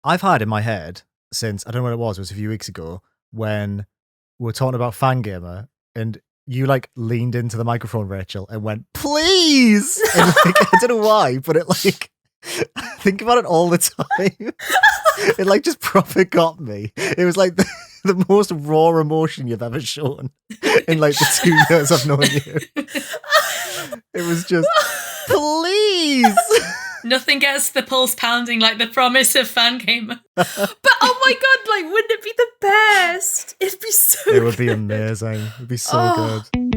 I've had in my head since, I don't know when it was a few weeks ago, when we were talking about Fangamer and you like leaned into the microphone, Rachel, and went, please! And like, I don't know why, but it like, I think about it all the time. It like just proper got me. It was like the most raw emotion you've ever shown in like the 2 years I've known you. It was just, please! Nothing gets the pulse pounding like the promise of Fangamer. But oh my god, like, wouldn't it be the best? It'd be so It would be amazing. It'd be so good.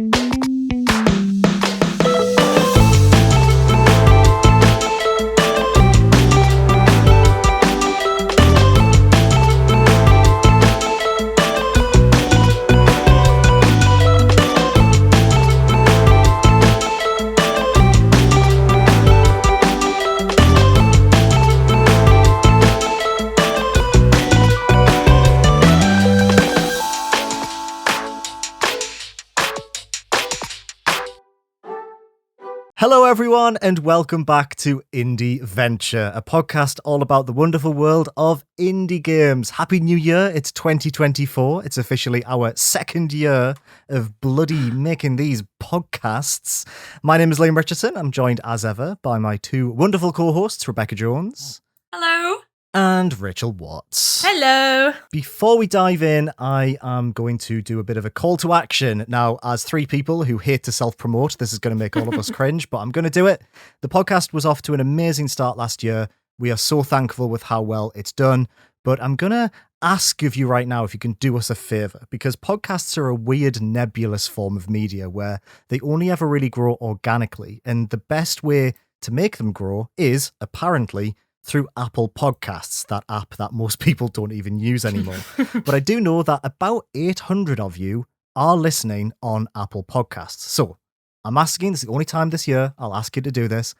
Hello everyone and welcome back to Indieventure, a podcast all about the wonderful world of indie games. Happy New Year, it's 2024. It's officially our second year of bloody making these podcasts. My name is Liam Richardson. I'm joined as ever by my two wonderful co-hosts, Rebecca Jones. Hello. And Rachel Watts. Hello. Before we dive in, I am going to do a bit of a call to action. Now, as three people who hate to self-promote, this is going to make all of us cringe, but I'm going to do it. The podcast was off to an amazing start last year. We are so thankful with how well it's done, but I'm going to ask of you right now if you can do us a favor, because podcasts are a weird nebulous form of media where they only ever really grow organically, and the best way to make them grow is, apparently, through Apple Podcasts, that app that most people don't even use anymore. But I do know that about 800 of you are listening on Apple Podcasts. So I'm asking, this is the only time this year I'll ask you to do this.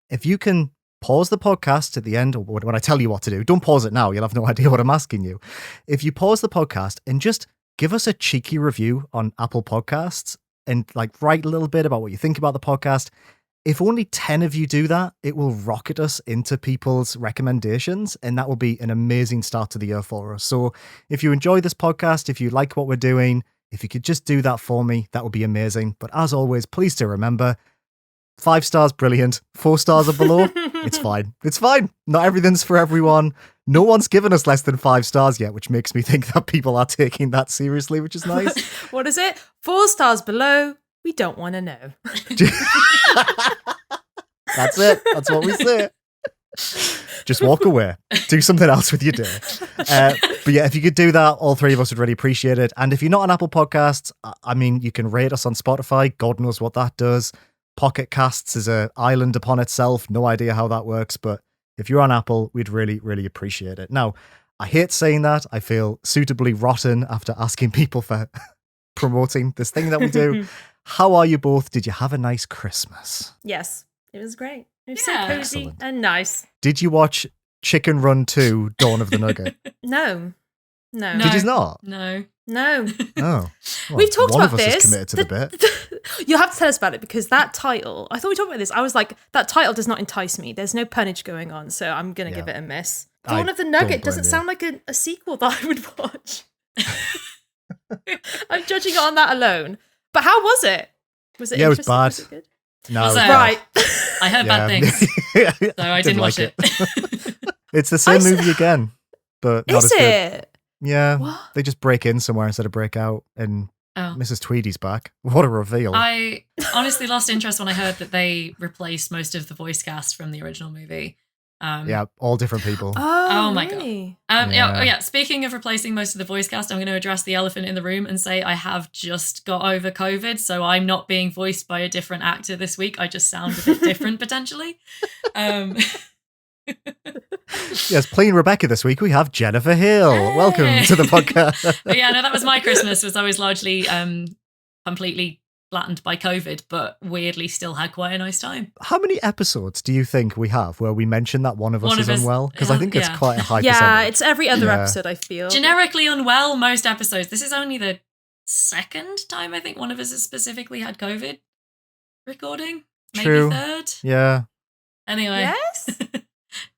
If you can pause the podcast at the end, or when I tell you what to do, don't pause it now, you'll have no idea what I'm asking you. If you pause the podcast and just give us a cheeky review on Apple Podcasts and like write a little bit about what you think about the podcast. If only 10 of you do that, it will rocket us into people's recommendations, and that will be an amazing start to the year for us. So if you enjoy this podcast, if you like what we're doing, if you could just do that for me, that would be amazing. But as always, please do remember, 5 stars, brilliant. 4 stars or below, it's fine. It's fine. Not everything's for everyone. No one's given us less than 5 stars yet, which makes me think that people are taking that seriously, which is nice. What is it? 4 stars below. We don't want to know. That's it. That's what we say. Just walk away. Do something else with your day. But yeah, if you could do that, all three of us would really appreciate it. And if you're not on Apple Podcasts, I mean, you can rate us on Spotify. God knows what that does. Pocket Casts is an island upon itself. No idea how that works. But if you're on Apple, we'd really, really appreciate it. Now, I hate saying that. I feel suitably rotten after asking people for promoting this thing that we do. How are you both? Did you have a nice Christmas? Yes, it was great. It was Yeah. so cozy Excellent. and nice. Did you watch Chicken Run 2, Dawn of the Nugget? No. No. Did you not? No. No. Oh. Well, We've talked one about of us this. is committed to the bit. You'll have to tell us about it because that title, I thought we talked about this. I was like, that title does not entice me. There's no punnage going on, so I'm going to give it a miss. Dawn of the Nugget doesn't sound like a sequel that I would watch. I'm judging it on that alone. But how was it? Was it Yeah, it was interesting? bad. Was it good? No, Was it was it? bad. Right. I heard bad things, Yeah. so I didn't watch like it. It's the same movie again, but not Is as good. it? Yeah, What? they just break in somewhere instead of break out, and Oh. Mrs. Tweedy's back. What a reveal. I honestly lost interest when I heard that they replaced most of the voice cast from the original movie. Yeah, all different people. Oh, my God. really? Yeah. Speaking of replacing most of the voice cast, I'm going to address the elephant in the room and say I have just got over COVID, so I'm not being voiced by a different actor this week. I just sound a bit different potentially. Yes, playing Rebecca this week, we have Jennifer Hill. Hey. Welcome to the podcast. But yeah, no, that was my Christmas. Was I was largely completely flattened by COVID, but weirdly still had quite a nice time. How many episodes do you think we have where we mention that one of us is unwell? Because I think it's yeah. quite a high Yeah, percentage. it's every other Yeah. episode, I feel. Generically unwell most episodes. This is only the second time I think one of us has specifically had COVID recording. Maybe True. third. Yeah. Anyway. Yes?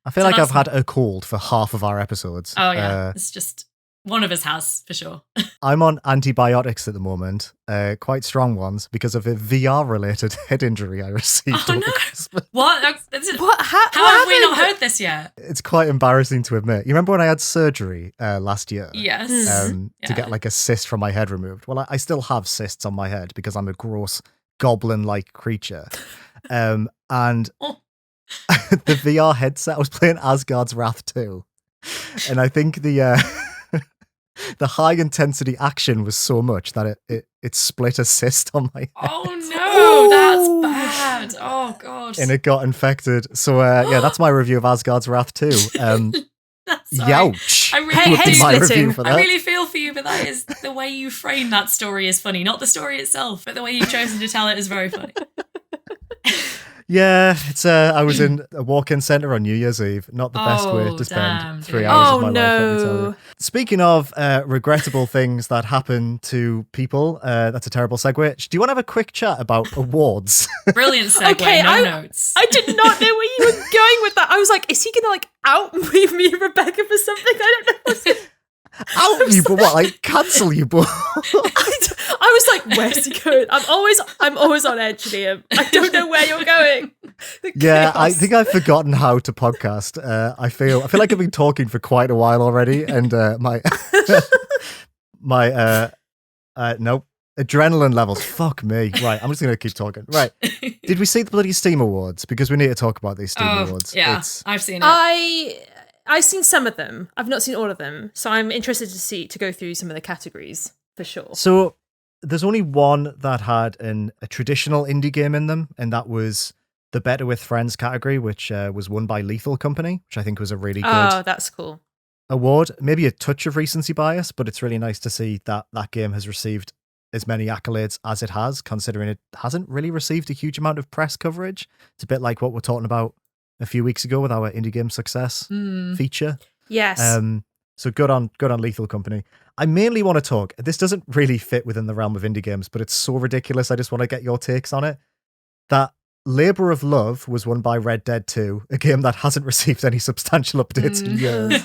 I feel like I've had a cold for half of our episodes. Oh yeah, it's just one of us has for sure. I'm on antibiotics at the moment, quite strong ones, because of a VR-related head injury I received. Oh no! Christmas. What? How have we not heard this yet? It's quite embarrassing to admit. You remember when I had surgery last year? Yes. To get like a cyst from my head removed. Well, I still have cysts on my head because I'm a gross goblin-like creature. And the VR headset, I was playing Asgard's Wrath 2. And I think the high intensity action was so much that it split a cyst on my head. Oh no, that's bad. Oh god. And it got infected. So that's my review of Asgard's Wrath 2. Youch. I really, would be my review for that. I really feel for you, but that is the way you frame that story is funny. Not the story itself, but the way you've chosen to tell it is very funny. Yeah, it's I was in a walk-in centre on New Year's Eve. Not the best way to spend 3 hours of my life, let me tell you. Speaking of regrettable things that happen to people, that's a terrible segue. Do you want to have a quick chat about awards? Brilliant segue, okay, notes. I did not know where you were going with that. I was like, is he going to like out me and Rebecca for something? I don't know. Out you, but what? Like cancel you, but I was like, where's he going? I'm always on edge, Liam. I don't know where you're going. Yeah, I think I've forgotten how to podcast. I feel like I've been talking for quite a while already, and my adrenaline levels. Fuck me. Right, I'm just gonna keep talking. Right, did we see the bloody Steam Awards? Because we need to talk about these Steam Awards. Yeah, I've seen it. I've seen some of them. I've not seen all of them, so I'm interested to go through some of the categories for sure. So there's only one that had a traditional indie game in them, and that was the Better with Friends category, which was won by Lethal Company, which I think was a really good that's cool award. Maybe a touch of recency bias, but it's really nice to see that that game has received as many accolades as it has, considering it hasn't really received a huge amount of press coverage. It's a bit like what we're talking about a few weeks ago with our indie game success feature. Yes. So good on Lethal Company. I mainly want to talk. This doesn't really fit within the realm of indie games, but it's so ridiculous. I just want to get your takes on it. That Labour of Love was won by Red Dead 2, a game that hasn't received any substantial updates in years.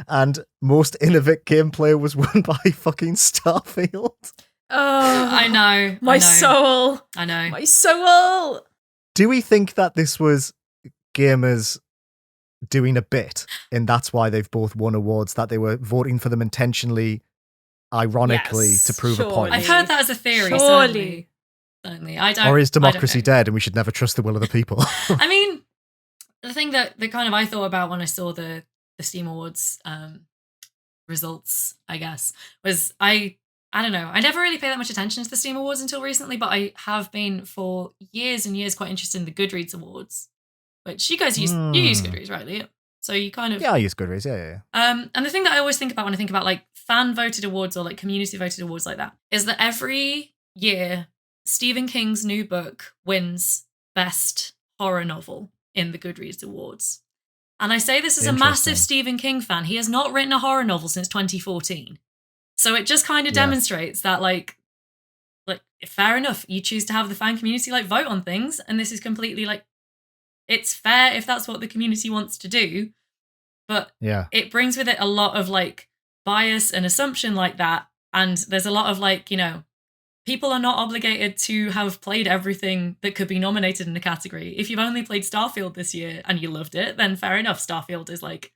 And Most Innovative Gameplay was won by fucking Starfield. Oh, I know. My soul. I know. My soul. Do we think that this was gamers doing a bit, and that's why they've both won awards, that they were voting for them intentionally, ironically, to prove a point? I've heard that as a theory. Surely. Certainly. I don't. Or is democracy dead and we should never trust the will of the people? I mean, the thing that kind of I thought about when I saw the Steam Awards results, I guess, was I don't know. I never really paid that much attention to the Steam Awards until recently, but I have been for years and years quite interested in the Goodreads Awards. Which you guys use, you use Goodreads, right, Liam? So you kind of... Yeah, I use Goodreads, yeah. And the thing that I always think about when I think about like fan-voted awards or like community-voted awards like that is that every year Stephen King's new book wins Best Horror Novel in the Goodreads Awards. And I say this as a massive Stephen King fan. He has not written a horror novel since 2014. So it just kind of demonstrates that like, fair enough, you choose to have the fan community like vote on things, and this is completely like, it's fair if that's what the community wants to do, but it brings with it a lot of like bias and assumption like that. And there's a lot of like, people are not obligated to have played everything that could be nominated in a category. If you've only played Starfield this year and you loved it, then fair enough. Starfield is like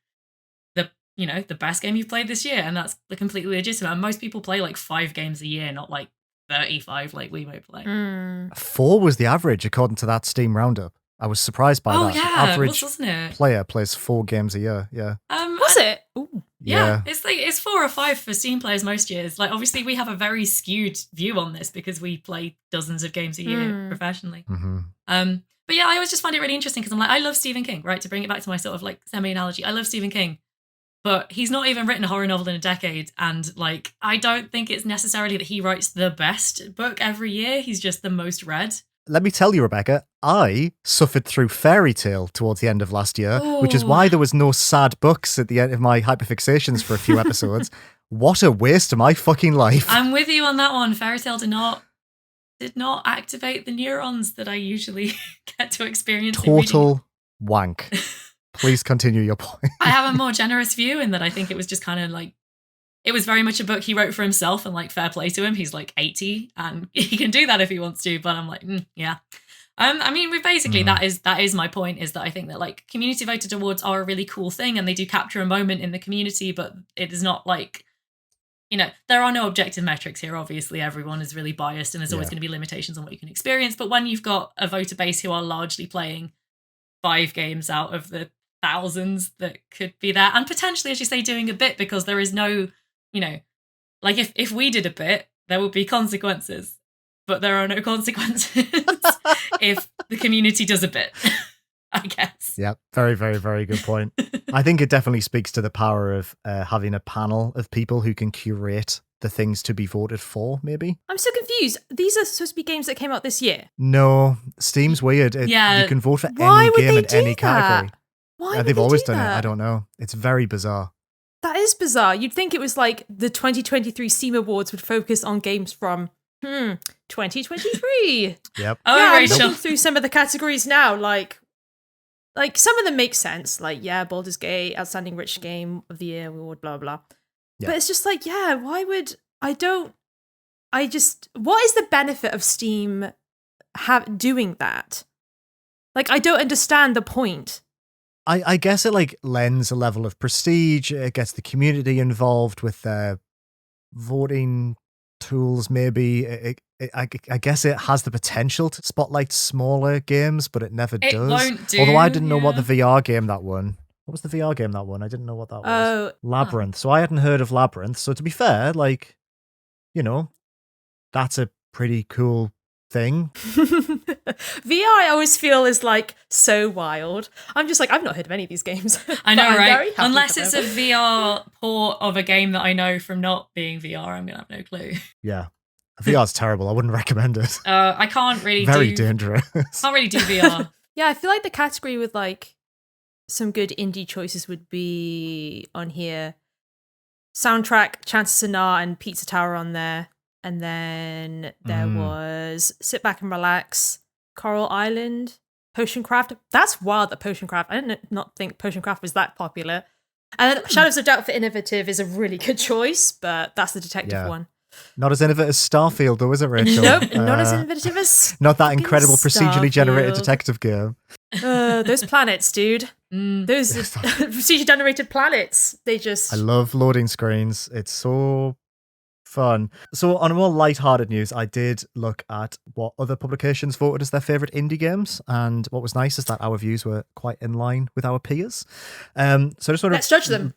the best game you've played this year, and that's completely legitimate. And most people play like 5 games a year, not like 35 like we might play. 4 was the average according to that Steam roundup. I was surprised by that. Oh yeah, the average wasn't it? Player plays 4 games a year. Yeah. Was it? Ooh. Yeah, it's 4 or 5 for Steam players most years. Like obviously we have a very skewed view on this because we play dozens of games a year professionally. But yeah, I always just find it really interesting because I'm like, I love Stephen King, right? To bring it back to my sort of like semi-analogy, I love Stephen King, but he's not even written a horror novel in a decade, and like I don't think it's necessarily that he writes the best book every year. He's just the most read. Let me tell you, Rebecca, I suffered through Fairy Tale towards the end of last year, which is why there was no sad books at the end of my hyperfixations for a few episodes. What a waste of my fucking life. I'm with you on that one. Fairy Tale did not activate the neurons that I usually get to experience. Total wank. Please continue your point. I have a more generous view in that I think it was just kind of like, it was very much a book he wrote for himself, and like fair play to him. He's like 80 and he can do that if he wants to, but I'm like, yeah. I mean, we basically, that is my point, is that I think that like community voted awards are a really cool thing and they do capture a moment in the community, but it is not like, you know, there are no objective metrics here. Obviously, everyone is really biased and there's always going to be limitations on what you can experience. But when you've got a voter base who are largely playing 5 games out of the thousands that could be there, and potentially, as you say, doing a bit, because there is no, you know, like if we did a bit, there would be consequences, but there are no consequences if the community does a bit, I guess. Yeah, very, very, very good point. I think it definitely speaks to the power of having a panel of people who can curate the things to be voted for, maybe. I'm so confused. These are supposed to be games that came out this year. No, Steam's weird. You can vote for any game in any category. Why would they've always do done it. that? I don't know. It's very bizarre. That is bizarre. You'd think it was like the 2023 Steam Awards would focus on games from 2023. Yep. Oh, yeah, I'm Rachel. looking through some of the categories now. Like some of them make sense. Like, yeah, Baldur's Gate, Outstanding Rich Game of the Year award, blah blah. Yeah. But it's just like, yeah, why would what is the benefit of Steam doing that? Like, I don't understand the point. I guess it like lends a level of prestige. It gets the community involved with their voting tools. Maybe I guess it has the potential to spotlight smaller games, but it never does. Won't do. Although I didn't know what the VR game that won. What was the VR game that won? I didn't know what that was. Oh, Labyrinth. So I hadn't heard of Labyrinth. So to be fair, like, you know, that's a pretty cool thing. VR, I always feel is like so wild. I'm just like, I've not heard of any of these games. I know, but I'm very right? happy Unless for it's them. a VR port of a game that I know from not being VR, I'm gonna have no clue. Yeah. VR's terrible. I wouldn't recommend it. I can't really Very dangerous. Can't really do VR. Yeah, I feel like the category with like some good indie choices would be on here. Soundtrack, Chances Are and Pizza Tower on there. And then there was Sit Back and Relax, Coral Island, Potion Craft. That's wild that Potion Craft. I did not think Potion Craft was that popular. And then Shadows of Doubt for Innovative is a really good choice, but that's the detective one. Not as innovative as Starfield, though, is it, Rachel? Nope, not as innovative as not that incredible procedurally generated Starfield. detective game. Those planets, dude. Those procedure generated planets. They just. I love loading screens. It's so fun. So on a more light-hearted news, I did look at what other publications voted as their favourite indie games, and what was nice is that our views were quite in line with our peers. So I just want to... Let's judge them.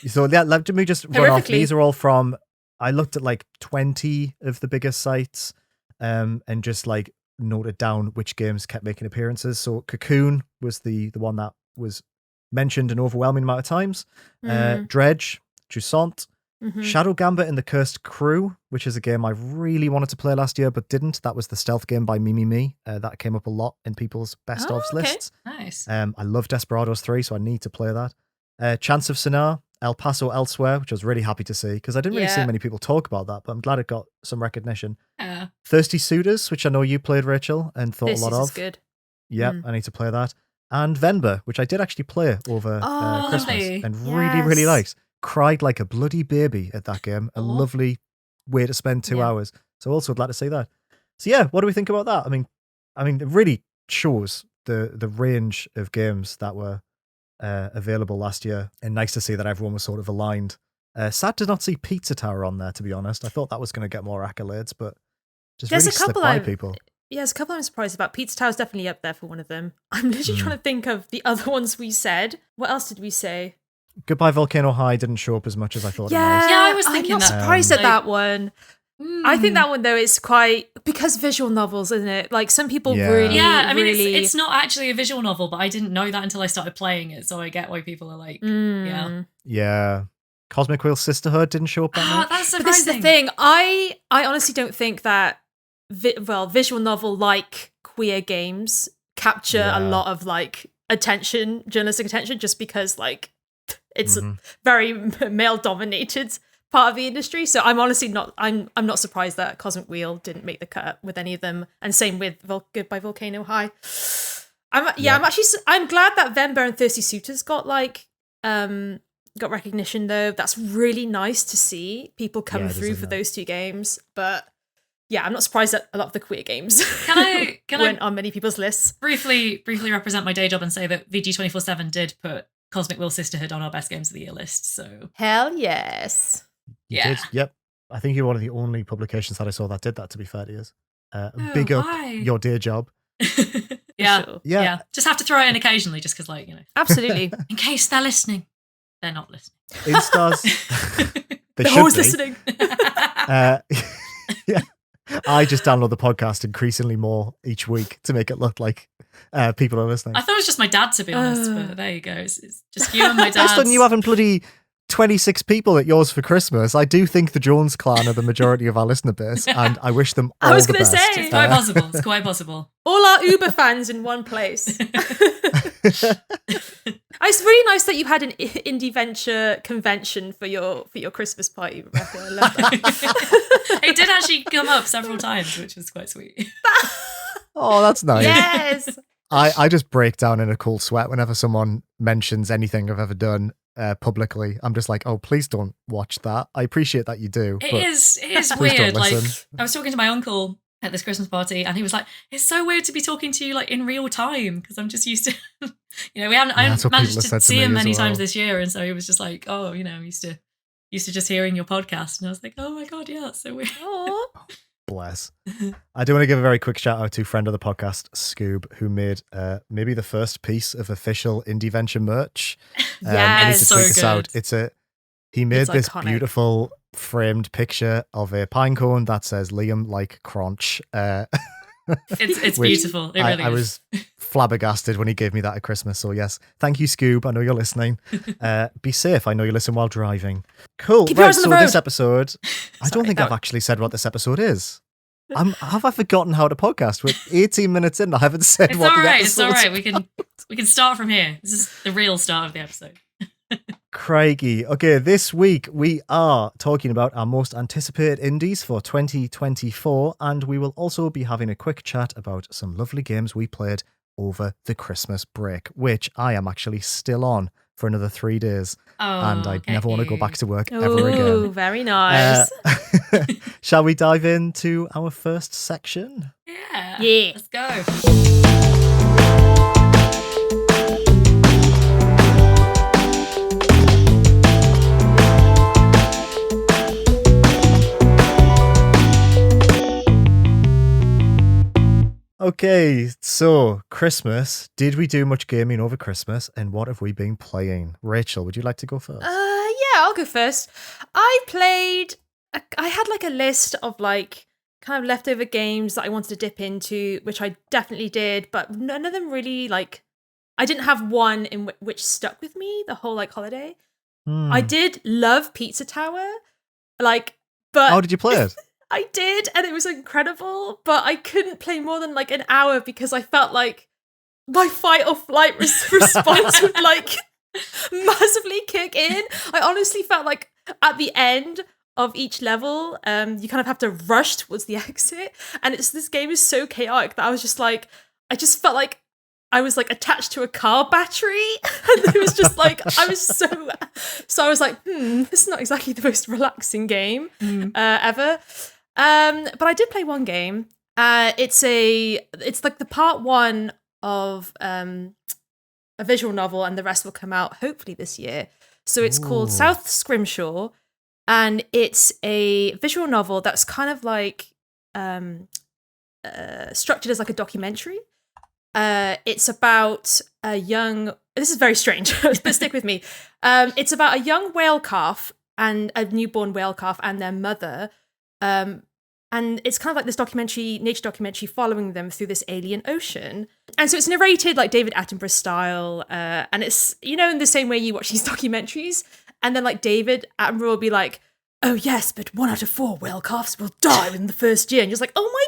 So yeah, let me just run off. Horrifically. These are all from... I looked at like 20 of the biggest sites and just like noted down which games kept making appearances. So Cocoon was the one that was mentioned an overwhelming amount of times. Dredge, Jusant, Shadow Gambit and the Cursed Crew, which is a game I really wanted to play last year but didn't. That was the stealth game by Me. That came up a lot in people's best ofs lists. Nice. I love Desperados 3, so I need to play that. Chance of Sonar, El Paso Elsewhere, which I was really happy to see because I didn't really see many people talk about that, but I'm glad it got some recognition. Thirsty Suitors, which I know you played, Rachel, and thought a lot of. This is good. Yep, I need to play that. And Venba, which I did actually play over Christmas lovely. and really, really liked. Cried like a bloody baby at that game. A lovely way to spend 2 hours. So also glad to see that. So yeah, what do we think about that? I mean, it really shows the range of games that were available last year, and nice to see that everyone was sort of aligned. Sad to not see Pizza Tower on there, to be honest. I thought that was going to get more accolades, but just There's really a couple slipped by people. Yeah, there's a couple I'm surprised about. Pizza Tower's definitely up there for one of them. I'm literally trying to think of the other ones we said. What else did we say? Goodbye Volcano High didn't show up as much as I thought it might. Yeah, I was thinking I'm not that. surprised at Like- that one. I think that one though is quite because visual novels, isn't it? Like some people really, Yeah, I mean, really. it's not actually a visual novel, but I didn't know that until I started playing it, so I get why people are like, Yeah. Cosmic Wheel Sisterhood didn't show up that much. That's But this is surprising. the thing. I honestly don't think that visual novel like queer games capture a lot of like attention, journalistic attention, just because like it's a very male dominated part of the industry. So I'm honestly not I'm not surprised that Cosmic Wheel didn't make the cut with any of them, and same with Goodbye Volcano High. I'm glad that Vember and Thirsty Suitors got recognition though. That's really nice to see people come through for those two games. But yeah, I'm not surprised that a lot of the queer games weren't on many people's lists. Briefly represent my day job and say that VG247 did put Cosmic Will Sisterhood on our best games of the year list. So hell yes. You did? Yep. I think you're one of the only publications that I saw that did that, to be fair to you. Big up your day job. Yeah. Just have to throw it in occasionally just because, Absolutely. In case they're listening. They're not listening. Instars. They're always listening. Yeah. I just download the podcast increasingly more each week to make it look like people are listening. I thought it was just my dad, to be honest, but there you go. It's just you and my dad. Based on you having bloody 26 people at yours for Christmas, I do think the Jones clan are the majority of our listener base, and I wish them all the best. I was going to say. It's quite possible. It's quite possible. All our Uber fans in one place. It's really nice that you had an Indieventure convention for your Christmas party, Rebecca. I love that. It did actually come up several times, which was quite sweet. Oh, that's nice. Yes. I just break down in a cool sweat whenever someone mentions anything I've ever done publicly. I'm just like, oh, please don't watch that. I appreciate that you do. It is weird. Like, I was talking to my uncle at this Christmas party, and he was like, "It's so weird to be talking to you like in real time because I'm just used to, I haven't managed to see him many times this year, and so he was just like, oh, I'm used to just hearing your podcast, and I was like, oh my god, yeah, that's so weird." Aww. Bless. I do want to give a very quick shout out to friend of the podcast, Scoob, who made maybe the first piece of official Indieventure merch. Yeah, it's so good. He made It's this iconic. beautiful framed picture of a pine cone that says Liam like crunch. It's beautiful. It really I was flabbergasted when he gave me that at Christmas. So yes, thank you, Scoob. I know you're listening. Be safe. I know you listen while driving. Cool. Keep your right. eyes on So the road. this episode, I don't think I've actually said what this episode is. Have I forgotten how to podcast? We're 18 minutes in. I haven't said It's what all the right. episode. It's all right. We can start from here. This is the real start of the episode. Craigie. Okay, this week we are talking about our most anticipated indies for 2024, and we will also be having a quick chat about some lovely games we played over the Christmas break, which I am actually still on for another 3 days, and I never want to go back to work ever again. Ooh, very nice. Shall we dive into our first section? Yeah. Let's go. Okay, so Christmas. Did we do much gaming over Christmas, and what have we been playing? Rachel, would you like to go first? Yeah, I'll go first. I had like a list of like kind of leftover games that I wanted to dip into, which I definitely did, but none of them really like. I didn't have one in which stuck with me the whole like holiday. I did love Pizza Tower, but how did you play it? I did, and it was incredible, but I couldn't play more than like an hour because I felt like my fight or flight response would like massively kick in. I honestly felt like at the end of each level, you kind of have to rush towards the exit, and this game is so chaotic that I just felt like I was like attached to a car battery, and it was just like I was like, this is not exactly the most relaxing game ever. But I did play one game. It's like the part one of a visual novel, and the rest will come out hopefully this year. So it's called South Scrimshaw, and it's a visual novel that's kind of like structured as like a documentary. It's about a young. This is very strange, but stick with me. It's about a young whale calf and a newborn whale calf and their mother. And it's kind of like this nature documentary following them through this alien ocean. And so it's narrated like David Attenborough style. And it's, in the same way you watch these documentaries. And then like David Attenborough will be like, oh yes, but 1 out of 4 whale calves will die within the first year. And you're just like, oh my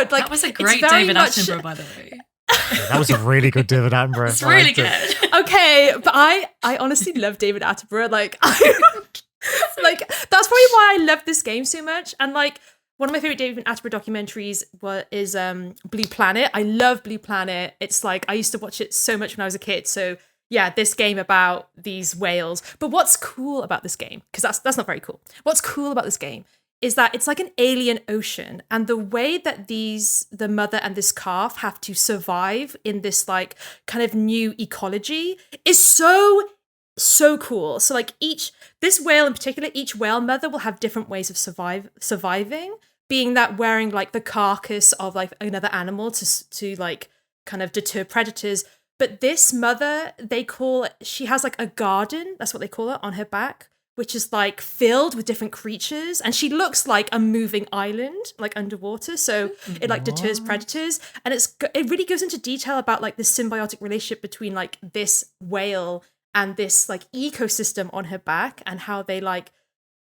God. Like, that was a great David Attenborough, by the way. Yeah, that was a really good David Attenborough. It's really good. Okay, but I honestly love David Attenborough. Like, that's probably why I love this game so much. And like, One of my favorite David Attenborough documentaries is Blue Planet. I love Blue Planet. It's like, I used to watch it so much when I was a kid. So yeah, this game about these whales. But what's cool about this game, because that's not very cool. What's cool about this game is that it's like an alien ocean, and the way that the mother and this calf have to survive in this like kind of new ecology is so cool. So like this whale in particular, each whale mother will have different ways of surviving, being that wearing like the carcass of like another animal to like kind of deter predators. But this mother, she has like a garden, that's what they call it, on her back, which is like filled with different creatures, and she looks like a moving island, like underwater. So it like deters predators, and it really goes into detail about like the symbiotic relationship between like this whale and this like ecosystem on her back, and how they like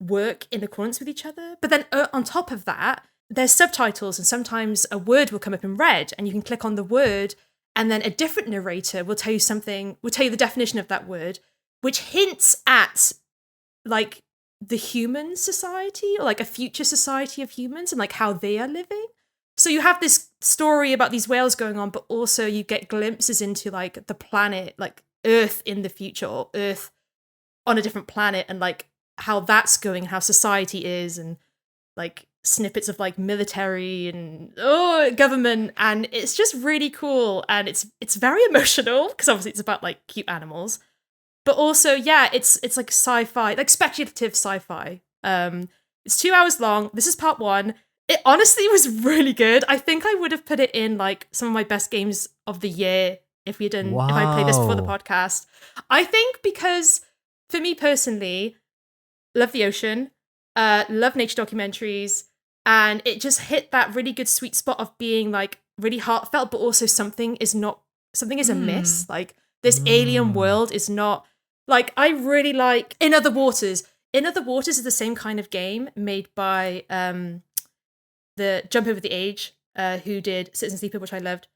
work in accordance with each other. But then on top of that, there's subtitles, and sometimes a word will come up in red, and you can click on the word, and then a different narrator will tell you the definition of that word, which hints at like the human society, or like a future society of humans, and like how they are living. So you have this story about these whales going on, but also you get glimpses into like the planet, like Earth in the future, or Earth on a different planet, and like how that's going, and how society is, and like snippets of like military and government, and it's just really cool, and it's very emotional because obviously it's about like cute animals. But also, yeah, it's like sci-fi, like speculative sci-fi. It's 2 hours long. This is part one. It honestly was really good. I think I would have put it in like some of my best games of the year if I played this before the podcast. I think because for me personally, love the ocean, love nature documentaries, and it just hit that really good sweet spot of being like really heartfelt, but also something is amiss. Like this alien world is not. Like, I really like In Other Waters. In Other Waters is the same kind of game made by the Jump Over the Age, who did Citizen Sleeper, which I loved.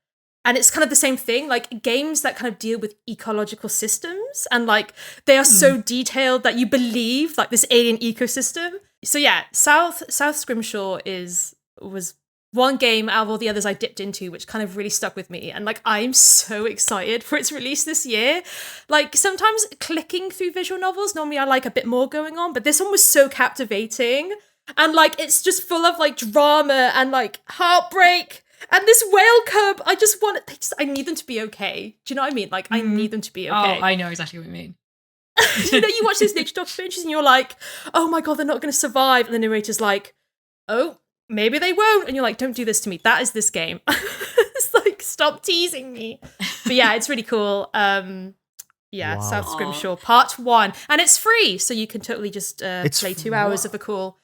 And it's kind of the same thing, like games that kind of deal with ecological systems, and like they are so detailed that you believe like this alien ecosystem. So yeah, South Scrimshaw was one game out of all the others I dipped into, which kind of really stuck with me. And like, I'm so excited for its release this year. Like, sometimes clicking through visual novels, normally I like a bit more going on, but this one was so captivating. And like, it's just full of like drama and like heartbreak. And this whale cub, I need them to be okay. Do you know what I mean? Like, I need them to be okay. Oh, I know exactly what you mean. You know, you watch these nature documentaries and you're like, oh my God, they're not going to survive. And the narrator's like, oh, maybe they won't. And you're like, don't do this to me. That is this game. It's like, stop teasing me. But yeah, it's really cool. Yeah, wow. South Scrimshaw, part one. And it's free, so you can totally just play 2 hours of a cool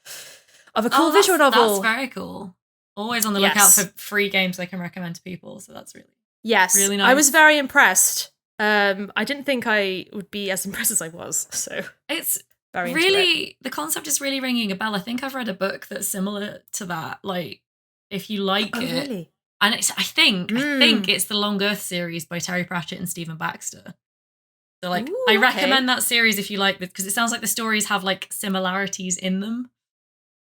visual novel. That's very cool. Always on the lookout for free games I can recommend to people. So that's really really nice. I was very impressed. I didn't think I would be as impressed as I was. So it's really, the concept is really ringing a bell. I think I've read a book that's similar to that. Like, if you like it, really? And I think it's the Long Earth series by Terry Pratchett and Stephen Baxter. So like, I recommend that series if you like it, because it sounds like the stories have like similarities in them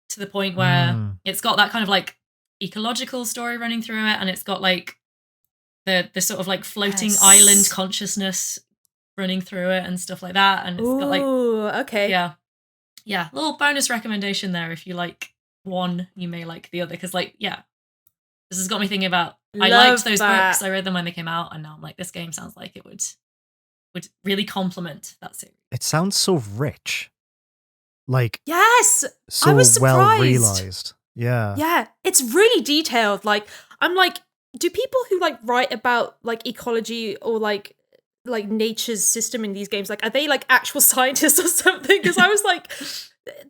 to the point where it's got that kind of like ecological story running through it, and it's got like the sort of like floating island consciousness running through it and stuff like that. And it's got like, yeah, little bonus recommendation there. If you like one, you may like the other, because like, yeah, this has got me thinking about, I liked those books, I read them when they came out, and now I'm like, this game sounds like it would really complement that series. It sounds so rich. Like, yes, so I was surprised. Well realized. Yeah, it's really detailed. Like, I'm like, do people who like write about like ecology or like nature's system in these games, like, are they like actual scientists or something? Because I was like,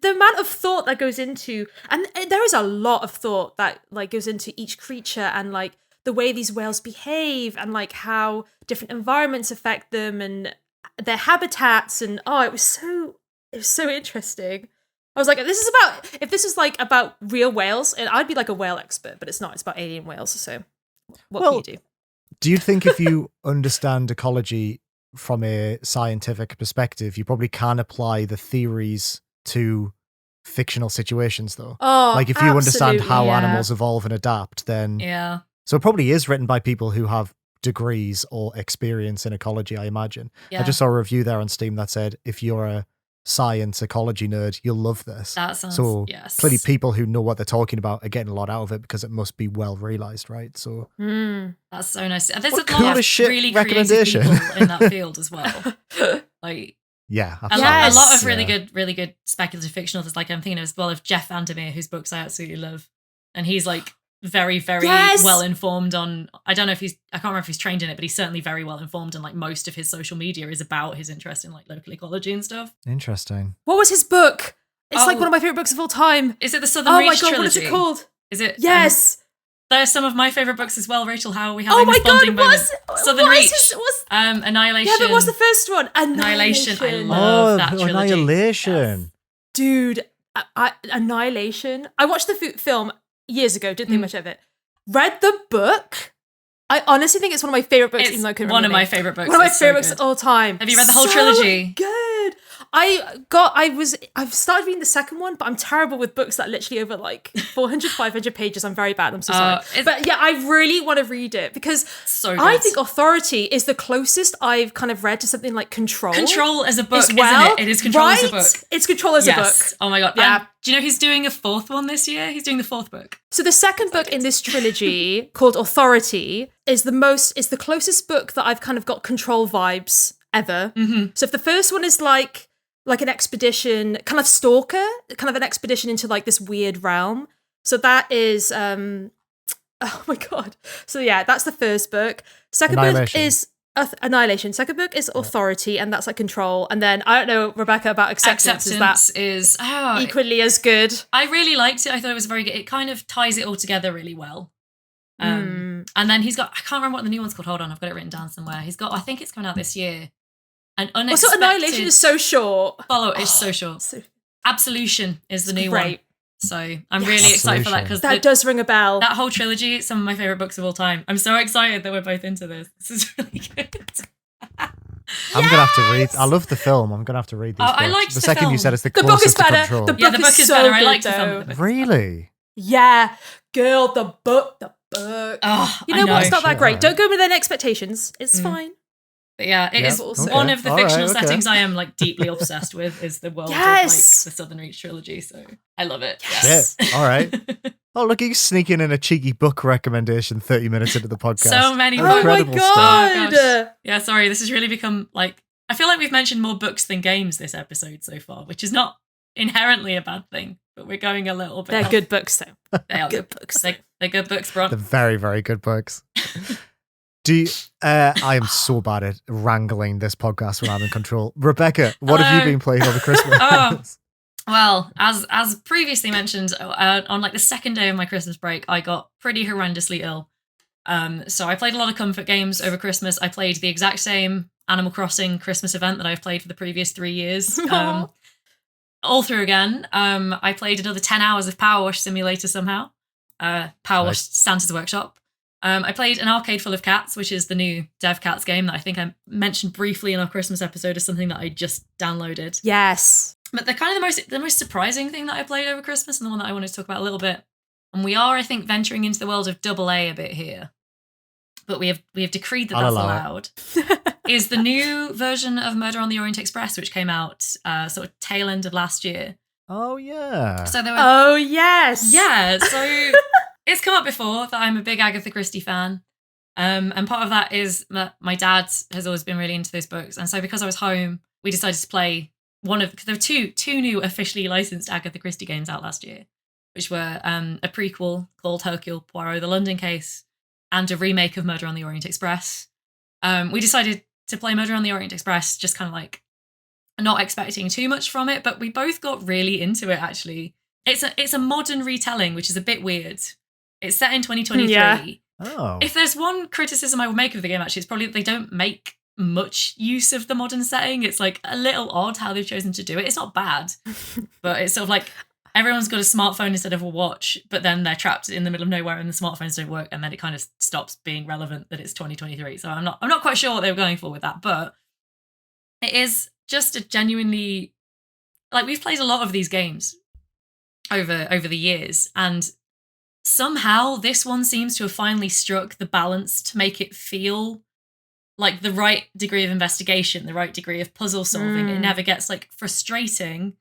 the amount of thought that goes into, and there is a lot of thought that like goes into each creature, and like the way these whales behave, and like how different environments affect them and their habitats, and it was so interesting. I was like, if this is like about real whales, and I'd be like a whale expert, but it's not. It's about alien whales. So what can you do? Do you think if you understand ecology from a scientific perspective, you probably can apply the theories to fictional situations, though. Oh, Like if you understand absolutely, how yeah. animals evolve and adapt, then Yeah. so it probably is written by people who have degrees or experience in ecology, I imagine. Yeah. I just saw a review there on Steam that said if you're a science ecology nerd, you'll love this. That sounds, So yes. clearly people who know what they're talking about are getting a lot out of it because it must be well realized, right? So That's so nice. There's What a lot cool of as shit really creative recommendation. people in that field as well. Like yeah, a absolutely. lot of really Yeah. really good speculative fiction authors. Like I'm thinking as well of Jeff Vandermeer, whose books I absolutely love, and he's like very Yes! well informed on. I don't know if I can't remember if he's trained in it, but he's certainly very well informed, and like most of his social media is about his interest in like local ecology and stuff. Interesting. What was his book? It's like Oh. one of my favorite books of all time. Is it the Southern Oh Reach my god, trilogy? what is it called? Is it? Yes. They're some of my favorite books as well, Rachel. How are we Oh having my this bonding god, moment? Southern Reach. Annihilation. Yeah, but what's the first one? Annihilation. I Annihilation. love that trilogy. Annihilation. Yes. Dude, Annihilation. I watched the film years ago, didn't think much of it. Read the book. I honestly think it's one of my favorite books, It's even though I couldn't one of remember my the name. favorite books. One of my It's so favorite books good. of all time. Have you read the whole So trilogy? Good. I've started reading the second one, but I'm terrible with books that literally over like 400, 500 pages. I'm very bad. I'm so sorry. But yeah, I really want to read it because So good. I think Authority is the closest I've kind of read to something like Control. Control as a book, as well. isn't it? It is Control as a Right? book. It's Control as a book. Yes. Oh my god. Yeah. Do you know he's doing a fourth one this year? He's doing the fourth book. So the second book in this trilogy, called Authority, is the closest book that I've kind of got Control vibes ever. Mm-hmm. So if the first one is like an expedition, kind of stalker, kind of an expedition into like this weird realm. So that is oh my god. So yeah, that's the first book. Second book Annihilation. is Annihilation. Second book is Authority, and that's like Control. And then I don't know, Rebecca, about Acceptance. is Equally as good? I really liked it. I thought it was very good. It kind of ties it all together really well. And then he's got, I can't remember what the new one's called. Hold on, I've got it written down somewhere. He's got, I think it's coming out this year. An unexpected Also, Annihilation is so short. It's so short. Absolution is the new one. Great. So I'm really excited for that because That does ring a bell. that whole trilogy is some of my favorite books of all time. I'm so excited that we're both into this. This is really good. I'm gonna have to read. I love the film. I'm gonna have to read these books. I liked the the second you film. said it's the The book closest is to better. Control. The Yeah, the book book is is so better. I good, liked the film. though. but the book- Really? Yeah, girl, the book. Oh, You know I what? It's not that Shit, great. alright. Don't go with any expectations. It's fine. But yeah, it Yeah, is okay. one of the Alright, fictional okay. settings I am like deeply obsessed with is the world Yes! of like the Southern Reach trilogy. So I love it. Yes. Shit. All right. Oh, look, you sneaking in a cheeky book recommendation 30 minutes into the podcast. So many Oh books. Incredible my stuff. god. Oh, gosh. Yeah, sorry, this has really become like, I feel like we've mentioned more books than games this episode so far, which is not inherently a bad thing, but we're going a little bit They're off. good books, though. They are Good good books. They're good books, bro. They're very, very good books. I am so bad at wrangling this podcast when I'm in control. Rebecca, what have you Hello. been playing over Christmas? Oh. Well, as previously mentioned, on like the second day of my Christmas break, I got pretty horrendously ill. So I played a lot of comfort games over Christmas. I played the exact same Animal Crossing Christmas event that I've played for the previous 3 years. Aw. All through again. I played another 10 hours of Power Wash Simulator somehow. Power Wash Santa's Workshop. I played An Arcade Full of Cats, which is the new Dev Cats game that I think I mentioned briefly in our Christmas episode as something that I just downloaded. Yes. But the kind of the most surprising thing that I played over Christmas, and the one that I wanted to talk about a little bit, and we are, I think, venturing into the world of AA a bit here, but we have decreed that I'll that's allow allowed, is the new version of Murder on the Orient Express, which came out sort of tail end of last year. Oh, yeah. So there were Oh, yes. yeah, so it's come up before that I'm a big Agatha Christie fan. And part of that is my dad has always been really into those books. And so because I was home, we decided to play because there were two new officially licensed Agatha Christie games out last year, which were a prequel called Hercule Poirot, The London Case, and a remake of Murder on the Orient Express. We decided to play Murder on the Orient Express, just kind of like not expecting too much from it, but we both got really into it, actually. It's a modern retelling, which is a bit weird. It's set in 2023. Yeah. Oh. If there's one criticism I would make of the game, actually, it's probably that they don't make much use of the modern setting. It's like a little odd how they've chosen to do it. It's not bad, but it's sort of like everyone's got a smartphone instead of a watch, but then they're trapped in the middle of nowhere and the smartphones don't work, and then it kind of stops being relevant that it's 2023. So I'm not quite sure what they were going for with that, but it is just a genuinely, like, we've played a lot of these games over the years. And somehow this one seems to have finally struck the balance to make it feel like the right degree of investigation, the right degree of puzzle solving. It never gets like frustrating.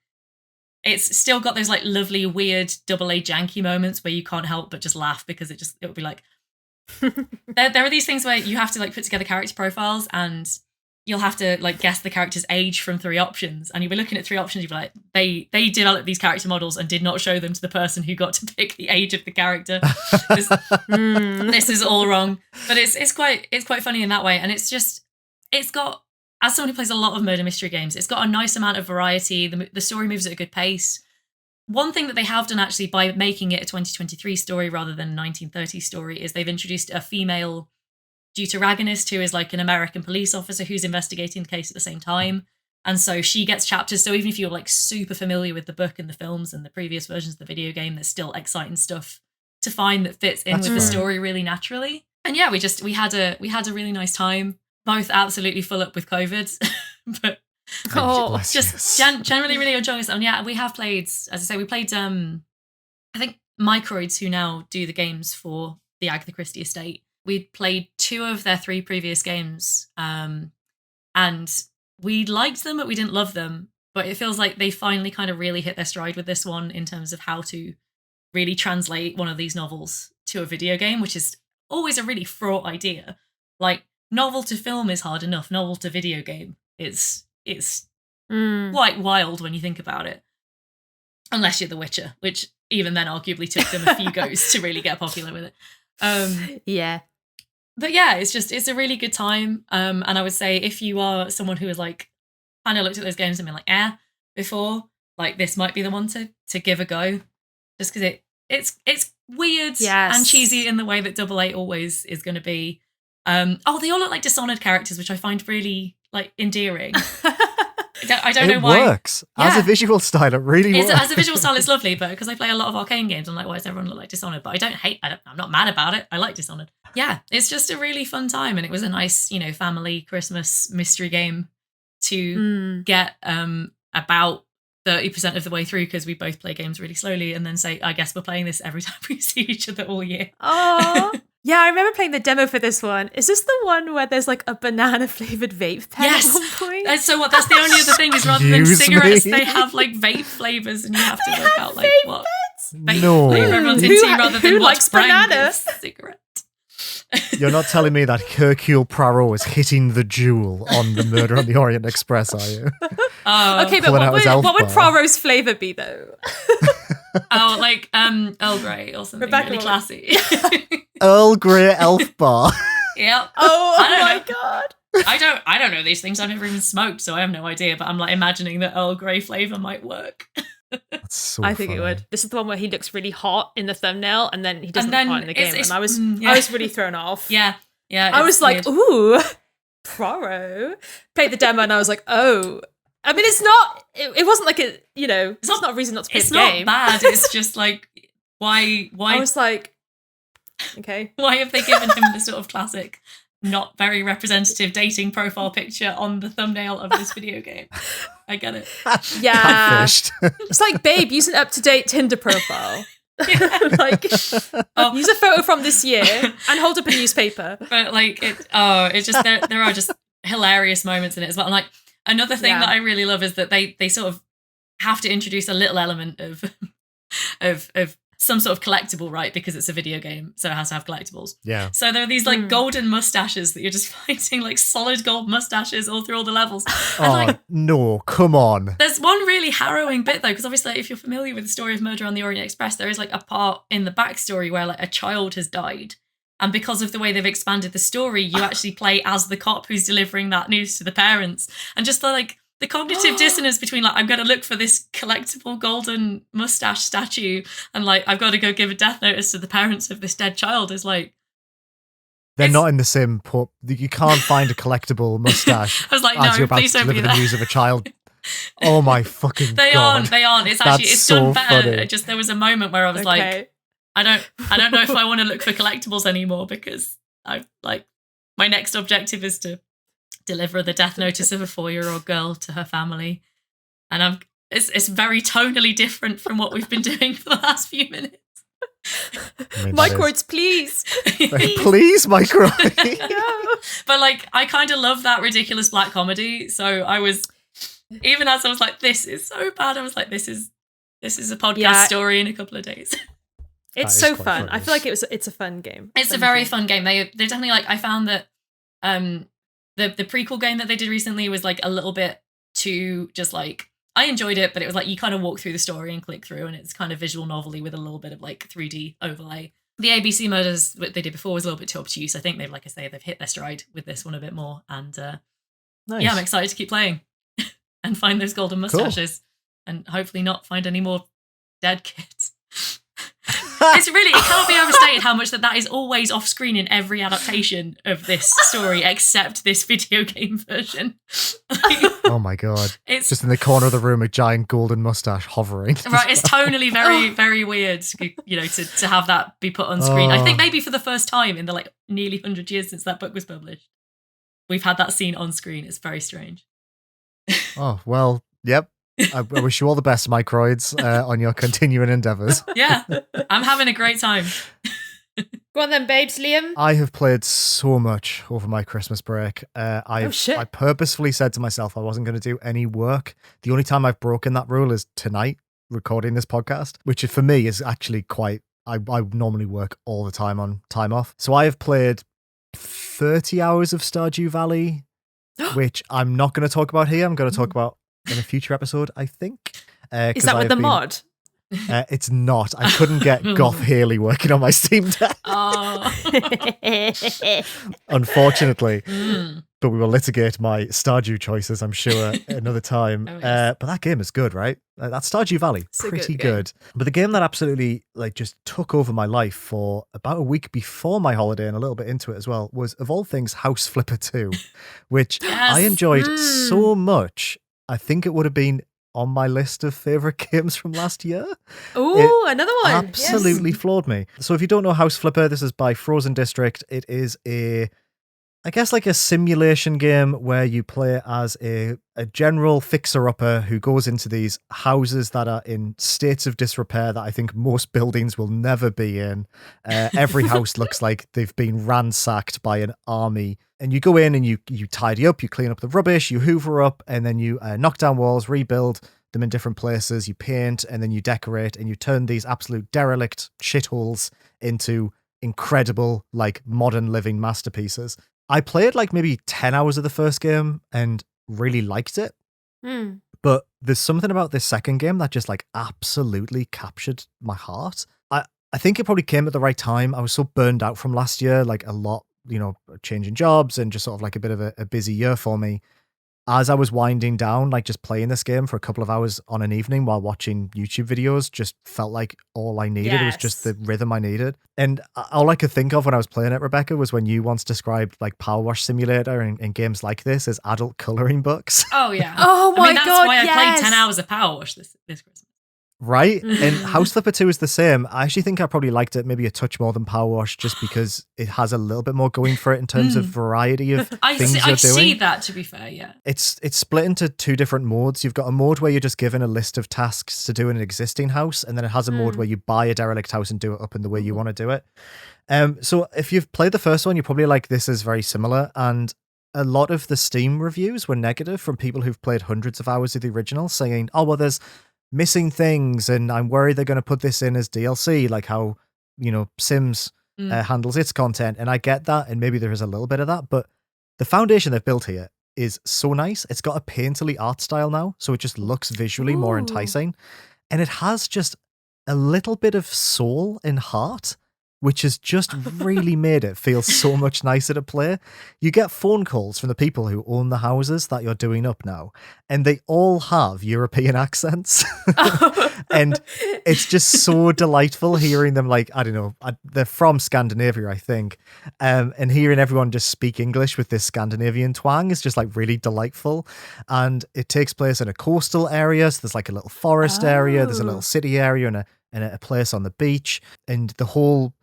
It's still got those like lovely, weird AA janky moments where you can't help but just laugh because it would be like, there are these things where you have to like put together character profiles and you'll have to like guess the character's age from 3 options, and you'll be looking at 3 options, you'll be like, they developed these character models and did not show them to the person who got to pick the age of the character. This is all wrong. But it's quite funny in that way, and it's got, as someone who plays a lot of murder mystery games, it's got a nice amount of variety. The story moves at a good pace. One thing that they have done actually by making it a 2023 story rather than a 1930s story is they've introduced a female deuteragonist who is like an American police officer who's investigating the case at the same time. And so she gets chapters. So even if you're like super familiar with the book and the films and the previous versions of the video game, there's still exciting stuff to find that fits in with the story really naturally. And yeah, we had a really nice time. Both absolutely full up with COVID, but just generally really enjoying it. And yeah, we have played, as I say, we played I think Microids, who now do the games for the Agatha Christie estate. We'd played 2 of their 3 previous games, and we liked them, but we didn't love them. But it feels like they finally kind of really hit their stride with this one in terms of how to really translate one of these novels to a video game, which is always a really fraught idea. Like, novel to film is hard enough. Novel to video game is quite wild when you think about it. Unless you're The Witcher, which even then arguably took them a few goes to really get popular with it. Yeah. But yeah, it's a really good time. And I would say if you are someone who has like kind of looked at those games and been like, before, like this might be the one to give a go. Just because it's weird and cheesy in the way that Double 8 always is going to be. They all look like Dishonored characters, which I find really like endearing. I don't know why. It works. As a visual style, it really works. As a visual style, it's lovely, but because I play a lot of arcane games, I'm like, why does everyone look like Dishonored? But I'm not mad about it. I like Dishonored. Yeah, it's just a really fun time, and it was a nice, family Christmas mystery game to get about 30% of the way through, because we both play games really slowly and then say, I guess we're playing this every time we see each other all year. Oh. Yeah, I remember playing the demo for this one. Is this the one where there's like a banana flavored vape pen at one point? And so that's the only other thing is rather than cigarettes, they have like vape flavors, and you have to work out like what vape flavor everyone's into rather than what's brand cigarette. You're not telling me that Hercule Poirot is hitting the jewel on the Murder on the Orient Express, are you? Okay, but what would Poirot's flavour be, though? Like Earl Grey or something really classy. Earl Grey elf bar. Yep. Oh my god. I don't know these things. I've never even smoked, so I have no idea. But I'm like imagining that Earl Grey flavour might work. That's so I think funny. it would. This is the one where he looks really hot in the thumbnail, and then he doesn't look hot in the game. And I was really thrown off. Yeah. I was like, ooh, Poirot. Played the demo, and I was like, oh. I mean, it's not. It wasn't like a. It's not a reason not to play the game. It's not bad. It's just like why. I was like, okay. Why have they given him the sort of classic, not very representative dating profile picture on the thumbnail of this video game? I get it. Yeah. It's like, babe, use an up-to-date Tinder profile. Like, use a photo from this year and hold up a newspaper. But like, it's just there are just hilarious moments in it as well. And like, another thing that I really love is that they sort of have to introduce a little element of some sort of collectible, right? Because it's a video game, so it has to have collectibles. Yeah. So there are these like golden mustaches that you're just finding, like solid gold mustaches all through all the levels. And, no, come on. There's one really harrowing bit though, because obviously if you're familiar with the story of Murder on the Orient Express, there is like a part in the backstory where like a child has died. And because of the way they've expanded the story, you actually play as the cop who's delivering that news to the parents. And just the cognitive dissonance between like, I'm going to look for this collectible golden mustache statue and like, I've got to go give a death notice to the parents of this dead child is like... They're not in the same pub. You can't find a collectible mustache. I was like, as no, you're about please to don't be deliver that. the news of a child. Oh my fucking God. They aren't. It's actually, That's it's done so better. funny. Just there was a moment where I was like, I don't know if I want to look for collectibles anymore because I like my next objective is to deliver the death notice of a 4-year-old girl to her family. And it's very tonally different from what we've been doing for the last few minutes. I mean, Microids, please. Please, Microid. No. But like, I kind of love that ridiculous black comedy. So I was, even as I was like, this is so bad, I was like, this is a podcast story in a couple of days. It's so fun. I feel like it's a fun game. It's a very fun game. They're definitely like, I found that the prequel game that they did recently was like a little bit too just like, I enjoyed it, but it was like you kind of walk through the story and click through, and it's kind of visual novel-y with a little bit of like 3D overlay. The ABC Murders, what they did before, was a little bit too obtuse. I think they've, like I say, they've hit their stride with this one a bit more. And Nice. yeah, I'm excited to keep playing and find those golden mustaches and hopefully not find any more dead kids. It cannot be overstated how much that is always off screen in every adaptation of this story except this video game version. Oh my god. It's just in the corner of the room, a giant golden mustache hovering. Right, it's tonally very, very weird, you know, to have that be put on screen. I think maybe for the first time in the like nearly 100 years since that book was published, we've had that scene on screen. It's very strange. Oh, well, yep. I wish you all the best, Microids, on your continuing endeavours. Yeah, I'm having a great time. Go on then, babes, Liam. I have played so much over my Christmas break. I purposefully said to myself I wasn't going to do any work. The only time I've broken that rule is tonight, recording this podcast, which for me is actually quite... I normally work all the time on time off. So I have played 30 hours of Stardew Valley, which I'm not going to talk about here. I'm going to talk about in a future episode, I think. Is that with the mod? It's not. I couldn't get Goth Haley working on my Steam Deck. Oh. Unfortunately. But we will litigate my Stardew choices, I'm sure, another time. But that game is good, right? That Stardew Valley, pretty good. But the game that absolutely just took over my life for about a week before my holiday and a little bit into it as well was, of all things, House Flipper 2, which I enjoyed so much. I think it would have been on my list of favourite games from last year. Oh, another one. Absolutely floored me. So if you don't know House Flipper, this is by Frozen District. It is I guess like a simulation game where you play as a general fixer-upper who goes into these houses that are in states of disrepair that I think most buildings will never be in. Every house looks like they've been ransacked by an army. And you go in and you tidy up, you clean up the rubbish, you hoover up, and then you knock down walls, rebuild them in different places, you paint, and then you decorate, and you turn these absolute derelict shitholes into incredible, like, modern living masterpieces. I played like maybe 10 hours of the first game and really liked it. But there's something about this second game that just like absolutely captured my heart. I think it probably came at the right time. I was so burned out from last year, like a lot, changing jobs and just sort of like a bit of a busy year for me. As I was winding down, like just playing this game for a couple of hours on an evening while watching YouTube videos just felt like all I needed. It was just the rhythm I needed. And all I could think of when I was playing it, Rebecca, was when you once described like Power Wash Simulator and games like this as adult coloring books. Oh, yeah. Oh, my God, that's why I played 10 hours of Power Wash this Christmas. Right? And House Flipper 2 is the same. I actually think I probably liked it maybe a touch more than Power Wash just because it has a little bit more going for it in terms of variety of things you're doing. I see that, to be fair, yeah. It's split into two different modes. You've got a mode where you're just given a list of tasks to do in an existing house, and then it has a mode where you buy a derelict house and do it up in the way you want to do it. So if you've played the first one, you're probably like, this is very similar, and a lot of the Steam reviews were negative from people who've played hundreds of hours of the original, saying, oh, well, there's missing things, and I'm worried they're going to put this in as DLC, like how, Sims handles its content. And I get that, and maybe there is a little bit of that, but the foundation they've built here is so nice. It's got a painterly art style now, so it just looks visually more enticing. And it has just a little bit of soul and heart, which has just really made it feel so much nicer to play. You get phone calls from the people who own the houses that you're doing up now, and they all have European accents. And it's just so delightful hearing them, like, I don't know, they're from Scandinavia, I think. And hearing everyone just speak English with this Scandinavian twang is just like really delightful. And it takes place in a coastal area. So there's like a little forest area, there's a little city area and a place on the beach. And the whole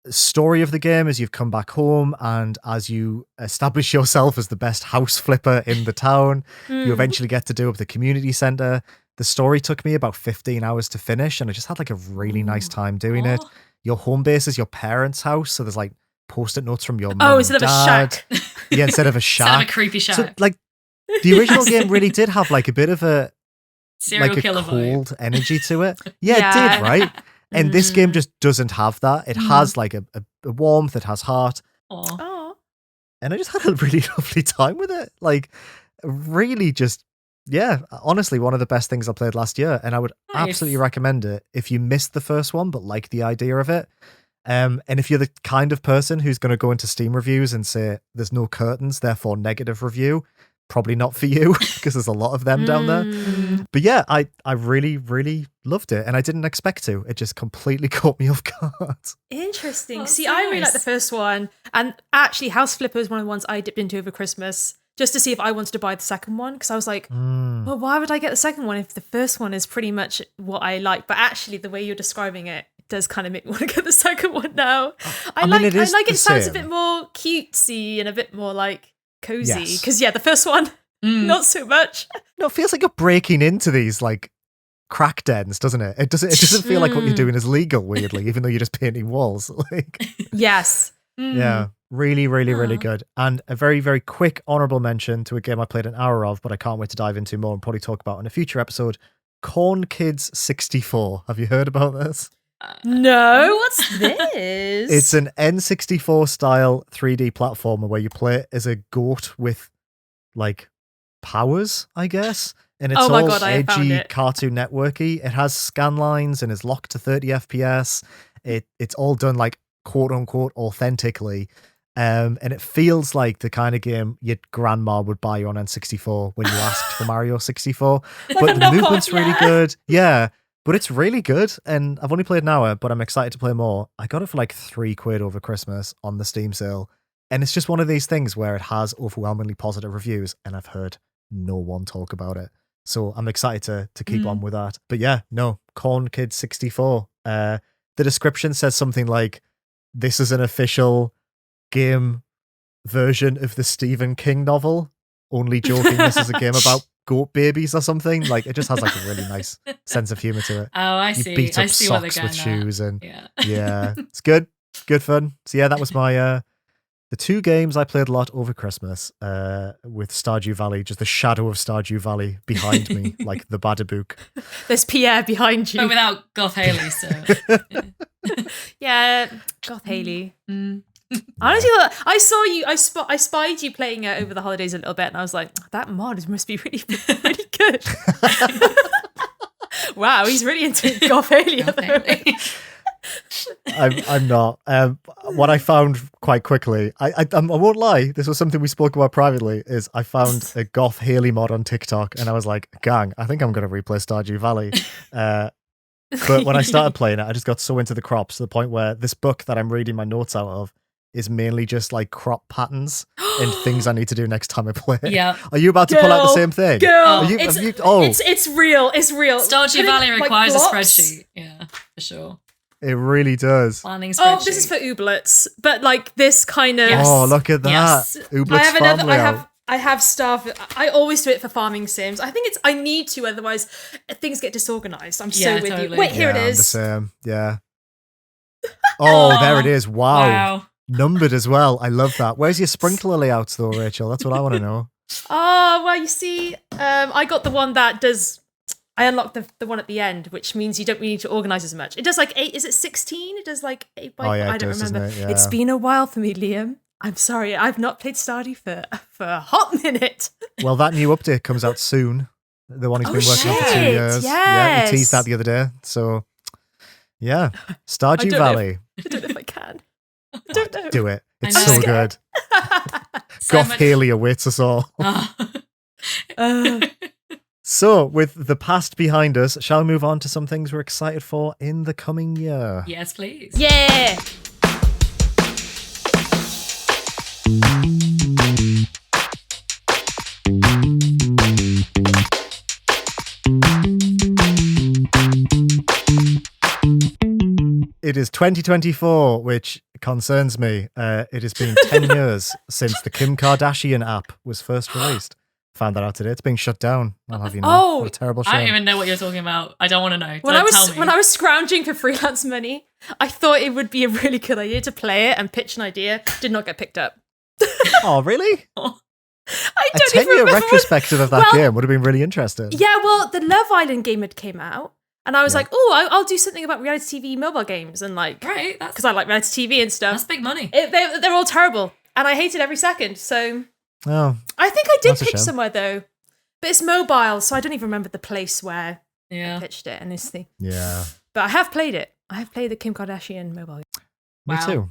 story of the game is you've come back home, and as you establish yourself as the best house flipper in the town, you eventually get to do up the community center. The story took me about 15 hours to finish, and I just had like a really nice time doing it. Aw. Your home base is your parents' house, so there's like post-it notes from your mum Oh, and instead of a dad. shack. Yeah, instead of a Instead of a shack. creepy shack. So like the original game really did have like a bit of a Serial like a killer cold vibe. energy to it. Yeah, Yeah. it did, right? And this game Mm. just doesn't have that. It has like a warmth, it has heart, Aw. Oh. and I just had a really lovely time with it. Like, really just, yeah, honestly, one of the best things I played last year, and I would Nice. absolutely recommend it if you missed the first one but like the idea of it. And if you're the kind of person who's going to go into Steam reviews and say there's no curtains, therefore negative review, probably not for you because there's a lot of them down there. Mm. But yeah, I really, really loved it, and I didn't expect to. It just completely caught me off guard. Interesting. That's See, so I really like the nice. first one. And actually, House Flipper is one of the ones I dipped into over Christmas just to see if I wanted to buy the second one. Because I was like, well, why would I get the second one if the first one is pretty much what I like? But actually, the way you're describing it does kind of make me want to get the second one now. I mean, like it is the it sounds a same. bit more cutesy and a bit more like cozy. Yes. Because, yeah, the first one, not so much. No, it feels like you're breaking into these like crack dens, doesn't it? It doesn't feel like what you're doing is legal, weirdly, even though you're just painting walls. Like, Yes. yeah, really, really, really Aw. good. And a very, very quick honorable mention to a game I played an hour of, but I can't wait to dive into more and probably talk about in a future episode. Corn Kids 64. Have you heard about this? No, what's this? It's an N64 style 3D platformer where you play as a goat with like powers, I guess. And it's Oh my all God, I found edgy, it. Cartoon Networky. It has scan lines and is locked to 30 FPS. It's all done like quote unquote authentically. And it feels like the kind of game your grandma would buy you on N64 when you asked for Mario 64. But the knockoff, movement's really yeah. good. Yeah. But it's really good, and I've only played an hour, but I'm excited to play more. I got it for like £3 over Christmas on the Steam sale, and it's just one of these things where it has overwhelmingly positive reviews, and I've heard no one talk about it. So I'm excited to keep on with that. But yeah, no, Corn Kid 64. The description says something like, "This is an official game version of the Stephen King novel. Only joking, this is a game about goat babies or something." Like, it just has like a really nice sense of humor to it. Oh, I You see. beat I up see what they're socks going with at. shoes, and Yeah. yeah, it's good fun. So yeah, that was my the two games I played a lot over Christmas, with Stardew Valley, just the shadow of Stardew Valley behind me, like the Badabook. There's Pierre behind you. But without Goth Haley, so. Yeah, Goth Haley. Mm. Honestly, I saw you. I spied you playing it over the holidays a little bit, and I was like, that mod must be really, really good. Wow, he's really into Goth Haley at the moment. I'm not. What I found quite quickly, I won't lie, this was something we spoke about privately, is I found a Goth Haley mod on TikTok, and I was like, gang, I think I'm going to replay Stardew Valley. But when I started playing it, I just got so into the crops to the point where this book that I'm reading my notes out of is mainly just like crop patterns and things I need to do next time I play. Yeah. Are you about to pull out the same thing? Girl, Are you, it's, have you, oh, it's real. It's real. Stardew Put it, Valley like, requires a blocks. spreadsheet. Yeah, for sure. it really does. Planning spreadsheet. Oh, this is for Ooblets, but like this kind of. Yes. Oh, look at that. Yes. Ooblets I have farm another. layout. I have stuff. I always do it for farming sims. I think I need to, otherwise things get disorganized. I'm so Yeah, with you. totally. Wait, here Yeah, it I'm is. the same. Yeah. Oh, there it is. Wow. Numbered as well. I love that. Where's your sprinkler layouts though, Rachel? That's what I want to know. Oh, well, you see, I got the one that does. I unlocked the one at the end, which means you don't really need to organize as much. It does like 8. Is it 16? It does like 8 by. Oh, yeah, it I don't does, doesn't remember. it? Yeah. It's been a while for me, Liam. I'm sorry, I've not played Stardew for a hot minute. Well, that new update comes out soon. The one he's Oh, been working on for 2 shit, years. Yeah, he teased yes. that the other day. So, yeah. Stardew don't know. Valley. I don't know if I can. I don't know. Do it. It's I know. so I'm good. So Goth much- Haley awaits us all. Oh. So, with the past behind us, shall we move on to some things we're excited for in the coming year? Yes, please. Yeah. It is 2024, which concerns me. It has been 10 years since the Kim Kardashian app was first released. Found that out today. It's being shut down. I'll have you know. Oh, what a terrible I don't shame. even know what you're talking about. I don't want to know. When Don't tell me. when I was scrounging for freelance money, I thought it would be a really good idea to play it and pitch an idea. Did not get picked up. Oh, really? I A don't even 10-year remember what- retrospective of that Well, game would have been really interesting. Yeah, well, the Love Island game had came out, and I was Yeah. like, "Oh, I'll do something about reality TV mobile games," and like, Right, because I like reality TV and stuff. that's big money. They're all terrible, and I hated every second. So Oh, I think I did That's a pitch shame. somewhere though, but it's mobile, so I don't even remember the place where I Yeah. pitched it. Honestly, yeah. but I have played it. I have played the Kim Kardashian mobile game. Me Wow. too.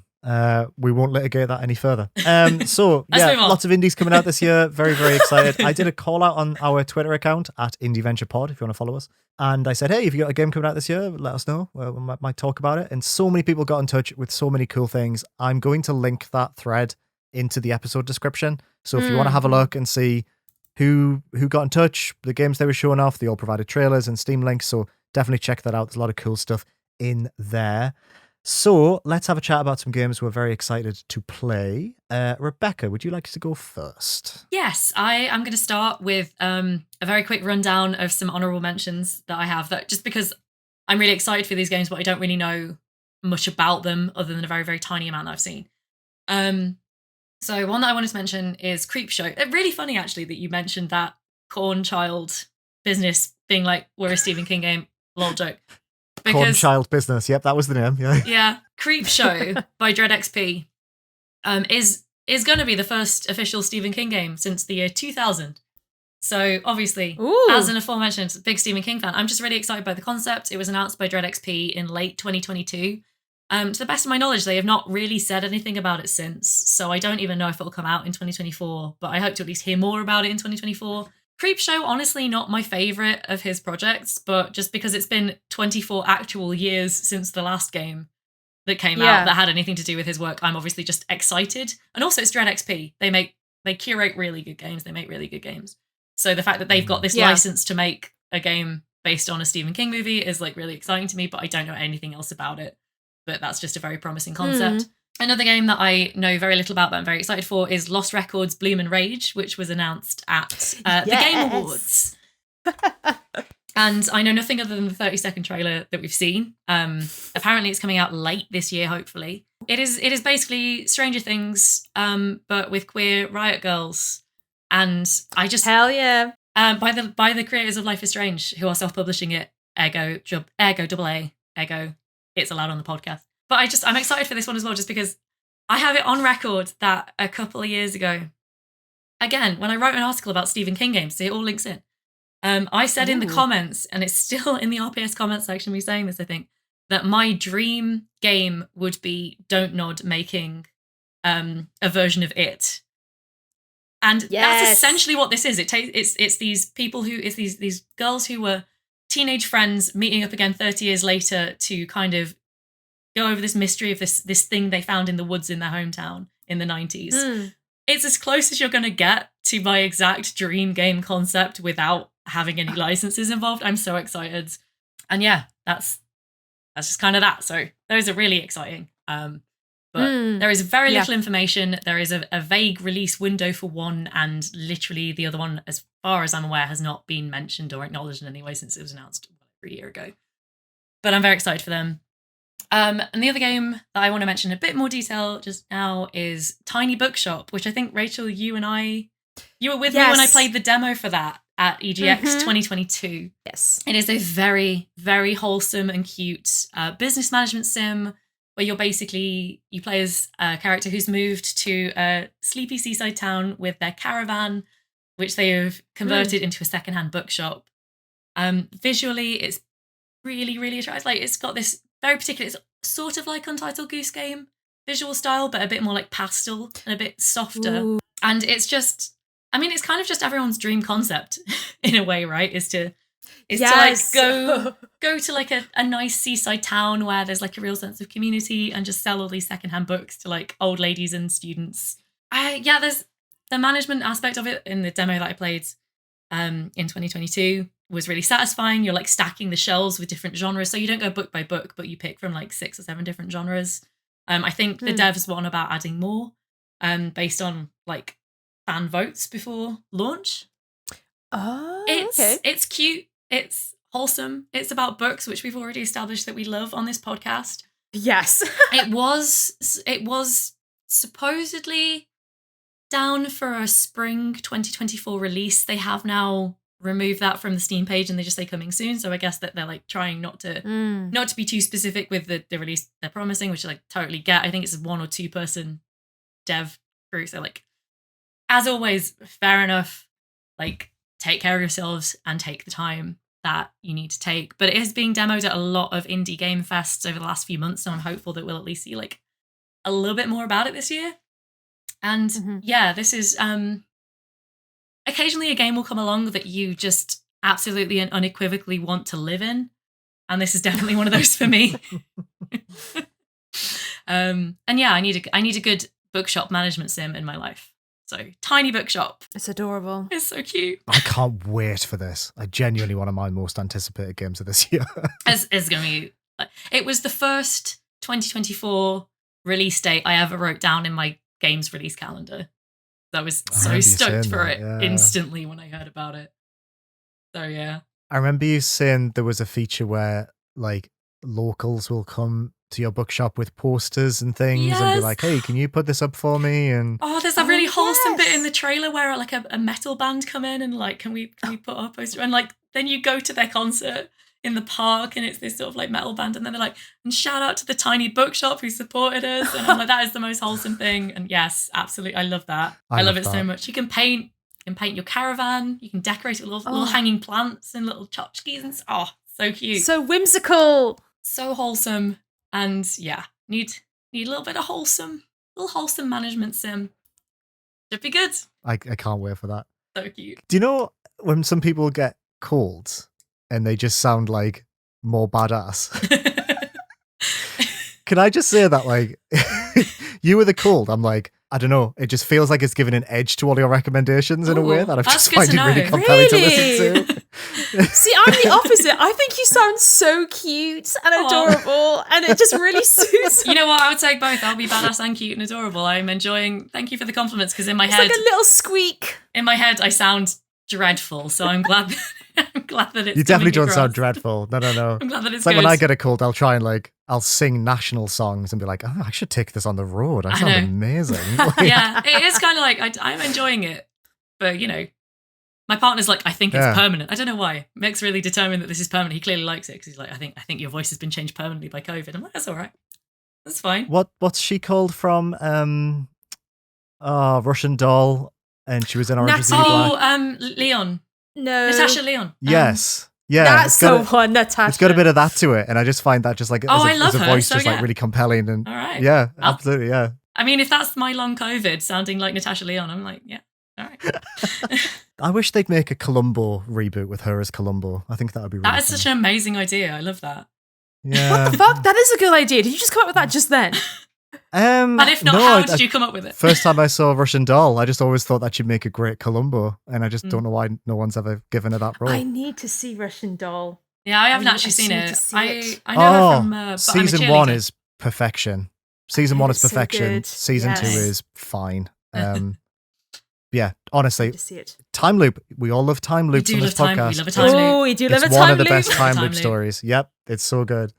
We won't litigate that any further. So, Let's yeah, move on. lots of indies coming out this year. Very, very excited. I did a call out on our Twitter account at Indieventure Pod, if you want to follow us. And I said, hey, if you got a game coming out this year, let us know. We might talk about it. And so many people got in touch with so many cool things. I'm going to link that thread into the episode description. So if you want to have a look and see who got in touch, the games they were showing off, they all provided trailers and Steam links. So definitely check that out. There's a lot of cool stuff in there. So let's have a chat about some games we're very excited to play. Rebecca, would you like to go first? Yes, I am going to start with a very quick rundown of some honorable mentions that I have. That just because I'm really excited for these games, but I don't really know much about them other than a very, very tiny amount that I've seen. So one that I wanted to mention is Creepshow. Really funny, actually, that you mentioned that Corn Child business being like, we're a Stephen King game. Lol joke. Corn Child Business. Yep, that was the name. Yeah. Yeah, Creepshow by Dread XP is going to be the first official Stephen King game since the year 2000. So obviously, Ooh. as an aforementioned big Stephen King fan, I'm just really excited by the concept. It was announced by Dread XP in late 2022. To the best of my knowledge, they have not really said anything about it since. So I don't even know if it'll come out in 2024, but I hope to at least hear more about it in 2024. Creepshow, honestly, not my favourite of his projects, but just because it's been 24 actual years since the last game that came out that had anything to do with his work, I'm obviously just excited. And also it's Dread XP. They curate really good games. They make really good games. So the fact that they've got this license to make a game based on a Stephen King movie is like really exciting to me, but I don't know anything else about it. But that's just a very promising concept. Another game that I know very little about but I'm very excited for is Lost Records Bloom and Rage, which was announced at the Game Awards. And I know nothing other than the 30-second trailer that we've seen. Apparently it's coming out late this year, hopefully. It is basically Stranger Things, but with queer riot girls. And I just... Hell yeah. by the creators of Life is Strange, who are self-publishing it, Ergo, it's allowed on the podcast. But I'm excited for this one as well, just because I have it on record that a couple of years ago, again, when I wrote an article about Stephen King games, so it all links in, I said in the comments, and it's still in the RPS comments section, me saying this, I think, that my dream game would be Don't Nod making a version of it. And that's essentially what this is. It's these people it's these girls who were teenage friends meeting up again 30 years later to kind of go over this mystery of this thing they found in the woods in their hometown in the 90s. It's as close as you're going to get to my exact dream game concept without having any licenses involved. I'm so excited. And yeah, that's just kind of that. So those are really exciting. But there is very little information. There is a vague release window for one, and literally the other one, as far as I'm aware, has not been mentioned or acknowledged in any way since it was announced over a year ago. But I'm very excited for them. And the other game that I want to mention in a bit more detail just now is Tiny Bookshop, which I think, Rachel, you were with me when I played the demo for that at EGX 2022. Yes. It is a very, very wholesome and cute business management sim where you play as a character who's moved to a sleepy seaside town with their caravan, which they have converted into a secondhand bookshop. Visually, it's really, really attractive. Like, it's got this very particular, it's sort of like Untitled Goose Game visual style, but a bit more like pastel and a bit softer. Ooh. And it's just, it's kind of just everyone's dream concept in a way, right? Is to like go to like a nice seaside town where there's like a real sense of community and just sell all these secondhand books to like old ladies and students. There's the management aspect of it in the demo that I played in 2022 was really satisfying. You're like stacking the shelves with different genres, so you don't go book by book, but you pick from like 6 or 7 different genres. I think the devs were on about adding more based on like fan votes before launch. Oh, It's it's cute. It's wholesome. It's about books, which we've already established that we love on this podcast. Yes. It was supposedly down for a spring 2024 release. They have now removed that from the Steam page and they just say coming soon. So I guess that they're like trying not to be too specific with the release they're promising, which I like totally get. I think it's a 1 or 2 person dev crew. So like, as always, fair enough. Like, take care of yourselves and take the time that you need to take. But it is being demoed at a lot of indie game fests over the last few months, so I'm hopeful that we'll at least see like a little bit more about it this year. And yeah, this is occasionally a game will come along that you just absolutely and unequivocally want to live in, and this is definitely one of those for me. And yeah, I need a good bookshop management sim in my life. So, Tiny Bookshop. It's adorable. It's so cute. I can't wait for this. I genuinely one of my most anticipated games of this year. It's going to be... It was the first 2024 release date I ever wrote down in my games release calendar. I was so stoked for it instantly when I heard about it. So, yeah. I remember you saying there was a feature where, like, locals will come to your bookshop with posters and things and be like, hey, can you put this up for me? And there's a really wholesome bit in the trailer where like a metal band come in and like, can we put up a poster? And like, then you go to their concert in the park and it's this sort of like metal band, and then they're like, and shout out to the Tiny Bookshop who supported us. And I'm like, that is the most wholesome thing. And yes, absolutely, I love that. I love it so much. You can paint your caravan, you can decorate it with little hanging plants and little tchotchkes, and so cute, so whimsical, so wholesome. And yeah, need a little bit of wholesome management sim. Should be good. I can't wait for that. So cute. Do you know when some people get colds and they just sound like more badass? Can I just say that, like, you with a cold, I'm like, I don't know, it just feels like it's giving an edge to all your recommendations in a way that I've just find it really compelling to listen to. See, I'm the opposite. I think you sound so cute and adorable, and it just really suits. You know what? I would take both. I'll be badass and cute and adorable. I'm enjoying. Thank you for the compliments, because in my head, like a little squeak. In my head, I sound dreadful. So I'm glad. I'm glad that it's. You definitely don't sound dreadful. No. I'm glad that it's like good. When I get a cold, I'll try and I'll sing national songs and be like, I should take this on the road. I sound amazing. Yeah, it is kind of like I'm enjoying it, but you know. My partner's like, I think it's permanent. I don't know why. Mick's really determined that this is permanent. He clearly likes it because he's like, I think your voice has been changed permanently by COVID. I'm like, that's all right. That's fine. What's she called from Russian Doll, and she was in Orange is the New Black. Leon. No. Natasha Leon. Yes. Yeah. That's the one, Natasha. It's got a bit of that to it, and I just find that just like I love as a her, voice so just like really compelling. And all right. Yeah, absolutely, yeah. I mean, if that's my long COVID sounding like Natasha Leon, I'm like, yeah, all right. I wish they'd make a Columbo reboot with her as Columbo. I think that would be really That is such an amazing idea. I love that. Yeah. What the fuck? That is a good idea. Did you just come up with that just then? And if not, how did you come up with it? First time I saw Russian Doll, I just always thought that she'd make a great Columbo, and I just don't know why no one's ever given her that role. I need to see Russian Doll. Yeah, I haven't actually seen it. I know her from season 1 is perfection. Season 1 is perfection. So season 2 is fine. Yeah, honestly, Time Loop. We all love Time Loops on this podcast. We love a Time Loop. Oh, we do love a Time Loop. It's one of the best Time Loop stories. Yep, it's so good.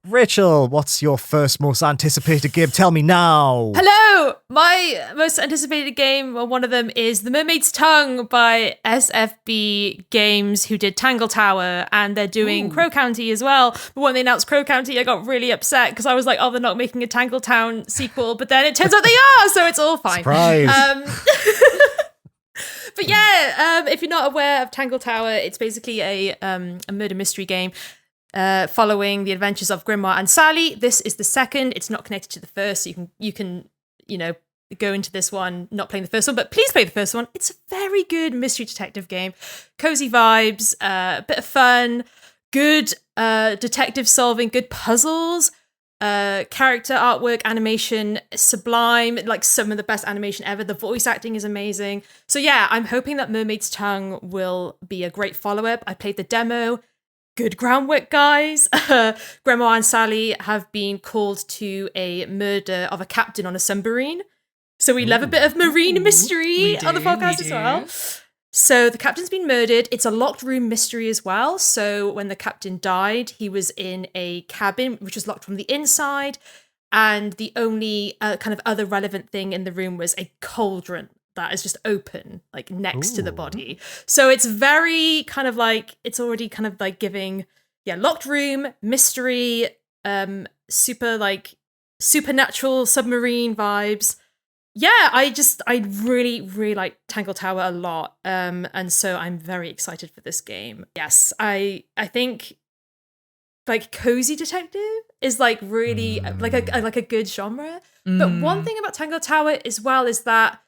Rachel, what's your first most anticipated game? Tell me now. Hello! My most anticipated game, well, one of them is The Mermaid's Tongue by SFB Games, who did Tangle Tower, and they're doing Crow County as well. But when they announced Crow County, I got really upset because I was like, oh, they're not making a Tangle Town sequel, but then it turns out they are, so it's all fine. Surprise! But yeah, if you're not aware of Tangle Tower, it's basically a murder mystery game. Following the adventures of Grimoire and Sally. This is the second. It's not connected to the first, so you can go into this one not playing the first one, but please play the first one. It's a very good mystery detective game. Cozy vibes, a bit of fun, good detective solving, good puzzles, character artwork, animation, sublime, like some of the best animation ever. The voice acting is amazing. So yeah, I'm hoping that Mermaid's Tongue will be a great follow-up. I played the demo. Good groundwork, guys. Grimoire and Sally have been called to a murder of a captain on a submarine. So we love a bit of marine mystery on the podcast as well. So the captain's been murdered. It's a locked room mystery as well. So when the captain died, he was in a cabin which was locked from the inside. And the only kind of other relevant thing in the room was a cauldron that is just open, like next to the body. So it's very kind of like, it's already kind of like giving, locked room, mystery, super like supernatural submarine vibes. Yeah, I really, really like Tangle Tower a lot. And so I'm very excited for this game. Yes, I think like cozy detective is like really like a good genre. But one thing about Tangle Tower as well is that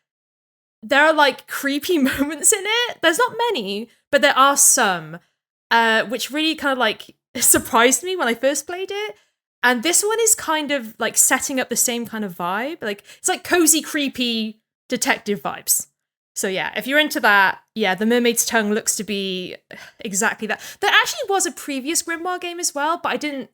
there are like creepy moments in it. There's not many, but there are some, which really kind of like surprised me when I first played it. And this one is kind of like setting up the same kind of vibe. Like it's like cozy, creepy detective vibes. So yeah, if you're into that, The Mermaid's Tongue looks to be exactly that. There actually was a previous Grimoire game as well, but I didn't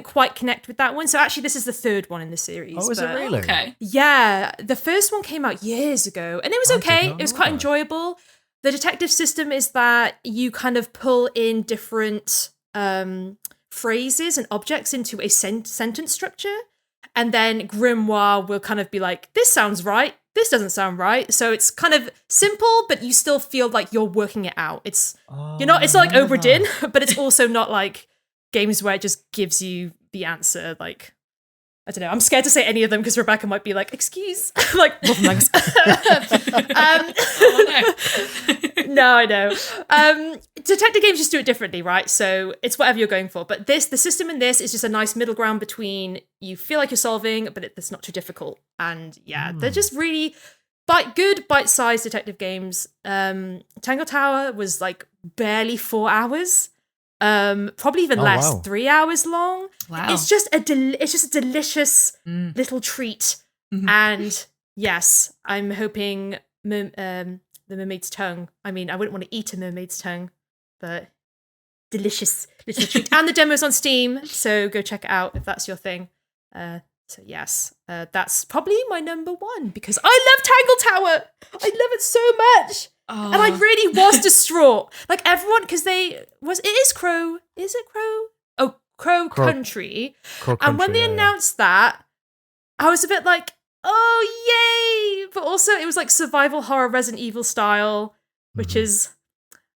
quite connect with that one. So actually this is the third one in the series. Oh, is it really? Okay. Yeah, the first one came out years ago and it was okay. It was quite enjoyable. The detective system is that you kind of pull in different phrases and objects into a sentence structure, and then Grimoire will kind of be like, this sounds right, this doesn't sound right. So it's kind of simple, but you still feel like you're working it out. It's it's not like Obra Dinn, but it's also not like games where it just gives you the answer. Like, I don't know, I'm scared to say any of them because Rebecca might be like, excuse, like, no, I know. Detective games just do it differently, right? So it's whatever you're going for. But the system in this is just a nice middle ground between you feel like you're solving, but it's not too difficult. And they're just really good bite-sized detective games. Tangle Tower was like barely 4 hours. Probably even less, 3 hours long. Wow. It's just a delicious little treat. And yes, I'm hoping the Mermaid's Tongue. I mean, I wouldn't want to eat a mermaid's tongue, but delicious little treat. And the demo's on Steam, so go check it out if that's your thing. So yes, that's probably my number one because I love Tangle Tower. I love it so much. And I really was distraught. Like everyone, because it is Crow. Is it Crow? Oh, Crow Country. And when they announced that, I was a bit like, oh, yay. But also it was like survival horror Resident Evil style, which is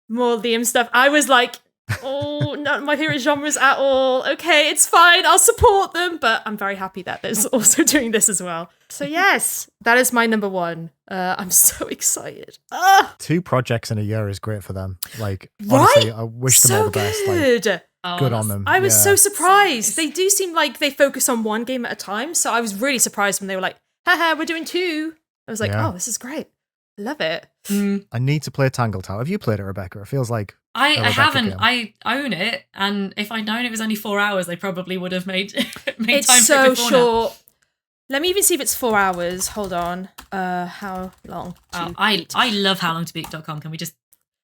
more Liam stuff. I was like, oh, not my favorite genres at all. Okay, it's fine. I'll support them. But I'm very happy that there's also doing this as well. So yes, that is my number one. I'm so excited. 2 projects in a year is great for them. Like, honestly, I wish them all the best. Like, good on them. I was so surprised. They do seem like they focus on one game at a time. So I was really surprised when they were like, haha, we're doing 2. I was like, oh, this is great. I love it. I need to play Tangle Tower. Have you played it, Rebecca? It feels like I haven't. Game. I own it, and if I'd known it was only 4 hours, I probably would have made time for it before. It's so short. Let me even see if it's 4 hours. Hold on. How long? I love howlongtobeat.com. Can we just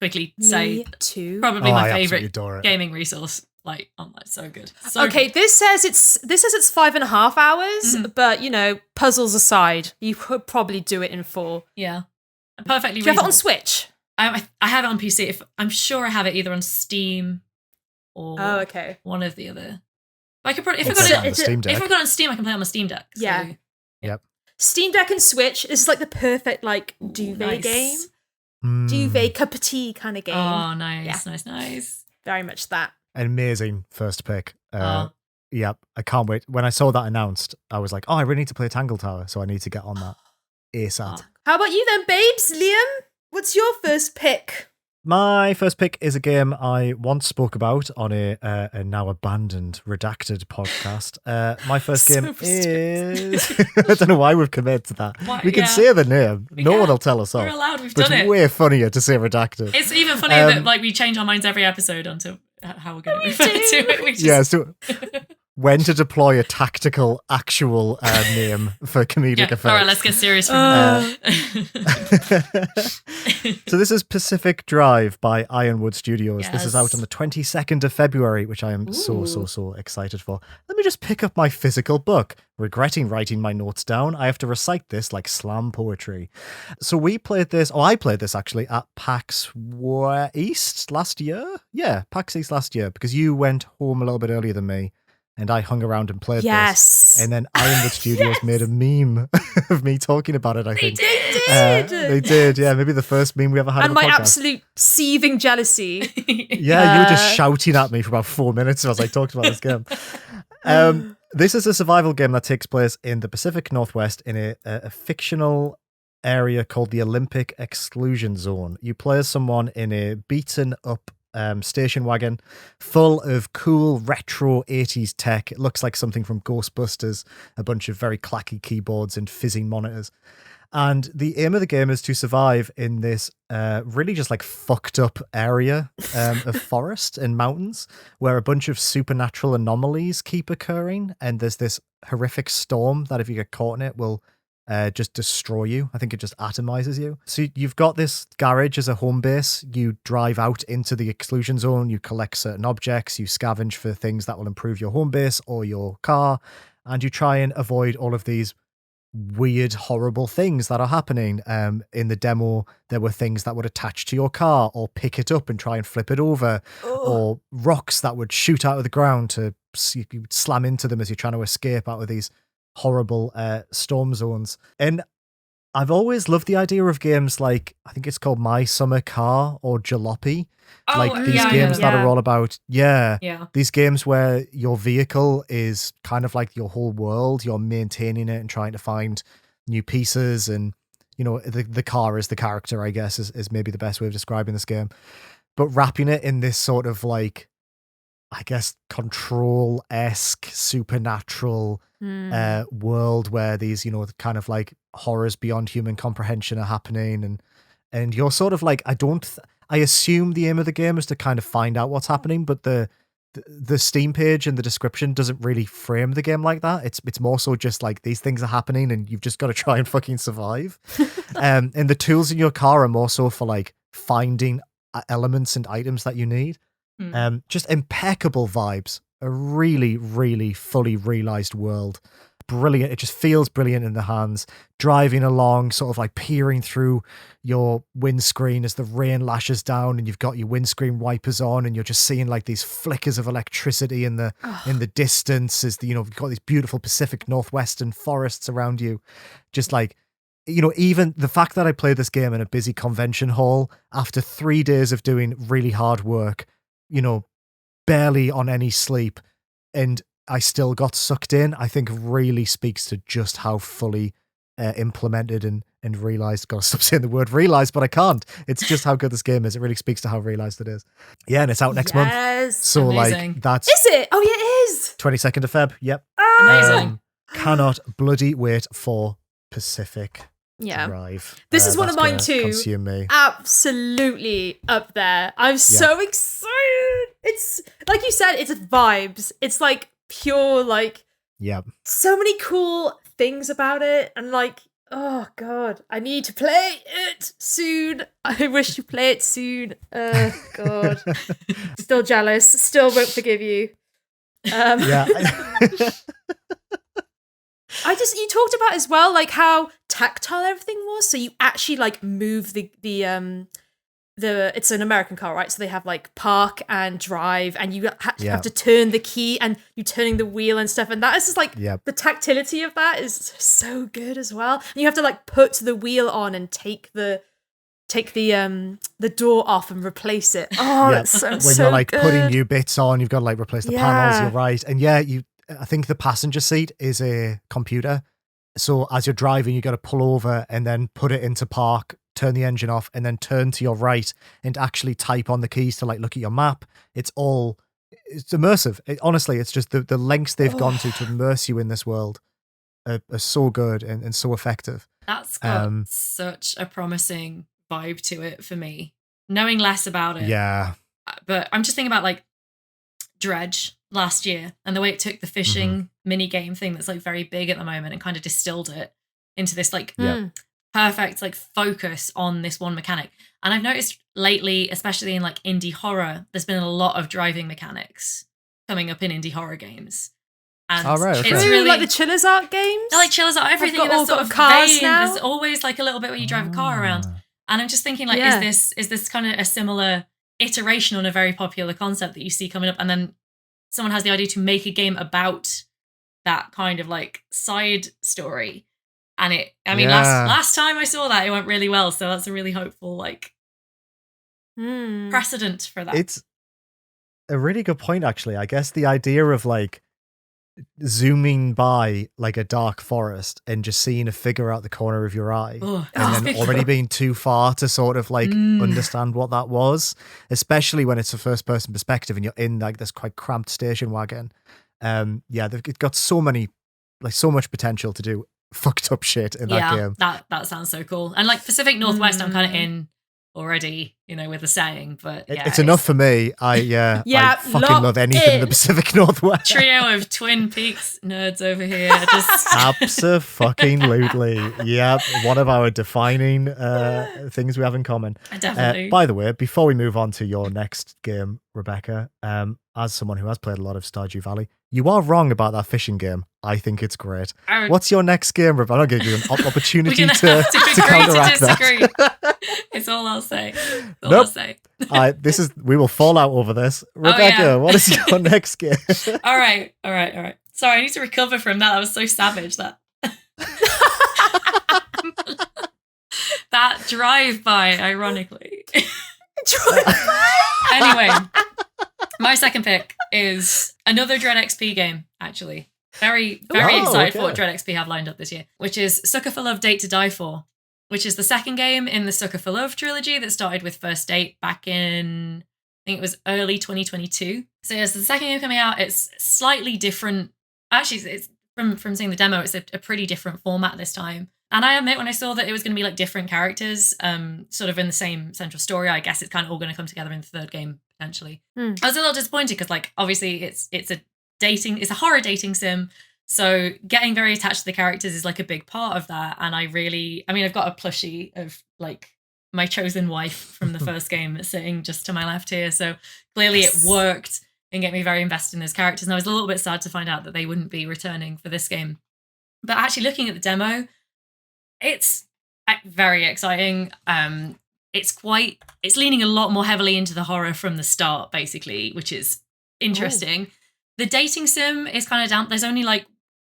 quickly say Me too. Probably my favorite gaming resource. Like online, so good. Okay, good. This says it's 5.5 hours, but you know, puzzles aside, you could probably do it in 4. Yeah, perfectly. Do you have it on Switch? I have it on PC. I'm sure I have it either on Steam or one of the other. But I could probably if I've got it on Steam, I can play it on my Steam Deck. So. Yeah. Yep. Steam Deck and Switch is like the perfect like duvet game, duvet cup of tea kind of game. Oh, nice, nice. Very much that. An amazing first pick. Yep, I can't wait. When I saw that announced, I was like, oh, I really need to play Tangle Tower, so I need to get on that ASAP. How about you then, babes? Liam, what's your first pick? My first pick is a game I once spoke about on a now abandoned Redacted podcast. My first game is... I don't know why we've committed to that. We can say the name. No one will tell us off. We're allowed. We've done it. It's way funnier to say Redacted. It's even funnier that like we change our minds every episode onto how we're going to refer to it. when to deploy a tactical actual name for comedic effect. All right, let's get serious for a minute. So this is Pacific Drive by Ironwood Studios. Yes. This is out on the 22nd of February, which I am so excited for. Let me just pick up my physical book. Regretting writing my notes down, I have to recite this like slam poetry. So I played this actually at PAX East last year. Yeah, PAX East last year, because you went home a little bit earlier than me. And I hung around and played this. And then Ironwood Studios made a meme of me talking about it, I think. They did, yeah. Maybe the first meme we ever had on the podcast. And my absolute seething jealousy. Yeah, you were just shouting at me for about 4 minutes as I talked about this game. This is a survival game that takes place in the Pacific Northwest in a fictional area called the Olympic Exclusion Zone. You play as someone in a beaten up station wagon full of cool retro 80s tech. It looks like something from Ghostbusters, a bunch of very clacky keyboards and fizzing monitors. And the aim of the game is to survive in this really just like fucked up area of forest and mountains where a bunch of supernatural anomalies keep occurring. And there's this horrific storm that if you get caught in it will just destroy you. I think it just atomizes you. So you've got this garage as a home base. You drive out into the exclusion zone. You collect certain objects. You scavenge for things that will improve your home base or your car. And you try and avoid all of these weird, horrible things that are happening. In the demo, there were things that would attach to your car or pick it up and try and flip it over, or rocks that would shoot out of the ground to you would slam into them as you're trying to escape out of these horrible storm zones. And I've always loved the idea of games like, I think it's called My Summer Car or Jalopy. These games that are all about, these games where your vehicle is kind of like your whole world. You're maintaining it and trying to find new pieces. And, you know, the car is the character, I guess, is maybe the best way of describing this game. But wrapping it in this sort of like, I guess, Control-esque, supernatural world where these, you know, kind of like horrors beyond human comprehension are happening. And you're sort of like, I assume the aim of the game is to kind of find out what's happening, but the Steam page and the description doesn't really frame the game like that. It's more so just like these things are happening and you've just got to try and fucking survive. And the tools in your car are more so for like finding elements and items that you need. Just impeccable vibes. A really, really fully realized world. Brilliant. It just feels brilliant in the hands. Driving along, sort of like peering through your windscreen as the rain lashes down and you've got your windscreen wipers on and you're just seeing like these flickers of electricity in the distance as you've got these beautiful Pacific Northwestern forests around you. Just like, you know, even the fact that I played this game in a busy convention hall after 3 days of doing really hard work, you know, barely on any sleep, and I still got sucked in, I think really speaks to just how fully implemented and realized. Gotta stop saying the word realized, but I can't. It's just how good this game is. It really speaks to how realized it is. Yeah, and it's out next month. So amazing. Like that's... Is it? Oh yeah, it is. 22nd of Feb. Yep. Amazing. Cannot bloody wait for Pacific Drive. This is one of mine too. Consume me. Absolutely up there. I'm so excited. It's like you said, it's vibes. It's like pure, like, so many cool things about it. And like, oh God, I need to play it soon. I wish you play it soon. Oh God. Still jealous. Still won't forgive you. You talked about as well, like how tactile everything was. So you actually like move the it's an American car, right? So they have like park and drive, and you have to turn the key and you turning the wheel and stuff. And that is just like the tactility of that is so good as well. And you have to like put the wheel on and take the door off and replace it. Oh, that's so when you're like good. Putting new bits on, you've got to like replace the panels. You're right, and I think the passenger seat is a computer. So as you're driving, you got to pull over and then put it into park, turn the engine off, and then turn to your right and actually type on the keys to like look at your map. It's immersive. Honestly, it's just the lengths they've gone to immerse you in this world are so good and so effective. That's got such a promising vibe to it for me. Knowing less about it. Yeah. But I'm just thinking about like Dredge last year, and the way it took the fishing mini game thing that's like very big at the moment and kind of distilled it into this like perfect like focus on this one mechanic. And I've noticed lately, especially in like indie horror, there's been a lot of driving mechanics coming up in indie horror games. And it's really like the Chiller's Art games. I like Chiller's Art, everything in that sort of cars vein. now. There's always like a little bit where you drive a car around. And I'm just thinking like, is this kind of a similar iteration on a very popular concept that you see coming up, and then someone has the idea to make a game about that kind of like side story. And last time I saw that, it went really well. So that's a really hopeful like precedent for that. It's a really good point, actually. I guess the idea of like zooming by like a dark forest and just seeing a figure out the corner of your eye and then already being too far to sort of like understand what that was, especially when it's a first person perspective and you're in like this quite cramped station wagon. They've got so much potential to do fucked up shit in that game. That sounds so cool. And like Pacific Northwest, I'm kind of in already, with the saying, but it's enough for me. I fucking love anything in the Pacific Northwest. Trio of Twin Peaks nerds over here. Just Abso-fucking-lutely. Yep, one of our defining things we have in common. Definitely. By the way, before we move on to your next game, Rebecca, as someone who has played a lot of Stardew Valley, you are wrong about that fishing game. I think it's great. What's your next game, Rebecca? I'll give you an opportunity to counteract that. It's all I'll say. I'll say. We will fall out over this. Rebecca, what is your next game? All right. Sorry, I need to recover from that. That was so savage. That drive-by, ironically. Anyway, my second pick is another Dread XP game, actually. Very excited for what Dread XP have lined up this year, which is Sucker for Love Date to Die For, which is the second game in the Sucker for Love trilogy that started with First Date back in, I think it was early 2022. So it's the second game coming out. It's slightly different. Actually, it's from seeing the demo, it's a pretty different format this time. And I admit, when I saw that it was going to be like different characters, sort of in the same central story, I guess it's kind of all going to come together in the third game, potentially. I was a little disappointed because, like, obviously it's a horror dating sim. So getting very attached to the characters is like a big part of that. And I've got a plushie of like my chosen wife from the first game sitting just to my left here. So clearly it worked and get me very invested in those characters. And I was a little bit sad to find out that they wouldn't be returning for this game. But actually looking at the demo, it's very exciting. It's leaning a lot more heavily into the horror from the start, basically, which is interesting. Ooh. The dating sim is kind of down. There's only like,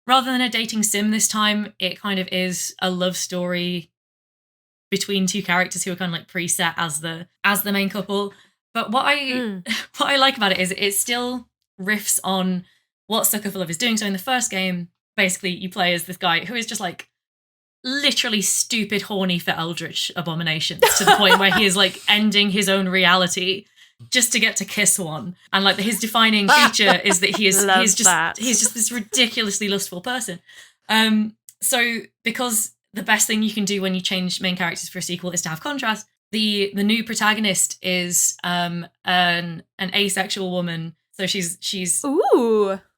rather than a dating sim this time, it kind of is a love story between two characters who are kind of like preset as the main couple. But what I like about it is it still riffs on what Sucker for Love is doing. So in the first game, basically you play as this guy who is just like literally stupid horny for eldritch abominations to the point where he is like ending his own reality just to get to kiss one. And like his defining feature is that he's just this ridiculously lustful person. So because the best thing you can do when you change main characters for a sequel is to have contrast, the new protagonist is an asexual woman. So she's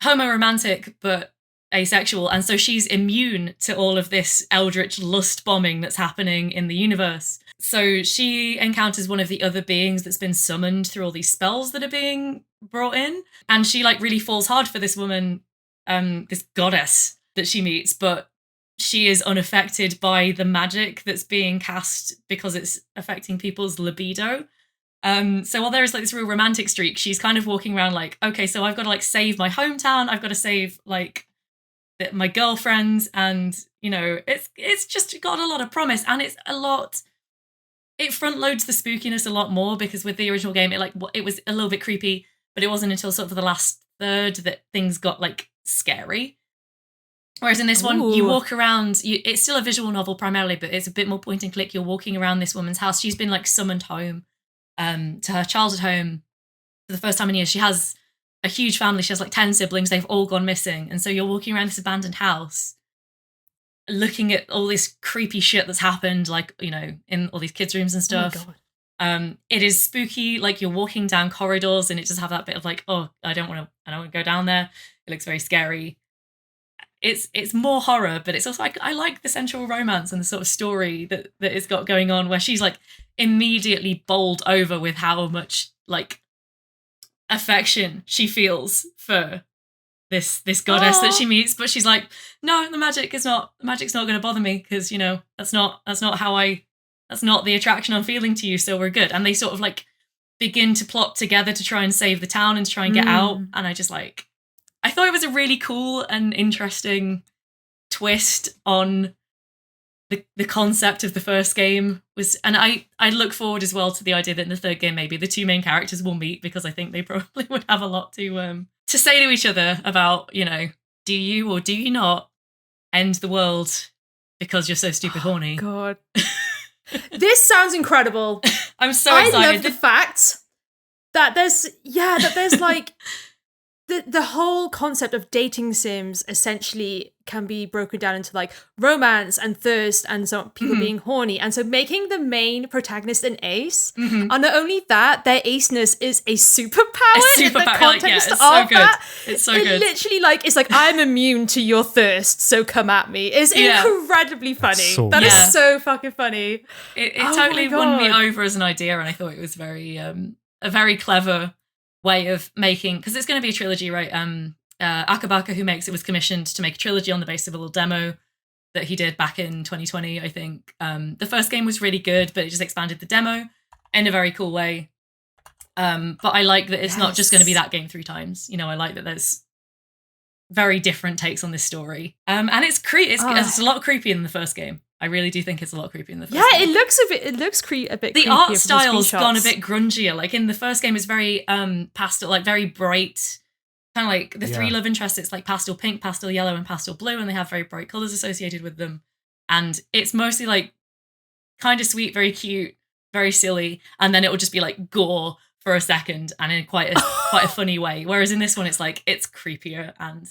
homoromantic but asexual, and so she's immune to all of this eldritch lust bombing that's happening in the universe. So she encounters one of the other beings that's been summoned through all these spells that are being brought in, and she like really falls hard for this woman, this goddess that she meets, but she is unaffected by the magic that's being cast because it's affecting people's libido. So while there is like this real romantic streak, she's kind of walking around like, okay, so I've got to like save my hometown, I've got to save like my girlfriends, and it's just got a lot of promise, and it front loads the spookiness a lot more, because with the original game it was a little bit creepy, but it wasn't until sort of the last third that things got like scary. Whereas in this one, you walk around, it's still a visual novel primarily, but it's a bit more point and click. You're walking around this woman's house. She's been like summoned home to her childhood home for the first time in years. She has a huge family. She has like 10 siblings. They've all gone missing. And so you're walking around this abandoned house looking at all this creepy shit that's happened, like, in all these kids' rooms and stuff. It is spooky, like you're walking down corridors and it just have that bit of like, oh, I don't want to go down there. It looks very scary. It's more horror, but it's also like, I like the sensual romance and the sort of story that it's got going on, where she's like immediately bowled over with how much like affection she feels for this goddess that she meets, but she's like, no, the magic's not going to bother me, because that's not the attraction I'm feeling to you, so we're good. And they sort of like begin to plot together to try and save the town and to try and get out. And I thought it was a really cool and interesting twist on the concept of the first game. And I look forward as well to the idea that in the third game maybe the two main characters will meet, because I think they probably would have a lot to say to each other about, do you or do you not end the world because you're so stupid horny? God. This sounds incredible. I'm so excited. I love the fact that there's like the whole concept of dating sims essentially can be broken down into like romance and thirst and so people being horny. And so making the main protagonist an ace, and not only that, their aceness is a superpower. In the context it's of so good. that. It's so good. Literally, like, it's like, I'm immune to your thirst, so come at me. It's incredibly funny. That is so fucking funny. It totally won me over as an idea, and I thought it was very a very clever way of making, because it's going to be a trilogy, right? Agatha, who makes it, was commissioned to make a trilogy on the basis of a little demo that he did back in 2020, I think. The first game was really good, but it just expanded the demo in a very cool way. But I like that it's not just going to be that game 3 times. I like that there's very different takes on this story. And it's a lot creepier than the first game. I really do think it's a lot creepier than the first game. It looks a bit the creepier. Art style's gone a bit grungier. Like in the first game, it's very pastel, like very bright. Kind of like the 3 love interests, it's like pastel pink, pastel yellow, and pastel blue, and they have very bright colours associated with them. And it's mostly like kind of sweet, very cute, very silly, and then it will just be like gore for a second, and in quite a funny way. Whereas in this one, it's like it's creepier and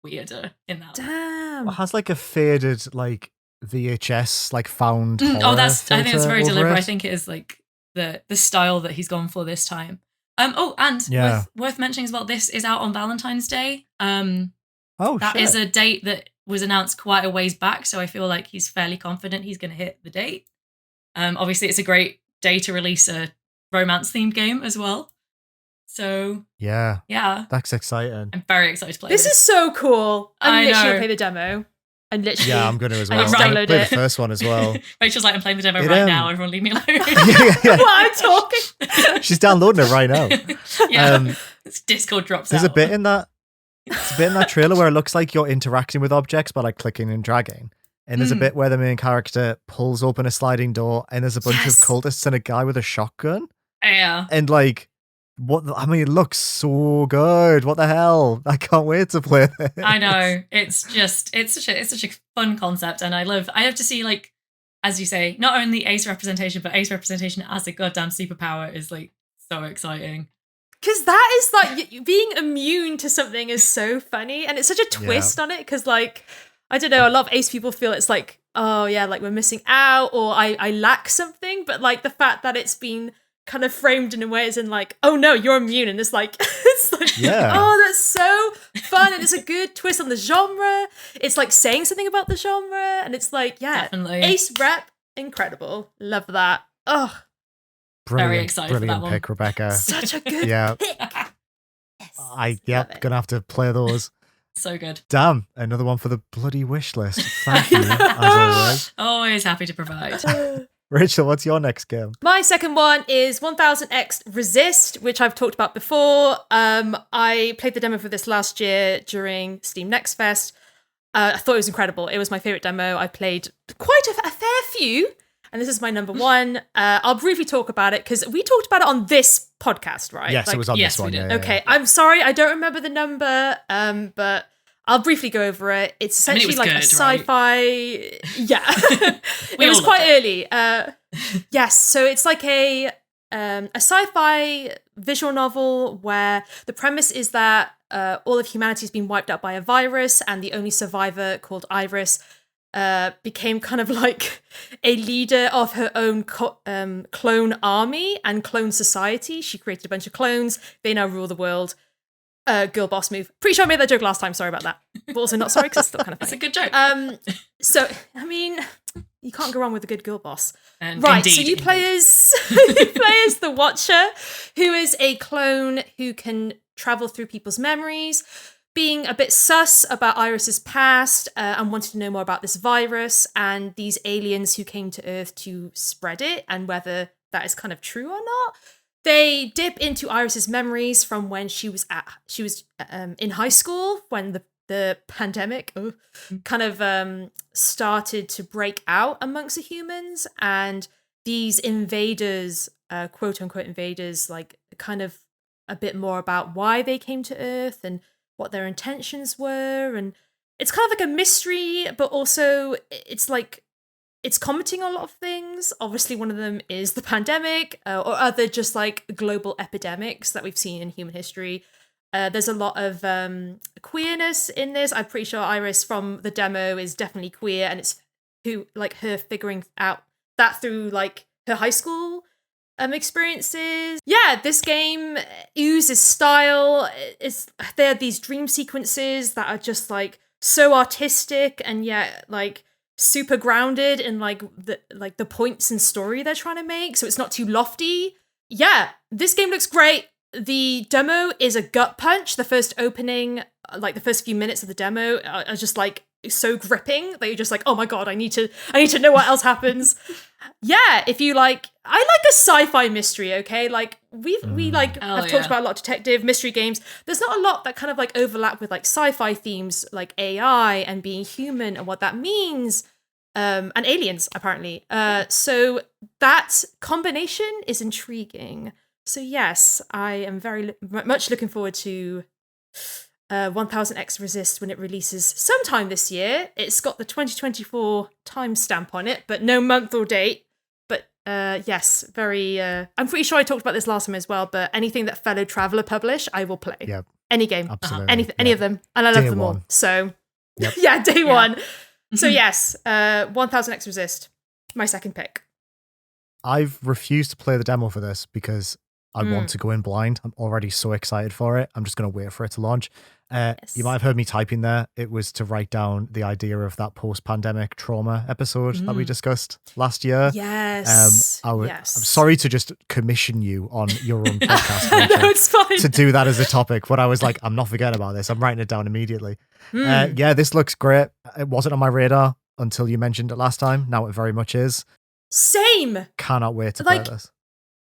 weirder in that. Damn. It has like a faded like VHS like found. I think it's very deliberate. I think it is like the style that he's gone for this time. Worth mentioning as well, this is out on Valentine's Day. That is a date that was announced quite a ways back, so I feel like he's fairly confident he's going to hit the date. Obviously, it's a great day to release a romance-themed game as well. So yeah, that's exciting. I'm very excited to play this. This is so cool. I'm literally going to play the demo. And literally, I'm going to as well. Download play the first one as well. Rachel's like, I'm playing the demo right now. Everyone leave me alone. While I'm talking. She's downloading it right now. Discord drops There's out. a bit in that trailer where it looks like you're interacting with objects by like clicking and dragging. And there's a bit where the main character pulls open a sliding door and there's a bunch of cultists and a guy with a shotgun. Yeah. And like, it looks so good. What the hell? I can't wait to play this. I know. It's such a fun concept, and I have to see, like, as you say, not only ace representation, but ace representation as a goddamn superpower is like so exciting. Because that is like being immune to something is so funny, and it's such a twist on it. Because like, I don't know, a lot of ace people feel it's like, oh yeah, like we're missing out, or I lack something. But like the fact that it's been kind of framed in a way as in like, oh no, you're immune, and it's like oh, that's so fun, and it's a good twist on the genre. It's like saying something about the genre, and it's like, definitely. Ace rep, incredible, love that. Oh, brilliant, very excited for that one. Pick, Rebecca. Such a good pick. Gonna have to play those. So good. Damn, another one for the bloody wish list. Thank you, as always. Always happy to provide. Rachel, what's your next game? My second one is 1000X Resist, which I've talked about before. I played the demo for this last year during Steam Next Fest. I thought it was incredible. It was my favorite demo. I played quite a fair few, and this is my number one. I'll briefly talk about it because we talked about it on this podcast, right? Yes, it was on this one. We did. Okay, I'm sorry, I don't remember the number, but I'll briefly go over it. It's essentially like a sci-fi. Right? Yeah, it was quite early. Yes, so it's like a sci-fi visual novel where the premise is that all of humanity has been wiped out by a virus, and the only survivor, called Iris, became kind of like a leader of her own clone army and clone society. She created a bunch of clones. They now rule the world. Girl boss move. Pretty sure I made that joke last time. Sorry about that. But also not sorry because it's still kind of funny. It's a good joke. So, I mean, you can't go wrong with a good girl boss. Right, so you play as the Watcher, who is a clone who can travel through people's memories, being a bit sus about Iris's past and wanting to know more about this virus and these aliens who came to Earth to spread it and whether that is kind of true or not. They dip into Iris's memories from when she was in high school when the pandemic kind of started to break out amongst the humans, and these invaders, quote unquote invaders, like kind of a bit more about why they came to Earth and what their intentions were, and it's kind of like a mystery, but also it's commenting on a lot of things. Obviously, one of them is the pandemic or other just like global epidemics that we've seen in human history. There's a lot of queerness in this. I'm pretty sure Iris from the demo is definitely queer, and it's her figuring out that through like her high school experiences. Yeah, this game oozes style. There are these dream sequences that are just like so artistic and yet like super grounded in like the points and story they're trying to make, so it's not too lofty. Yeah, this game looks great. The demo is a gut punch. The first opening, like the first few minutes of the demo are just like so gripping that you're just like, oh my god, I need to know what else happens. Yeah, if you I like a sci-fi mystery, okay? Like we have talked about a lot of detective mystery games. There's not a lot that kind of like overlap with like sci-fi themes like AI and being human and what that means. And aliens, apparently. So that combination is intriguing. So yes, I am very much looking forward to 1000X Resist when it releases sometime this year. It's got the 2024 timestamp on it, but no month or date. But yes, very... I'm pretty sure I talked about this last time as well, but anything that Fellow Traveller publish, I will play. Yeah. Any game. Absolutely. Any of them. And I love Day them one. all. So Yep. yeah, day one. So yes, 1000X Resist, my second pick. I've refused to play the demo for this because I want to go in blind. I'm already so excited for it. I'm just going to wait for it to launch. Yes. You might have heard me typing there. It was to write down the idea of that post-pandemic trauma episode that we discussed last year. Yes. I'm sorry to just commission you on your own podcast No, it's fine. to do that as a topic, but I was like, I'm not forgetting about this. I'm writing it down immediately. Yeah, this looks great. It wasn't on my radar until you mentioned it last time. Now it very much is. Same. Cannot wait to play this.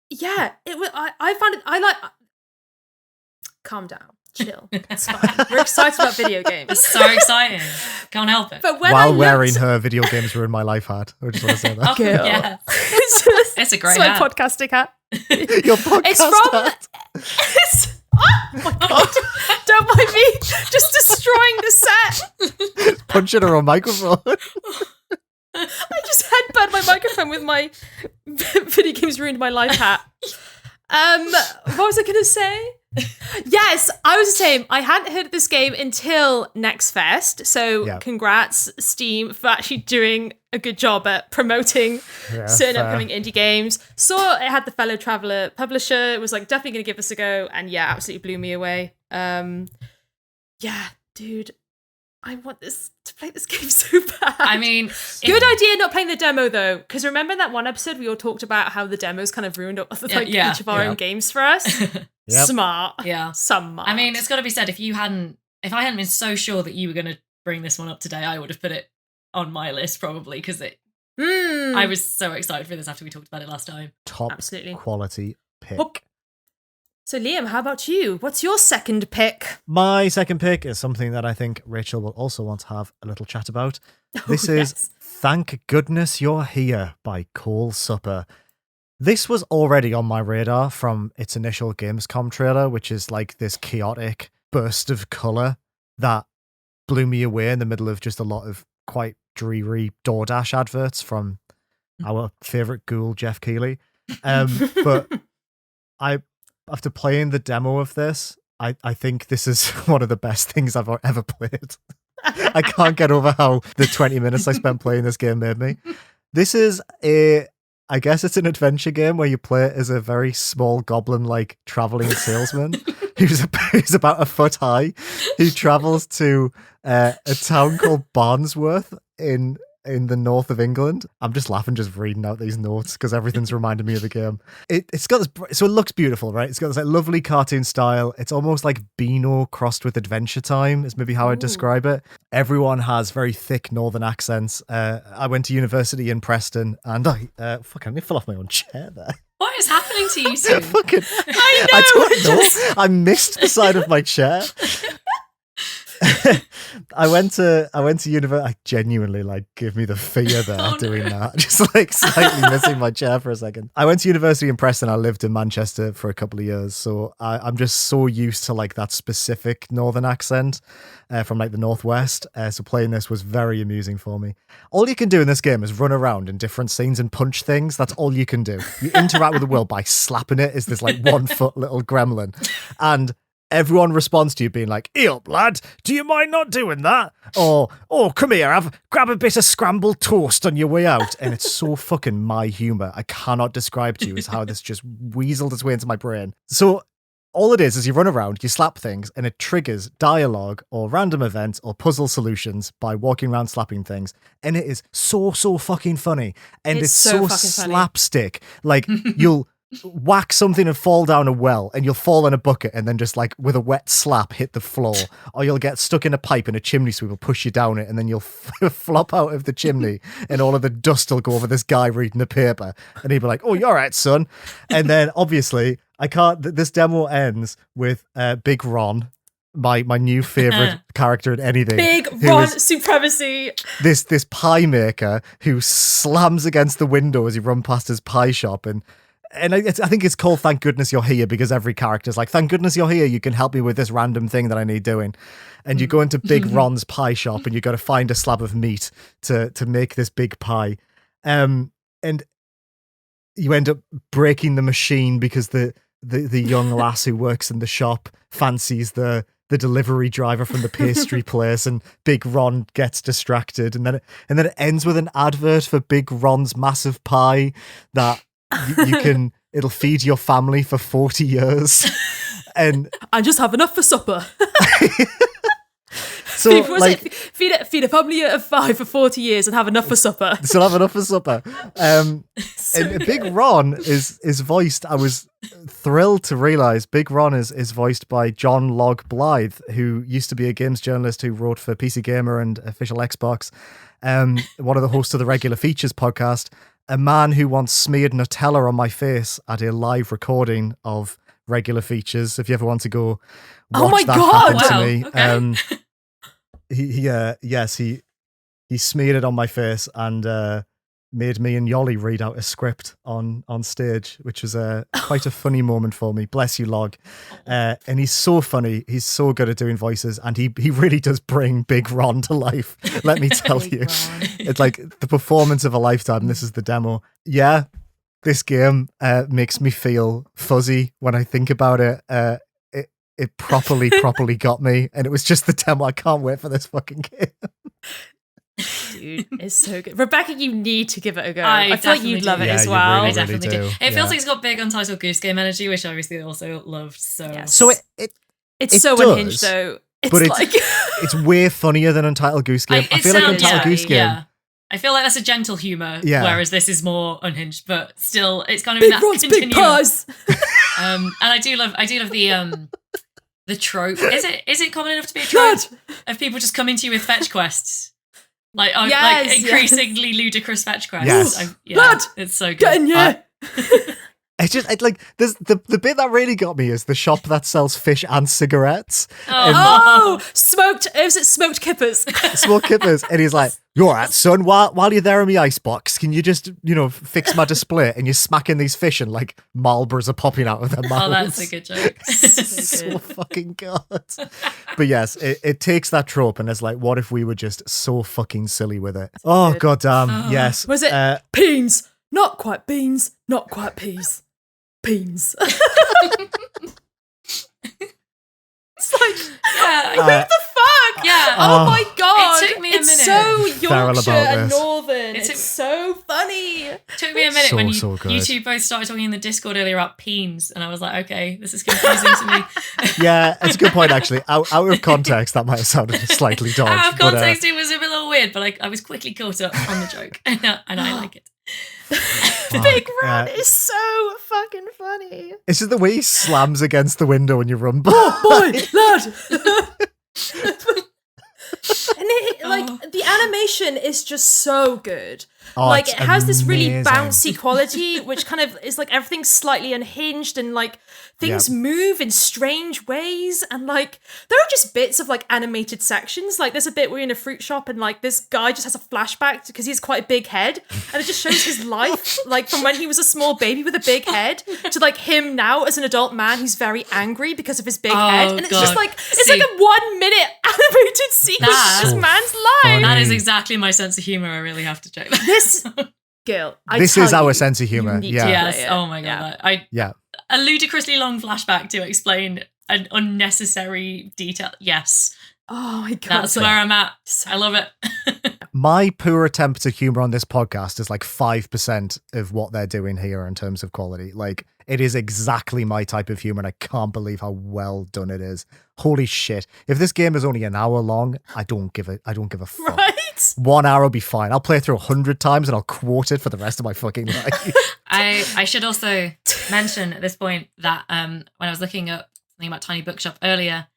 Yeah, it was. I found it. I like. Calm down, chill. It's fine. We're excited about video games. It's so exciting. Can't help it. But when While wearing her video games ruin my life hat, I just want to say that. Oh, Girl. yeah. It's a great my hat. podcasting hat. Your podcast It's from. hat. It's, oh my god! Don't mind me. Just destroying the set. Punching her on microphone. I just headbutt my microphone with my video games ruined my life hat. What was I going to say? Yes, I was the same. I hadn't heard of this game until Next Fest. So congrats, Steam, for actually doing a good job at promoting certain upcoming indie games. Saw it had the Fellow Traveller publisher. It was like definitely going to give this a go. And yeah, absolutely blew me away. Yeah, dude. I want to play this game so bad. I mean, good idea not playing the demo though, because remember that one episode we all talked about how the demos kind of ruined each of our own games for us. Smart, smart. I mean, it's got to be said, if I hadn't been so sure that you were going to bring this one up today, I would have put it on my list probably because I was so excited for this after we talked about it last time. Top quality pick. So Liam, how about you? What's your second pick? My second pick is something that I think Rachel will also want to have a little chat about. This is Thank Goodness You're Here by Cole Supper. This was already on my radar from its initial Gamescom trailer, which is like this chaotic burst of colour that blew me away in the middle of just a lot of quite dreary DoorDash adverts from our favourite ghoul, Jeff Keighley. But after playing the demo of this, I think this is one of the best things I've ever played. I can't get over how the 20 minutes I spent playing this game made me. This is I guess it's an adventure game where you play as a very small goblin-like traveling salesman who's about a foot high, who travels to a town called Barnsworth in the north of England. I'm just laughing just reading out these notes because everything's reminded me of the game. It's got this, so it looks beautiful, right? It's got this like lovely cartoon style. It's almost like Beano crossed with Adventure Time is maybe how I'd describe it. Everyone has very thick northern accents. I went to university in Preston and I fell off my own chair there. What is happening to you two? I don't know. I missed the side of my chair. I went to university. I genuinely give me the fear there doing that. Just slightly missing my chair for a second. I went to university in Preston. I lived in Manchester for a couple of years, so I'm just so used to that specific northern accent from the northwest. So playing this was very amusing for me. All you can do in this game is run around in different scenes and punch things. That's all you can do. You interact with the world by slapping it as this 1 foot little gremlin, and everyone responds to you being like, "Hey up, lad, do you mind not doing that?" Or, "Oh, come here, grab a bit of scrambled toast on your way out." And it's so fucking my humour. I cannot describe to you is how this just weaseled its way into my brain. So all it is you run around, you slap things, and it triggers dialogue or random events or puzzle solutions by walking around slapping things. And it is so fucking funny. And it's so slapstick. You'll whack something and fall down a well, and you'll fall in a bucket and then just with a wet slap hit the floor, or you'll get stuck in a pipe and a chimney sweep will push you down it, and then you'll flop out of the chimney and all of the dust will go over this guy reading the paper, and he'll be like, "Oh, you're all right, son." And then obviously this demo ends with Big Ron, my new favorite character in anything. Big Ron supremacy. This pie maker who slams against the window as he runs past his pie shop, and I think it's called Thank Goodness You're Here, because every character's like, "Thank goodness you're here, you can help me with this random thing that I need doing." And you go into Big Ron's pie shop and you got to find a slab of meat to make this big pie. And you end up breaking the machine because the young lass who works in the shop fancies the delivery driver from the pastry place, and Big Ron gets distracted. And then it ends with an advert for Big Ron's massive pie that you can, it'll feed your family for 40 years. And just have enough for supper. So feed a family of 5 for 40 years and have enough for supper. So have enough for supper. And Big Ron is voiced, I was thrilled to realise Big Ron is voiced by John Log Blythe, who used to be a games journalist who wrote for PC Gamer and Official Xbox, one of the hosts of the Regular Features podcast, a man who once smeared Nutella on my face at a live recording of Regular Features. If you ever want to go watch happen to me. Okay. He smeared it on my face and made me and Yoli read out a script on stage, which was quite a funny moment for me. Bless you, Log. And he's so funny. He's so good at doing voices, and he really does bring Big Ron to life. Let me tell you. It's like the performance of a lifetime. This is the demo. Yeah, this game makes me feel fuzzy when I think about it. It properly got me, and it was just the demo. I can't wait for this fucking game. Dude, it's so good. Rebecca, you need to give it a go. I feel like you'd love it as well. I definitely do. It feels like it's got big Untitled Goose Game energy, which I obviously also loved. So, yes. So it's so does, unhinged though. It's way funnier than Untitled Goose Game. I feel like Untitled Goose Game. Yeah. I feel like that's a gentle humour, whereas this is more unhinged, but still, it's kind of big in that Ron's continuum. Big pies. And I do love the trope. Is it common enough to be a trope of people just coming to you with fetch quests? Like increasingly ludicrous fetch quests. Yes. It's so good. Get in here. It's just there's the bit that really got me is the shop that sells fish and cigarettes. Smoked kippers. Smoked kippers. And he's like, "You're right, son, while you're there in my icebox, can you just, fix my display?" And you're smacking these fish and Marlboros are popping out of their mouths. Oh, that's a good joke. So fucking good. But yes, it takes that trope and it's like, what if we were just so fucking silly with it? Oh, goddamn. Yes. Was it beans? Not quite beans, not quite peas. Beans. It's like, what the fuck? Yeah, oh my god, It took me a it's minute. so Feral Yorkshire about and this. Northern. It's so funny. It took me a minute when So good. you two both started talking in the Discord earlier about peens, and I was like, okay, this is confusing to me. Yeah, it's a good point, actually. Out of context, that might have sounded slightly dodgy. Out of context, it was a little weird, but I was quickly caught up on the joke, and I like it. Big Ron is so fucking funny. It's just the way he slams against the window when you run by. Oh boy, lad. And the animation is just so good. Oh, like, it's it has this really amazing. bouncy quality, which kind of is like everything's slightly unhinged and like things move in strange ways. And like, there are just bits of like animated sections. Like, there's a bit where you're in a fruit shop and like this guy just has a flashback because he has quite a big head. And it just shows his life, like from when he was a small baby with a big head to like him now as an adult man who's very angry because of his big head. And it's just like, it's like a 1 minute animated scene of this man's life. That is exactly my sense of humor. I really have to check that. This girl, this is our sense of humor. Yeah. Yes. Oh my god. Yeah. A ludicrously long flashback to explain an unnecessary detail. Yes. Oh my god. That's where I'm at. I love it. My poor attempt at humor on this podcast is like 5% of what they're doing here in terms of quality. Like, it is exactly my type of humor, and I can't believe how well done it is. Holy shit. If this game is only an hour long, I don't give a fuck. Right? 1 hour will be fine. I'll play it through 100 times and I'll quote it for the rest of my fucking life. I should also mention at this point that when I was looking up something about Tiny Bookshop earlier,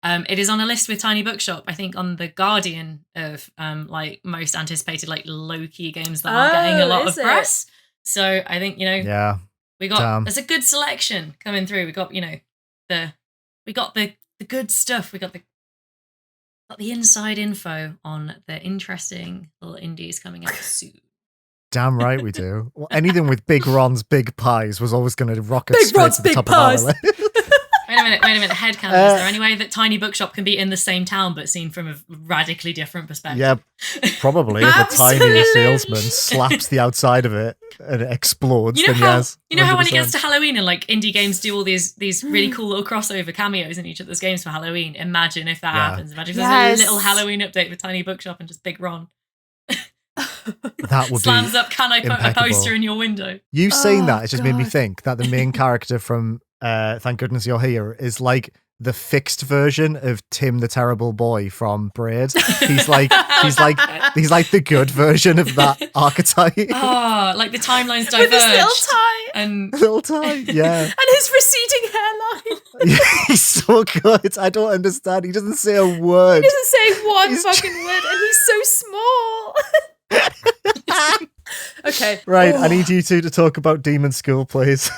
it is on a list with Tiny Bookshop, I think, on the Guardian of like most anticipated like low-key games that are getting a lot of press. So I think, Yeah. we got there's a good selection coming through. We got, the good stuff. We got the inside info on the interesting little indies coming out soon. Damn right we do. Well, anything with Big Ron's Big Pies was always going to rocket Big straight Ron's to the Big top Pies. of our list. Wait a minute. Headcanon. Is there any way that Tiny Bookshop can be in the same town but seen from a radically different perspective? Yeah, probably. If a tiny Absolutely. salesman slaps the outside of it and it explodes, You know then how yes. when it 100%. gets to Halloween and like indie games do all these really cool little crossover cameos in each of those games for Halloween. Imagine if that happens. Imagine if there's a little Halloween update with Tiny Bookshop and just Big Ron That would slams be up. Can I put impeccable. a poster in your window? You saying that, it just made me God. think that the main character from Thank Goodness You're Here is like the fixed version of Tim the Terrible Boy from Braid. He's like the good version of that archetype. Oh, like the timelines diverged. With his little tie And Little tie, yeah. and his receding hairline. Yeah, he's so good. I don't understand. He doesn't say a word. He doesn't say one He's fucking word, and he's so small. Okay. Right, Oh. I need you two to talk about Demonschool, please.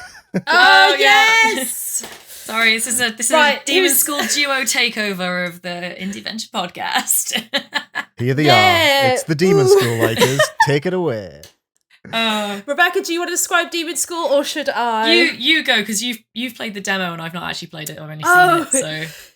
Oh, yeah. yes. sorry, this is a Right, Demon who's- School duo takeover of the Indieventure podcast. Here they Yeah. are. It's the Demonschool likers. Take it away. Rebecca, do you want to describe Demonschool, or should I? You go, because you've played the demo and I've not actually played it. I've only Oh. seen it. So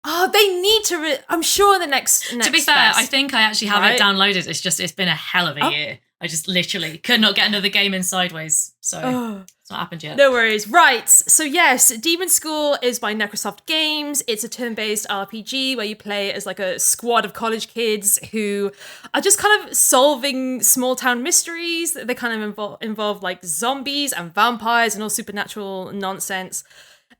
Oh, they need to. I'm sure the next. to be fair, best. I think I actually have Right. it downloaded. It's been a hell of a Oh. year. I just literally could not get another game in sideways. So Oh. it's not happened yet. No worries. Right. So yes, Demonschool is by Necrosoft Games. It's a turn-based RPG where you play as like a squad of college kids who are just kind of solving small-town mysteries. They kind of involve like zombies and vampires and all supernatural nonsense.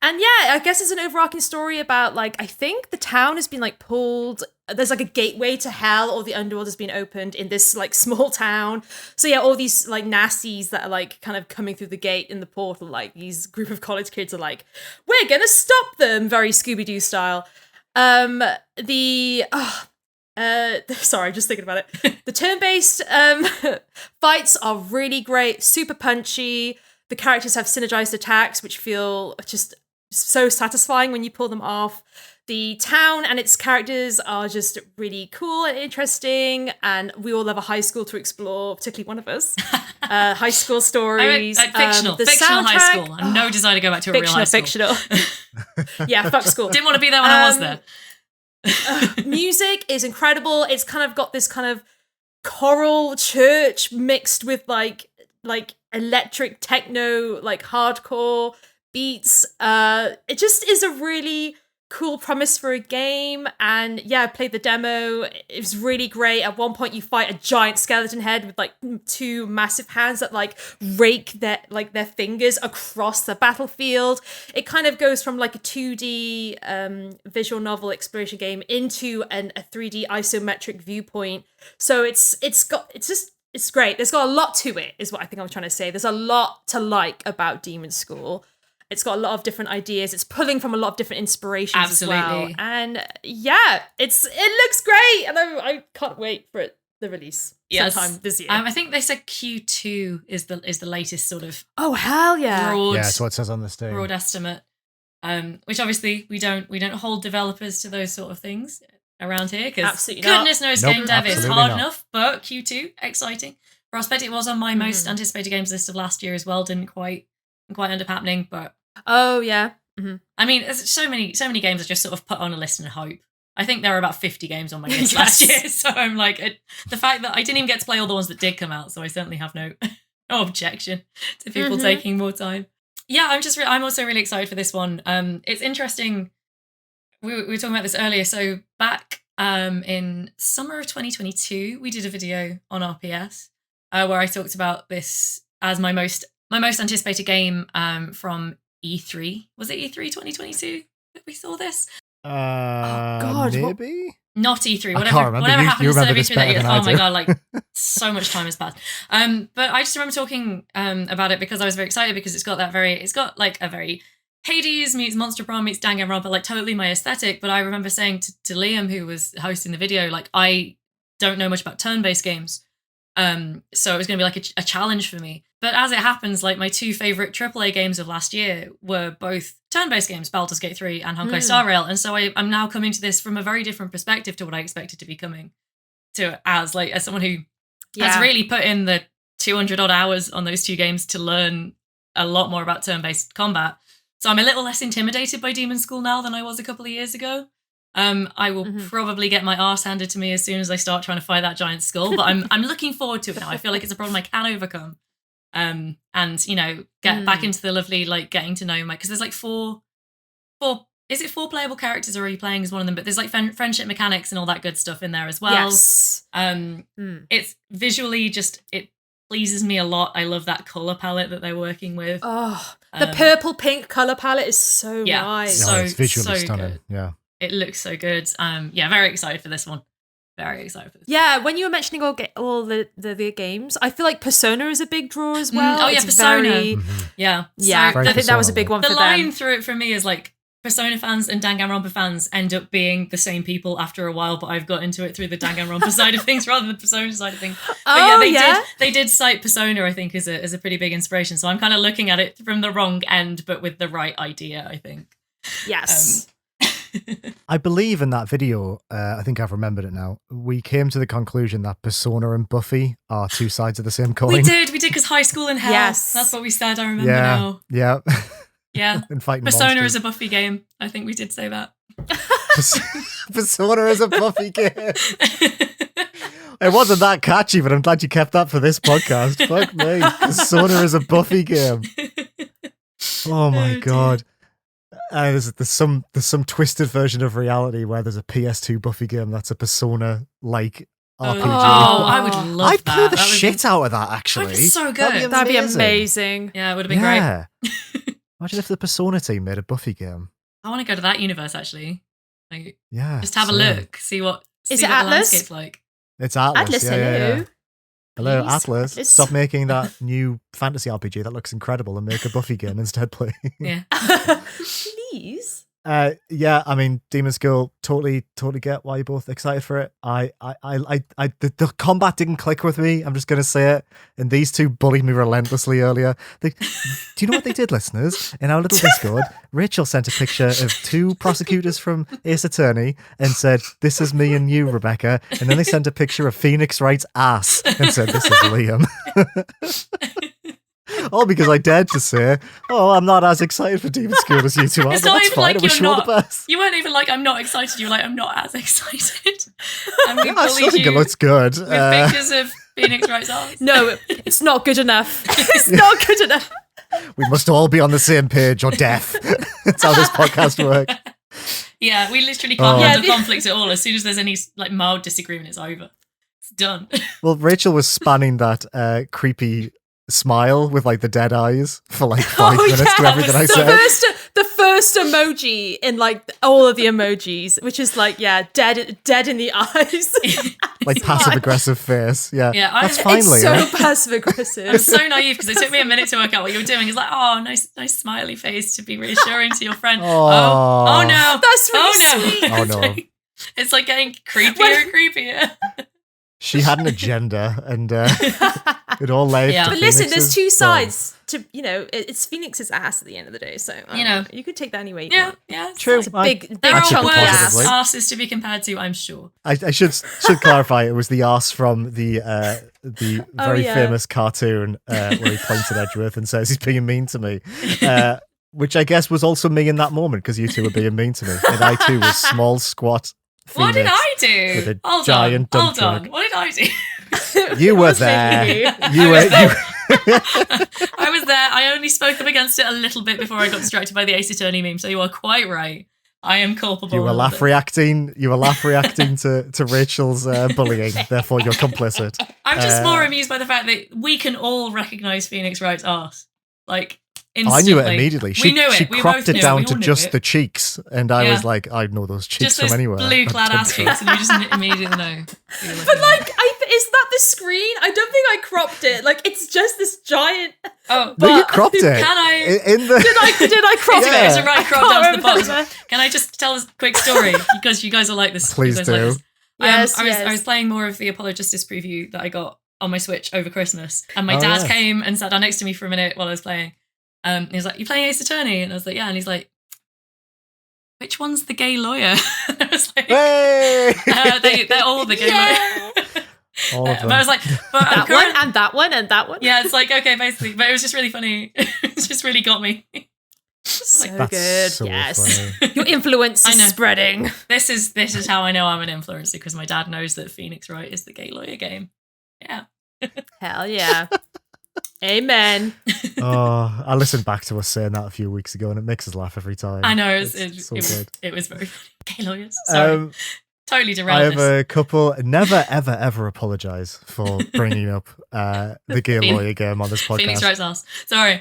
And yeah, I guess it's an overarching story about like, I think the town has been like pulled. There's like a gateway to hell, or the underworld has been opened in this like small town. So yeah, all these like nasties that are like kind of coming through the gate in the portal, like these group of college kids are like, we're gonna stop them, very Scooby-Doo style. Sorry, just thinking about it. The turn-based fights are really great, super punchy. The characters have synergized attacks, which feel just so satisfying when you pull them off. The town and its characters are just really cool and interesting, and we all love a high school to explore, particularly one of us. High school stories. Fictional the high soundtrack- school. I have no desire to go back to a real high school. Fictional. Yeah, fuck school. Didn't want to be there when I was there. Music is incredible. It's kind of got this kind of choral church mixed with like electric techno, like hardcore beats. It just is a really cool premise for a game. And yeah, I played the demo. It was really great. At one point you fight a giant skeleton head with like 2 massive hands that like rake their fingers across the battlefield. It kind of goes from like a 2D visual novel exploration game into a 3D isometric viewpoint. So it's great. There's got a lot to it, is what I think I'm trying to say. There's a lot to like about Demonschool. It's got a lot of different ideas. It's pulling from a lot of different inspirations as well. And yeah, it looks great, and I can't wait for the release sometime this year. I think they said Q2 is the latest sort of hell yeah broad, that's what it says on this thing. Broad estimate. Which obviously we don't hold developers to those sort of things around here, because goodness knows game dev is hard enough. But Q2, exciting prospect. It was on my most anticipated games list of last year as well. Didn't quite end up happening, but I mean, there's so many games I just sort of put on a list and hope. I think there were about 50 games on my list last year, so I'm like, the fact that I didn't even get to play all the ones that did come out, so I certainly have no objection to people taking more time. Yeah, I'm also really excited for this one. It's interesting. We were talking about this earlier. So back in summer of 2022, we did a video on RPS where I talked about this as my most anticipated game from E3. Was it E3 2022 that we saw this? Oh God, maybe not E3. Whatever happened to E3 that year. Oh my God, like so much time has passed. But I just remember talking about it because I was very excited, because it's got like a very Hades meets Monster Prom meets Danganronpa, like totally my aesthetic. But I remember saying to Liam, who was hosting the video, like, I don't know much about turn-based games. So it was going to be like a challenge for me. But as it happens, like my 2 favorite AAA games of last year were both turn-based games, Baldur's Gate 3 and Honkai Star Rail. And so I'm now coming to this from a very different perspective to what I expected to be coming to as someone who has really put in the 200 odd hours on those 2 games to learn a lot more about turn-based combat. So I'm a little less intimidated by Demonschool now than I was a couple of years ago. I will probably get my arse handed to me as soon as I start trying to fight that giant skull, but I'm looking forward to it now. I feel like it's a problem I can overcome. And get back into the lovely, like, getting to know because there's like 4 is it 4 playable characters, or are you playing as one of them? But there's like friendship mechanics and all that good stuff in there as well. Yes. It's visually it pleases me a lot. I love that color palette that they're working with. Oh, the purple pink color palette is so nice. It's visually stunning. Good. Yeah. It looks so good. Very excited for this one. Very excited for this. Yeah, when you were mentioning all the games, I feel like Persona is a big draw as well. Persona. Yeah. Yeah, So I think that was a big one for them. The line through it for me is like, Persona fans and Danganronpa fans end up being the same people after a while, but I've got into it through the Danganronpa side of things rather than the Persona side of things. But they did cite Persona, I think, as a pretty big inspiration. So I'm kind of looking at it from the wrong end, but with the right idea, I think. Yes. I believe in that video, I think I've remembered it now, we came to the conclusion that Persona and Buffy are 2 sides of the same coin. We did, because High School in Hell. Yes. That's what we said, I remember now. Yeah. Yeah. And fighting Persona monsters. is a Buffy game. I think we did say that. Persona is a Buffy game. It wasn't that catchy, but I'm glad you kept that for this podcast. Fuck me. Persona is a Buffy game. Oh my God. There's some twisted version of reality where there's a PS2 Buffy game that's a Persona-like RPG. Oh, I would love I'd that. play the shit out of that, actually. That'd be so good. That'd be amazing. Yeah, it would have been great. Imagine if the Persona team made a Buffy game. I want to go to that universe, actually. Like, yeah. Just have a look, see what the Atlas? Landscape's like. It's Atlas. Hello. Yeah. Hello, Please. Atlas. Stop making that new fantasy RPG that looks incredible and make a Buffy game instead, please. Yeah. Please. Yeah, I mean, Demonschool, totally get why you're both excited for it. The combat didn't click with me. I'm just gonna say it. And these 2 bullied me relentlessly earlier. Do you know what they did, listeners? In our little Discord, Rachel sent a picture of 2 prosecutors from Ace Attorney and said, "This is me and you, Rebecca." And then they sent a picture of Phoenix Wright's ass and said, "This is Liam." All because I dared to say, "Oh, I'm not as excited for Demonschool as you 2 are." It's but not that's even fine. like I wish you're you all not. the best. You weren't even like, "I'm not excited." You were like, "I'm not as excited." And we I still bullied think you it looks good. with pictures of Phoenix Wright's ass. No, it's not good enough. It's not good enough. We must all be on the same page or death. That's how this podcast works. Yeah, we literally can't Oh. handle Yeah. conflict at all. As soon as there's any like mild disagreement, it's over. It's done. Well, Rachel was spanning that creepy smile with like the dead eyes for like 5 minutes to that everything was I so said. The first emoji in like all of the emojis, which is like, dead in the eyes. Like passive aggressive face. Yeah, Yeah, that's it's finally. It's so Right? passive aggressive. I'm so naive because it took me a minute to work out what you were doing. It's like, oh, nice smiley face to be reassuring to your friend. Aw. Oh no, That's really oh no, sweet. Oh, no. It's like getting creepier and creepier. She had an agenda, and it all led. Yeah. to But listen, Phoenix's there's two fall. sides to, it's Phoenix's ass at the end of the day. So You know. you could take that any way you Yeah, want. yeah. True. It's a big There I are took it worse positively. asses to be compared to, I'm sure. I should clarify. It was the arse from the very yeah. famous cartoon where he points at Edgeworth and says he's being mean to me, which I guess was also me in that moment because you two were being mean to me, and I too was small, squat. What did Phoenix I do? with a Hold giant on, dump hold on. truck. What did I do? You were was making there. you. You were. I was there. I only spoke up against it a little bit before I got distracted by the Ace Attorney meme. So you are quite right. I am culpable. You were of laugh it. reacting. You were laugh reacting to Rachel's bullying. Therefore, you're complicit. I'm just more amused by the fact that we can all recognise Phoenix Wright's arse. Like, instantly. I knew it immediately. We She knew it. she We cropped both it knew down We to all knew just it. the cheeks, and I was Yeah. like, I know those cheeks Just from those anywhere. blue-clad That ass dump cheeks, and you just immediately know. But like, is that the screen? I don't think I cropped it. Like, it's just this giant. Oh, No, you But- cropped it. Can I- In the? Did I crop It's it? okay, Yeah. it's a right crop I down to the can't box. remember. Can I just tell a quick story? Because you guys will like this. Please you guys like do. this. Yes, I yes. was playing more of the Apollo Justice preview that I got on my Switch over Christmas, and my Oh, dad yeah. came and sat down next to me for a minute while I was playing. He was like, "You playing Ace Attorney?" And I was like, "Yeah." And he's like, "Which one's the gay lawyer?" I was like, Hey! "They're all the gay Yeah. lawyer." All of But them. I was like, "But I'm That one current-" and that one and that one. Yeah, it's like okay, basically. But it was just really funny. It just really got me. So That's good. so Yes. funny. Your influence I is know. spreading. This is how I know I'm an influencer, because my dad knows that Phoenix Wright is the gay lawyer game. Yeah. Hell yeah. Amen. Oh, I listened back to us saying that a few weeks ago, and it makes us laugh every time. I know It's so good. it was very funny. Gay lawyers. Sorry. Totally I derailed have this. a couple. Never, ever, ever apologize for bringing up the gay Phoenix- lawyer game on this Phoenix podcast. Wright's ass. Sorry.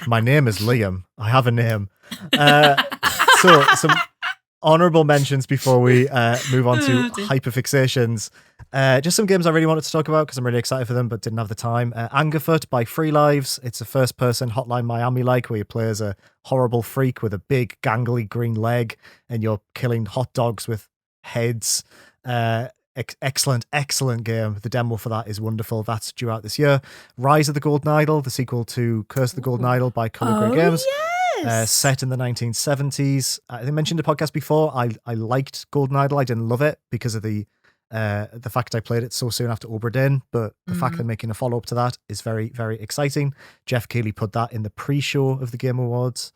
My name is Liam. I have a name. So some honorable mentions before we move on to Oh, dear. hyperfixations. Just some games I really wanted to talk about because I'm really excited for them, but didn't have the time. Angerfoot by Free Lives. It's a first-person Hotline Miami-like where you play as a horrible freak with a big, gangly green leg, and you're killing hot dogs with heads. Excellent game. The demo for that is wonderful. That's due out this year. Rise of the Golden Idol, the sequel to Curse of the Golden Idol by Color Grey Games. Yes. Set in the 1970s. I mentioned the podcast before. I liked Golden Idol. I didn't love it because of the fact I played it so soon after Obra Dinn, but the fact they're making a follow-up to that is very, very exciting. Jeff Keighley put that in the pre-show of the Game Awards.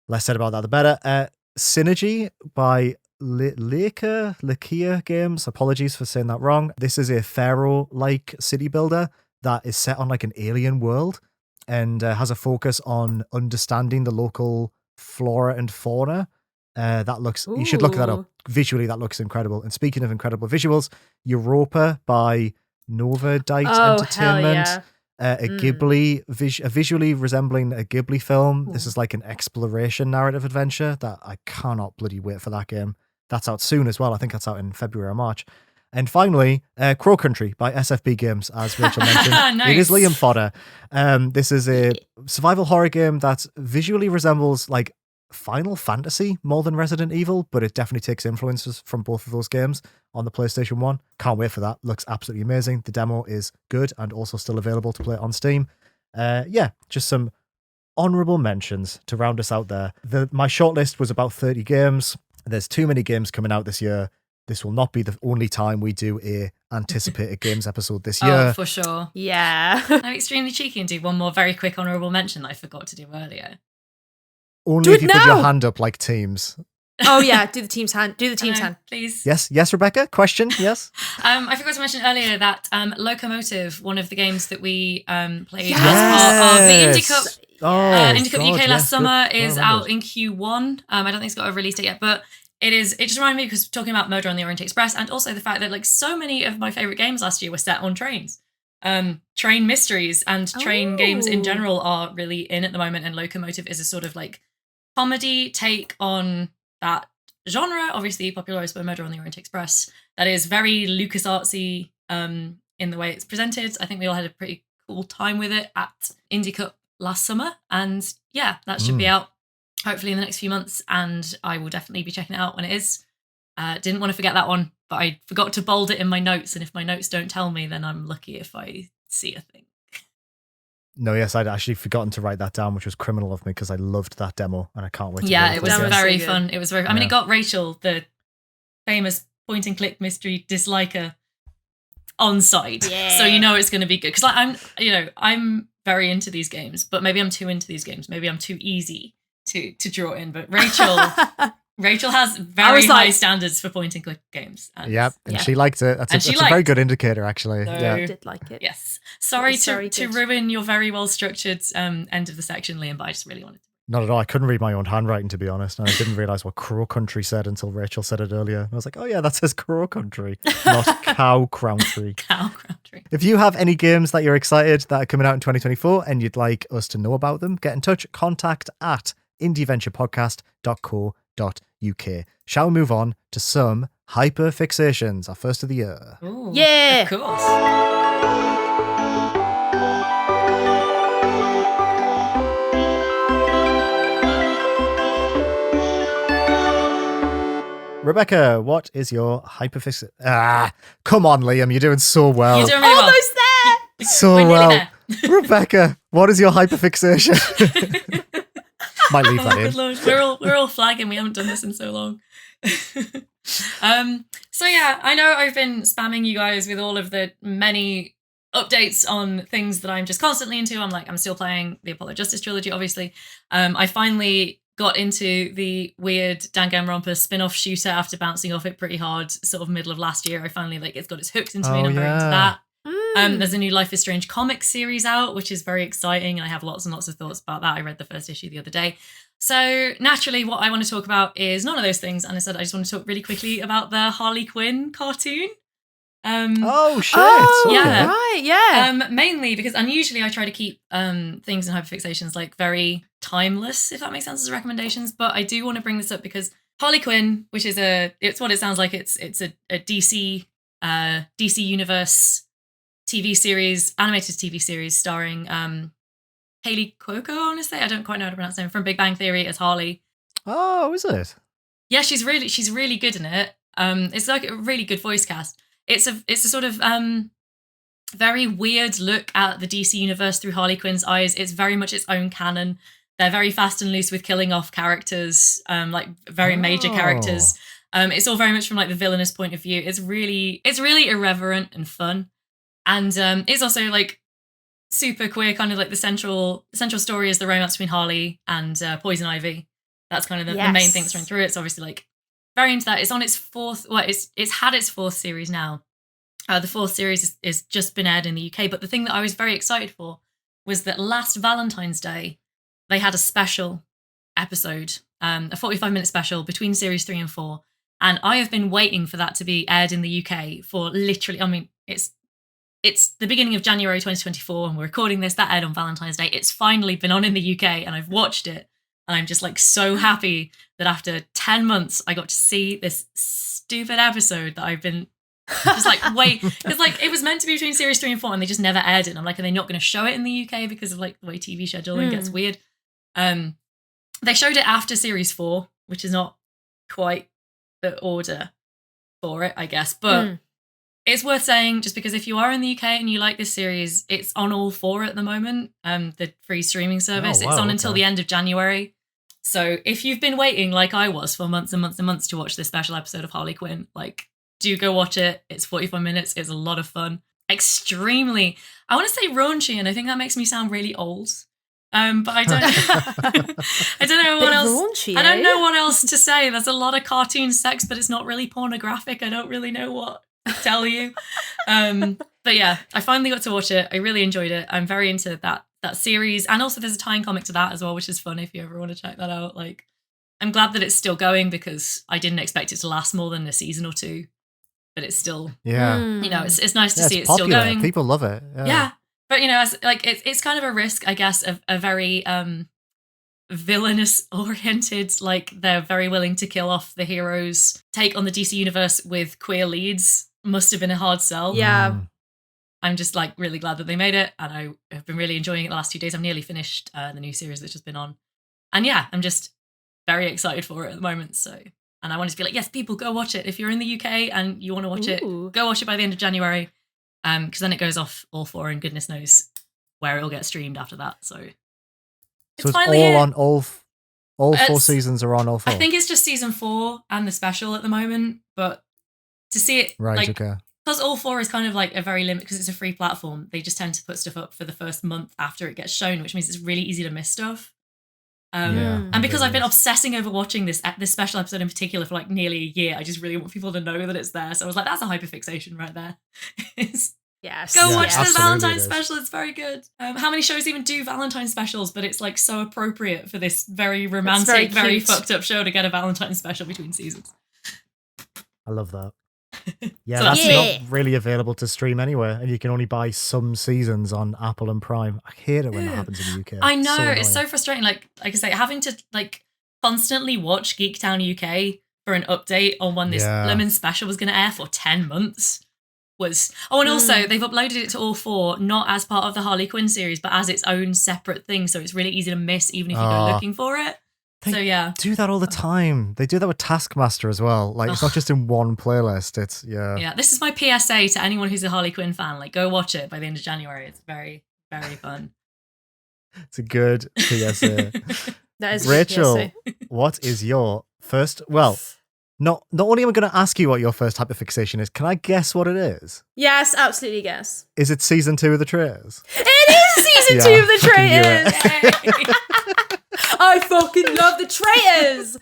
Less said about that, the better. Synergy by Lakia Games. Apologies for saying that wrong. This is a Pharaoh-like city builder that is set on like an alien world and has a focus on understanding the local flora and fauna. That looks, you should look that up. Ooh. Visually, that looks incredible. And speaking of incredible visuals, Europa by Nova Dite Oh, hell Entertainment. yeah. A Ghibli, a visually resembling a Ghibli film. This is like an exploration narrative adventure that I cannot bloody wait for that game. That's out soon as well. I think that's out in February or March. And finally, Crow Country by SFB Games, as Rachel mentioned. It is Nice. Liam Fodder. This is a survival horror game that visually resembles like Final Fantasy more than Resident Evil, but it definitely takes influences from both of those games on the PlayStation 1. Can't wait for that. Looks absolutely amazing. The demo is good and also still available to play on Steam. Just some honorable mentions to round us out there. My shortlist was about 30 games. There's too many games coming out this year. This will not be the only time we do a anticipated games episode this year. Oh, for sure. Yeah. I'm extremely cheeky and do one more very quick honourable mention that I forgot to do earlier. Only Do if it you put your now! hand up like teams. Oh yeah, do the team's hand. Do the team's hand. Please. Yes, Rebecca? Question? Yes? I forgot to mention earlier that Locomotive, one of the games that we played Yes! as part of the Indie Cup, Indie Cup God, UK yes, last summer, good. is I out remembered. in Q1. I don't think it's got a release date yet, but it just reminded me because talking about Murder on the Orient Express, and also the fact that like so many of my favourite games last year were set on trains. Train mysteries and train games in general are really in at the moment, and Locomotive is a sort of like comedy take on that genre, obviously popularized by Murder on the Orient Express, that is very LucasArtsy in the way it's presented. I think we all had a pretty cool time with it at Indie Cup last summer, and yeah, that should be out hopefully in the next few months, and I will definitely be checking it out when it is. Didn't want to forget that one, but I forgot to bold it in my notes, and if my notes don't tell me, then I'm lucky if I see a thing. No, yes, I'd actually forgotten to write that down, which was criminal of me because I loved that demo and I can't wait to Yeah, play it was That was very so good. fun. It was very. I mean, it got Rachel, the famous point and click mystery disliker, on side, so you know it's going to be good. Because I'm very into these games, but maybe I'm too into these games. Maybe I'm too easy to draw in. But Rachel has very high standards for point and click games. And and she liked it. That's a very good indicator, actually. So, I did like it. Yes. Sorry very to good. ruin your very well structured end of the section, Liam, but I just really wanted to. Not at all. I couldn't read my own handwriting, to be honest. And I didn't realise what Crow Country said until Rachel said it earlier. And I was like, oh yeah, that says Crow Country, not Cow Country. Cow Country. If you have any games that you're excited that are coming out in 2024 and you'd like us to know about them, get in touch. Contact at indieventurepodcast.co.uk. Shall we move on to some hyperfixations, our first of the year? Ooh, Yeah. Of course. Rebecca, what is your hyperfixation? Come on, Liam, you're doing so well. You're doing really well. Almost there. So We're nearly well. Rebecca, what is your hyperfixation? Might leave that Good in. Lord. We're all flagging. We haven't done this in so long. So yeah, I know I've been spamming you guys with all of the many updates on things that I'm just constantly into. I'm still playing the Apollo Justice trilogy, obviously. I finally got into the weird Danganronpa spin-off shooter after bouncing off it pretty hard sort of middle of last year. I finally it's got its hooked into me and I'm very into that. There's a new Life is Strange comic series out, which is very exciting, and I have lots and lots of thoughts about that. I read the first issue the other day. So naturally, what I want to talk about is none of those things, and I said I just want to talk really quickly about the Harley Quinn cartoon. Oh shit! Oh, Okay. yeah. Right, yeah. Mainly because, and usually I try to keep things in hyperfixations like very timeless, if that makes sense as recommendations. But I do want to bring this up because Harley Quinn, which is it's what it sounds like. It's a DC Universe TV series, animated TV series starring Haley Cuoco, I want to say. I don't quite know how to pronounce her name, from Big Bang Theory as Harley. Oh, is it? Yeah, she's really good in it. It's like a really good voice cast. It's a sort of very weird look at the DC universe through Harley Quinn's eyes. It's very much its own canon. They're very fast and loose with killing off characters, like very major characters. It's all very much from like the villainous point of view. It's really irreverent and fun. And it's also like super queer, kind of like the central story is the romance between Harley and Poison Ivy. That's kind of the main thing that's running through it. It's obviously like very into that. It's on its fourth, it's had its fourth series now. The fourth series is just been aired in the UK. But the thing that I was very excited for was that last Valentine's Day, they had a special episode, a 45-minute special between series 3 and 4. And I have been waiting for that to be aired in the UK for literally, I mean, it's the beginning of January 2024 and we're recording this. That aired on Valentine's Day. It's finally been on in the UK and I've watched it. And I'm just like so happy that after 10 months, I got to see this stupid episode that I've been just like, wait. Because like it was meant to be between series 3 and 4 and they just never aired it. And I'm like, are they not going to show it in the UK because of like the way TV scheduling gets weird? They showed it after series 4, which is not quite the order for it, I guess. But it's worth saying, just because if you are in the UK and you like this series, it's on all 4 at the moment, the free streaming service. Oh, wow, it's on until the end of January. So if you've been waiting, like I was, for months and months and months to watch this special episode of Harley Quinn, like, do go watch it. It's 45 minutes. It's a lot of fun. Extremely, I want to say raunchy, and I think that makes me sound really old. But I don't I don't know what Bit else. raunchy, I don't eh? know what else to say. There's a lot of cartoon sex, but it's not really pornographic. I don't really know what to tell you. But yeah, I finally got to watch it. I really enjoyed it. I'm very into that series. And also there's a tie-in comic to that as well, which is fun if you ever want to check that out. Like, I'm glad that it's still going because I didn't expect it to last more than a season or two. But it's still, Yeah. you know, it's nice to see it's it's still popular. going. People love it. Yeah. But, you know, it's kind of a risk, I guess, of a very villainous-oriented, like, they're very willing to kill off the heroes. Take on the DC universe with queer leads must have been a hard sell. Yeah. I'm just, like, really glad that they made it, and I have been really enjoying it the last 2 days. I've nearly finished the new series that's just been on. And yeah, I'm just very excited for it at the moment, so... And I wanted to be like, yes, people, go watch it. If you're in the UK and you want to watch it, go watch it by the end of January. Because then it goes off all 4 and goodness knows where it'll get streamed after that. So it's finally all here. on all 4 seasons are on all 4. I think it's just season 4 and the special at the moment. But to see it, right, okay. Because all 4 is kind of like a very limited, because it's a free platform, they just tend to put stuff up for the first month after it gets shown, which means it's really easy to miss stuff. And because I've been obsessing over watching this special episode in particular for like nearly a year, I just really want people to know that it's there. So I was like, that's a hyperfixation right there. Yes. Go watch the absolutely Valentine's special. It's very good. How many shows even do Valentine's specials? But it's like so appropriate for this very romantic, very fucked up show to get a Valentine's special between seasons. I love that. Yeah, So that's yeah. not really available to stream anywhere, and you can only buy some seasons on Apple and Prime. I hate it when that happens in the UK. I know, so it's so frustrating. Like I say, having to like constantly watch Geektown UK for an update on when this Lemon special was going to air for 10 months was... Oh, and also they've uploaded it to all 4, not as part of the Harley Quinn series, but as its own separate thing. So it's really easy to miss even if you go looking for it. They do that all the time. They do that with Taskmaster as well. Like, it's not just in one playlist. It's, Yeah, this is my PSA to anyone who's a Harley Quinn fan. Like, go watch it by the end of January. It's very, very fun. It's a good PSA. That is Rachel, a good PSA. what is your first... Well, not only am I going to ask you what your first hyperfixation is, can I guess what it is? Yes, absolutely guess. Is it season 2 of The Traitors? It is season 2 of The fucking Traitors! I fucking love The Traitors!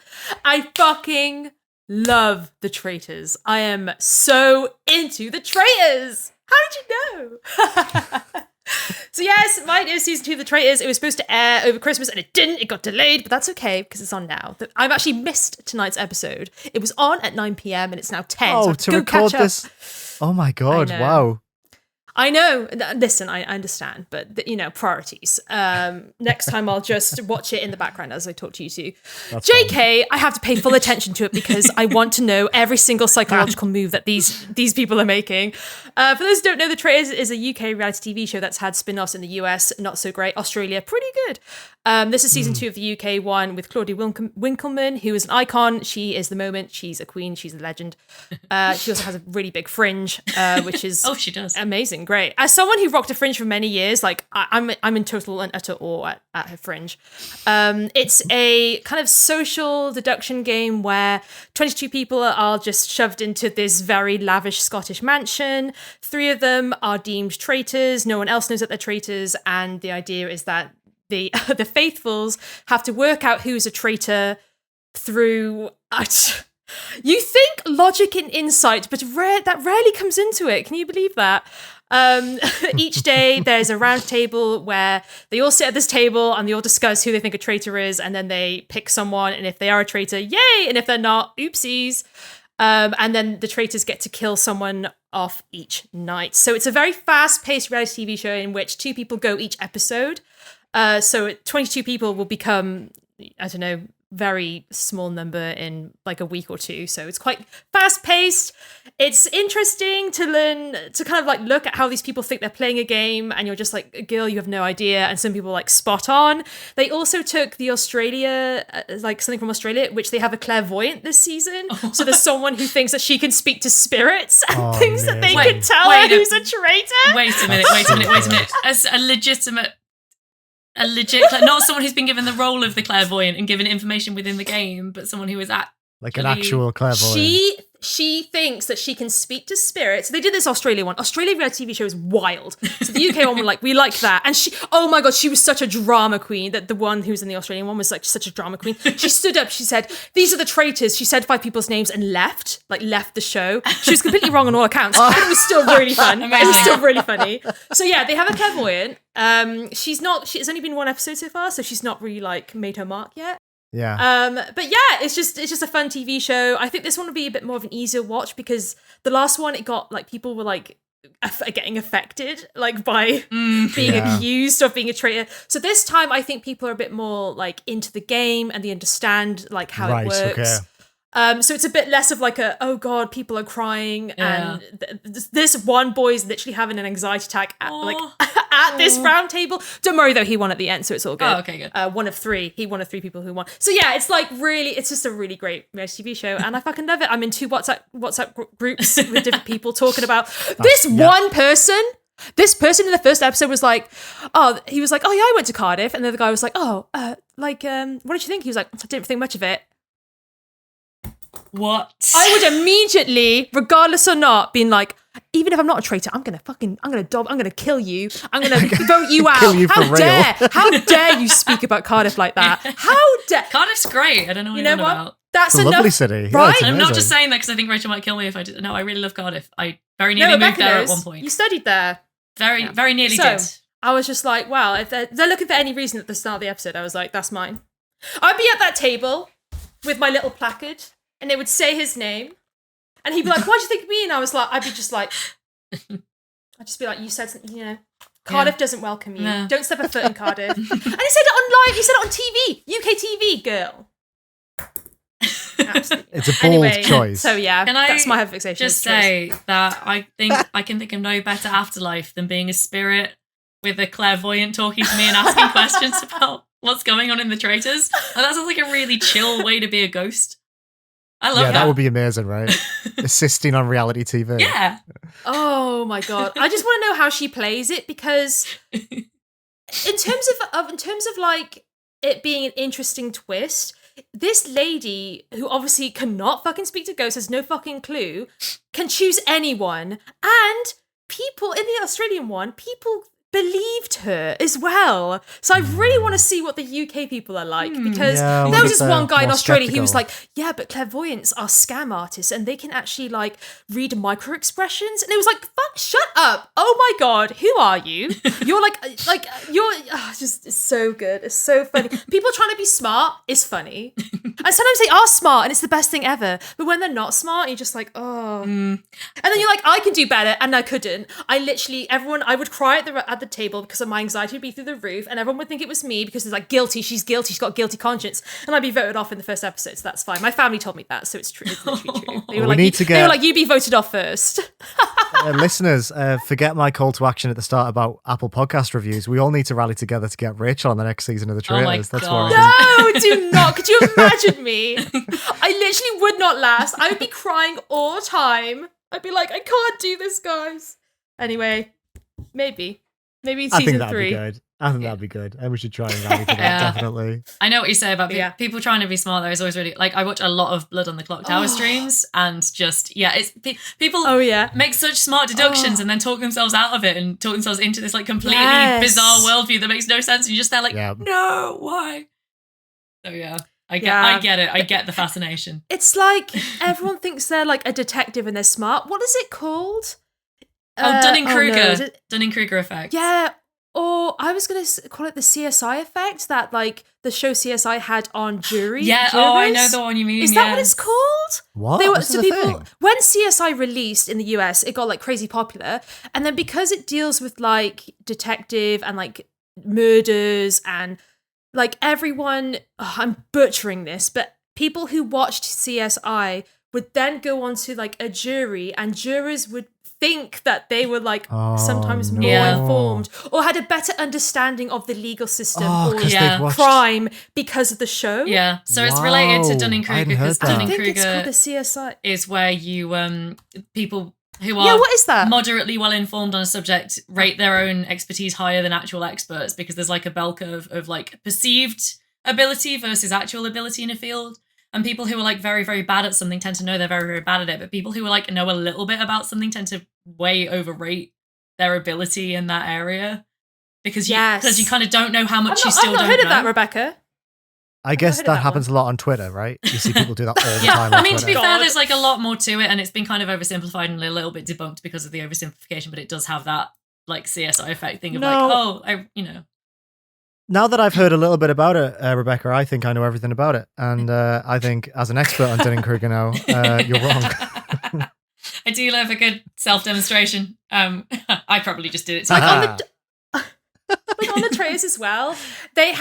I fucking love The Traitors. I am so into The Traitors! How did you know? So yes, mine is season 2 of The Traitors. It was supposed to air over Christmas and it didn't. It got delayed, but that's okay because it's on now. I've actually missed tonight's episode. It was on at 9 p.m. and it's now 10. Oh, so I have to go record catch up. this. Oh my God, wow. I know. Listen, I understand, but you know, priorities. Next time I'll just watch it in the background as I talk to you two. That's JK, fine. I have to pay full attention to it because I want to know every single psychological move that these people are making. For those who don't know, The Traitors is a UK reality TV show that's had spin-offs in the US, not so great. Australia, pretty good. This is season 2 of the UK one with Claudia Winkleman, who is an icon. She is the moment. She's a queen. She's a legend. She also has a really big fringe, which is she does. amazing, great. As someone who rocked a fringe for many years, like I'm in total and utter awe at her fringe. It's a kind of social deduction game where 22 people are just shoved into this very lavish Scottish mansion. 3 of them are deemed traitors. No one else knows that they're traitors, and the idea is that the faithfuls have to work out who's a traitor through you think logic and insight, but that rarely comes into it. Can you believe that? Each day there's a round table where they all sit at this table and they all discuss who they think a traitor is, and then they pick someone, and if they are a traitor, yay, and if they're not, oopsies. And then the traitors get to kill someone off each night. So it's a very fast-paced reality TV show in which 2 people go each episode. So 22 people will become, I don't know, very small number in like a week or 2. So it's quite fast-paced. It's interesting to learn, to kind of like look at how these people think they're playing a game, and you're just like, girl, you have no idea. And some people like spot on. They also took the like something from Australia, which they have a clairvoyant this season. So there's someone who thinks that she can speak to spirits and thinks that they can tell her who's a traitor. Wait a minute. As a legit, not someone who's been given the role of the clairvoyant and given information within the game, but someone who is like an actual clairvoyant. she thinks that she can speak to spirits. They did this Australia one. Australia reality TV show is wild. So the UK one were like, we like that. And she, oh my God, she was such a drama queen. That the one who was in the Australian one was like such a drama queen. She stood up, she said, these are the traitors. She said 5 people's names and left the show. She was completely wrong on all accounts, but it was still really fun. It was still really funny. So yeah, they have a clairvoyant. She's only been 1 episode so far, so she's not really like made her mark yet. Yeah. But yeah, it's just a fun TV show. I think this one will be a bit more of an easier watch because the last one, it got like people were like getting affected like by being accused of being a traitor. So this time I think people are a bit more like into the game and they understand like how it works. Okay. So it's a bit less of like oh God, people are crying, and this one boy is literally having an anxiety attack at this round table. Don't worry though, he won at the end, so it's all good. Oh, okay, good. One of 3. He one of 3 people who won. So yeah, it's like really, it's just a really great reality TV show, and I fucking love it. I'm in 2 WhatsApp groups with different people talking about this one person. This person in the first episode was like, he was like, oh yeah, I went to Cardiff, and the other guy was like, what did you think? He was like, I didn't think much of it. What? I would immediately, regardless or not, been like, even if I'm not a traitor, I'm gonna kill you. I'm gonna vote you out. Kill you for real. How dare you speak about Cardiff like that? How dare? Cardiff's great. I don't know what you're on about. That's it's a enough, lovely city, right? Yeah, I'm not just saying that because I think Rachel might kill me if I did. No, I really love Cardiff. I very nearly moved there at one point. You studied there. Very nearly did. I was just like, wow, if they're looking for any reason at the start of the episode, I was like, that's mine. I'd be at that table with my little placard, and they would say his name, and he'd be like, why'd you think of me? And I'd be just like, you said something, Cardiff doesn't welcome you. No. Don't step a foot in Cardiff. And he said it on TV, UK TV, girl. Absolutely. It's a bold choice. So yeah, that's my fixation. Just say that I think I can think of no better afterlife than being a spirit with a clairvoyant talking to me and asking questions about what's going on in the traitors. And that sounds like a really chill way to be a ghost. I love that. That would be amazing, right? Assisting on reality TV. Yeah. Oh my God. I just want to know how she plays it, because in terms of like it being an interesting twist, this lady who obviously cannot fucking speak to ghosts, has no fucking clue, can choose anyone, and people in the Australian one, people believed her as well. So I really want to see what the UK people are like, because there was this one guy in Australia, he was like, yeah, but clairvoyants are scam artists and they can actually like read micro expressions, and it was like, fuck, shut up. Oh my God, who are you? You're just, it's so good, it's so funny. People trying to be smart is funny, and sometimes they are smart and it's the best thing ever, but when they're not smart, you're just like, and then you're like, I can do better, and I couldn't. I would cry at the table because my anxiety would be through the roof, and everyone would think it was me because it's like, she's guilty, she's got a guilty conscience, and I'd be voted off in the first episode, so that's fine. My family told me that, so it's true. It's literally true. They were like, you be voted off first. Listeners, forget my call to action at the start about Apple Podcast reviews. We all need to rally together to get Rachel on the next season of the Traitors. Oh that's God. No, do not. Could you imagine me? I literally would not last. I would be crying all the time. I'd be like, I can't do this, guys. Anyway, maybe season 3. I think that'd be good. And we should try and rally for that, definitely. I know what you say about people trying to be smart, though, is always really, like, I watch a lot of Blood on the Clock Tower streams, and just, it's people make such smart deductions and then talk themselves out of it and talk themselves into this, like, completely bizarre worldview that makes no sense, and you're just there like, no, why? So, I get it. I get the fascination. It's like everyone thinks they're, like, a detective and they're smart. What is it called? Dunning-Kruger. Dunning-Kruger effect. Yeah. Or I was going to call it the CSI effect that, like, the show CSI had on jurors. I know the one you mean. Is that what it's called? What? When CSI released in the US, it got, like, crazy popular. And then because it deals with, like, detective and, like, murders and, like, everyone... I'm butchering this, but people who watched CSI would then go on to, like, a jury, and jurors would think that they were like sometimes more informed or had a better understanding of the legal system or crime because of the show. Yeah, so it's related to Dunning-Kruger, because Dunning-Kruger the CSI is where you people who are what is that? Moderately well informed on a subject rate their own expertise higher than actual experts, because there's like a bell curve of like perceived ability versus actual ability in a field. And people who are like very, very bad at something tend to know they're very, very bad at it. But people who are like know a little bit about something tend to way overrate their ability in that area because you kind of don't know how much you still don't know. I've not heard of that, Rebecca. I guess that happens a lot on Twitter, right? You see people do that all the time. I mean, to be fair, there's like a lot more to it, and it's been kind of oversimplified and a little bit debunked because of the oversimplification. But it does have that like CSI effect thing of Now that I've heard a little bit about it, Rebecca, I think I know everything about it, and I think as an expert on Dunning-Kruger now, you're wrong. I do love a good self-demonstration. I probably just did it. Like on the trailers as well, they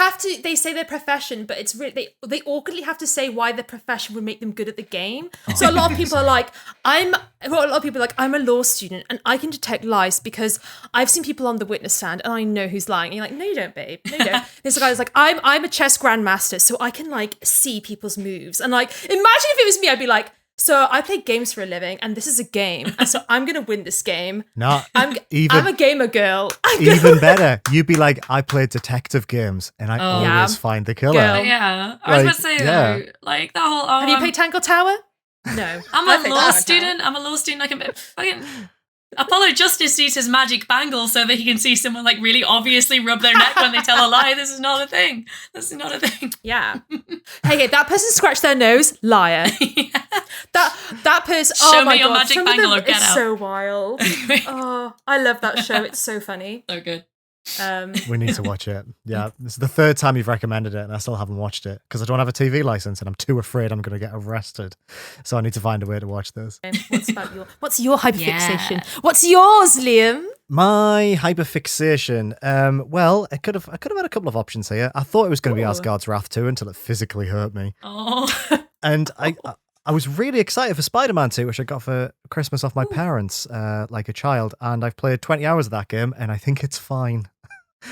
say their profession, but it's really they awkwardly have to say why their profession would make them good at the game. So a lot of people are like, I'm a law student and I can detect lies because I've seen people on the witness stand and I know who's lying. And you're like, no, you don't, babe. No, you don't. This guy's like, I'm a chess grandmaster, so I can like see people's moves. And like, imagine if it was me, I'd be like, so I play games for a living, and this is a game, and so I'm gonna win this game. I'm a gamer girl. Even better, you'd be like, I play detective games, and I always find the killer. Girl. Yeah, I was about to say though, like that whole. Have you played Tangle Tower? No, I'm a law student. I can fucking. Apollo Justice needs his magic bangle so that he can see someone like really obviously rub their neck when they tell a lie. This is not a thing. Yeah. Hey, that person scratched their nose. Liar. Yeah. That person. Show me your God. magic bangle or get out. It's so wild. Oh, I love that show. It's so funny. So good. We need to watch it. Yeah, this is the third time you've recommended it, and I still haven't watched it because I don't have a TV license, and I'm too afraid I'm going to get arrested. So I need to find a way to watch this. What's your hyperfixation? What's yours, Liam? My hyperfixation. Well, I could have had a couple of options here. I thought it was going to be Asgard's Wrath 2 until it physically hurt me. Oh. And I was really excited for Spider-Man 2, which I got for Christmas off my parents, like a child, and I've played 20 hours of that game, and I think it's fine.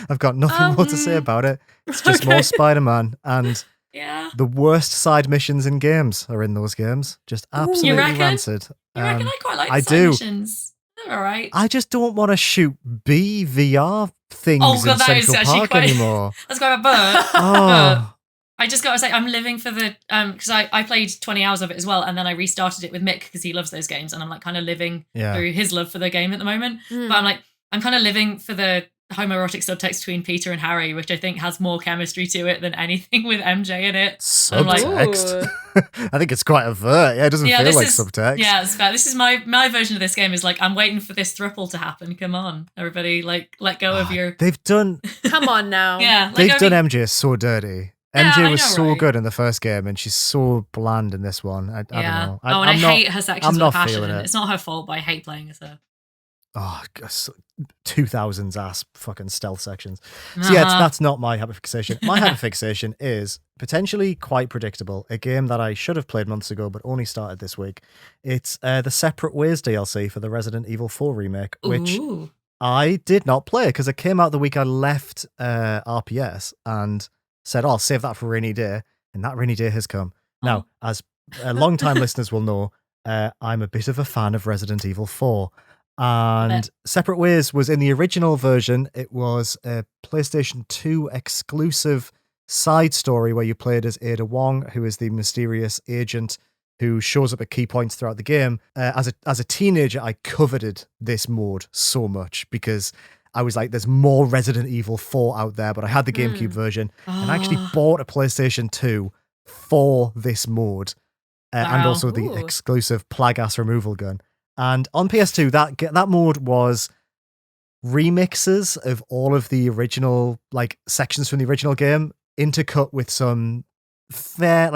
I've got nothing more to say about it. It's just more Spider-Man, and the worst side missions in games are in those games. Just absolutely rancid. You reckon? I quite like the side missions. They're all right. I just don't want to shoot VR things in Central Park anymore. That's quite a bird. I just got to say, I'm living for the, because I played 20 hours of it as well, and then I restarted it with Mick because he loves those games, and I'm like kind of living through his love for the game at the moment. But I'm kind of living for the homoerotic subtext between Peter and Harry, which I think has more chemistry to it than anything with MJ in it. Subtext? I think it's quite overt. Yeah, it doesn't feel like subtext. Yeah, it's fair. This is my version of this game is like, I'm waiting for this throuple to happen. Come on, everybody, like, let go of your... They've done... Come on now. Yeah. They've done MJ so dirty. MJ was so good in the first game, and she's so bland in this one. I don't know. I hate her sections with passion. It's not her fault, but I hate playing as her. Oh, 2000s ass fucking stealth sections. So that's not my hyperfixation. My hyperfixation is potentially quite predictable. A game that I should have played months ago, but only started this week. It's the Separate Ways DLC for the Resident Evil 4 remake, which I did not play because it came out the week I left RPS and said, I'll save that for a rainy day. And that rainy day has come. Now, as long-time listeners will know, I'm a bit of a fan of Resident Evil 4. And Separate Ways was in the original version. It was a PlayStation 2 exclusive side story where you played as Ada Wong, who is the mysterious agent who shows up at key points throughout the game. As a teenager, I coveted this mode so much because I was like, there's more Resident Evil 4 out there, but I had the GameCube version and I actually bought a PlayStation 2 for this mode and also the exclusive Plagas removal gun. And on PS2, that mode was remixes of all of the original like sections from the original game intercut with some fine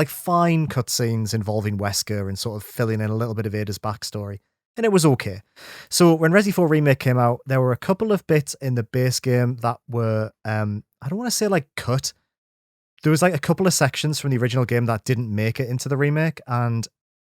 cutscenes involving Wesker and sort of filling in a little bit of Ada's backstory. And it was okay. So when Resi 4 Remake came out, there were a couple of bits in the base game that were, I don't want to say like cut. There was like a couple of sections from the original game that didn't make it into the remake. And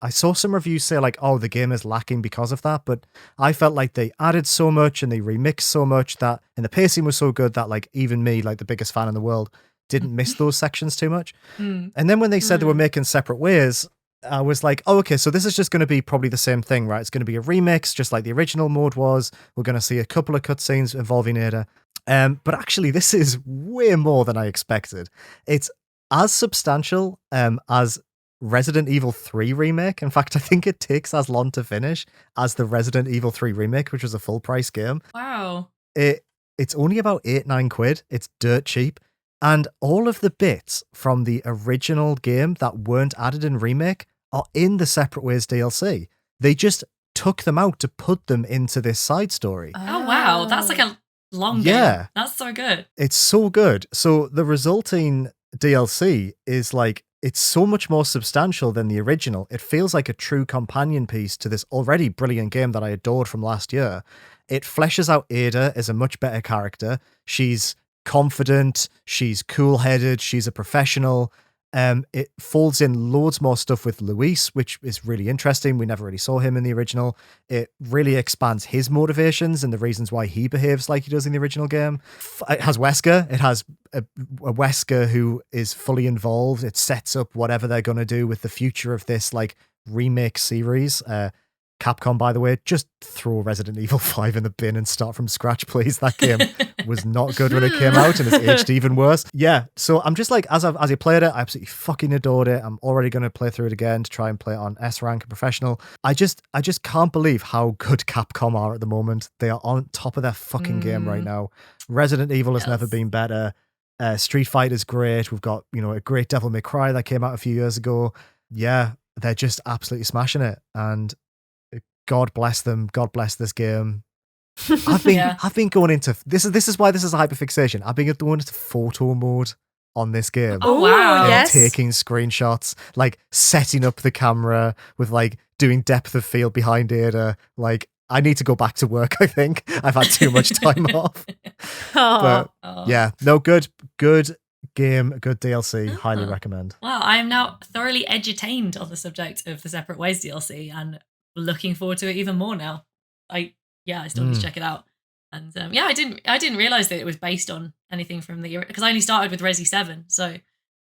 I saw some reviews say like, oh, the game is lacking because of that. But I felt like they added so much and they remixed so much that, and the pacing was so good that like even me, like the biggest fan in the world, didn't miss those sections too much. And then when they said they were making Separate Ways, I was like, oh, okay, so this is just going to be probably the same thing, right? It's going to be a remix, just like the original mode was. We're going to see a couple of cutscenes involving Ada. But actually, this is way more than I expected. It's as substantial as Resident Evil 3 remake. In fact, I think it takes as long to finish as the Resident Evil 3 remake, which was a full price game. Wow. It's only about £8-9. It's dirt cheap. And all of the bits from the original game that weren't added in remake are in the Separate Ways DLC. They just took them out to put them into this side story. Oh, wow. That's like a long game. That's so good. It's so good. So the resulting DLC is like, it's so much more substantial than the original. It feels like a true companion piece to this already brilliant game that I adored from last year. It fleshes out Ada as a much better character. She's confident, she's cool-headed, she's a professional. It folds in loads more stuff with Luis, which is really interesting. We never really saw him in the original. It really expands his motivations and the reasons why he behaves like he does in the original game. It has Wesker. It has a Wesker who is fully involved. It sets up whatever they're going to do with the future of this like remake series. Capcom, by the way, just throw Resident Evil 5 in the bin and start from scratch, please. That game was not good when it came out and it's aged even worse. Yeah, so I'm just like, as I played it, I absolutely fucking adored it. I'm already going to play through it again to try and play it on S rank and professional. I just can't believe how good Capcom are at the moment. They are on top of their fucking game right now. Resident Evil has never been better. Street Fighter's great. We've got, a great Devil May Cry that came out a few years ago. Yeah, they're just absolutely smashing it. And God bless them. God bless this game. I've been going into this is why this is a hyperfixation. I've been going into photo mode on this game. Oh wow! Yes. Taking screenshots, like setting up the camera with like doing depth of field behind Ada. Like I need to go back to work. I think I've had too much time off. But yeah, no, good game, good DLC. Highly recommend. Well, I am now thoroughly edutained on the subject of the Separate Ways DLC and looking forward to it even more now. I still need to check it out. And I didn't realize that it was based on anything from the, because I only started with Resi 7, so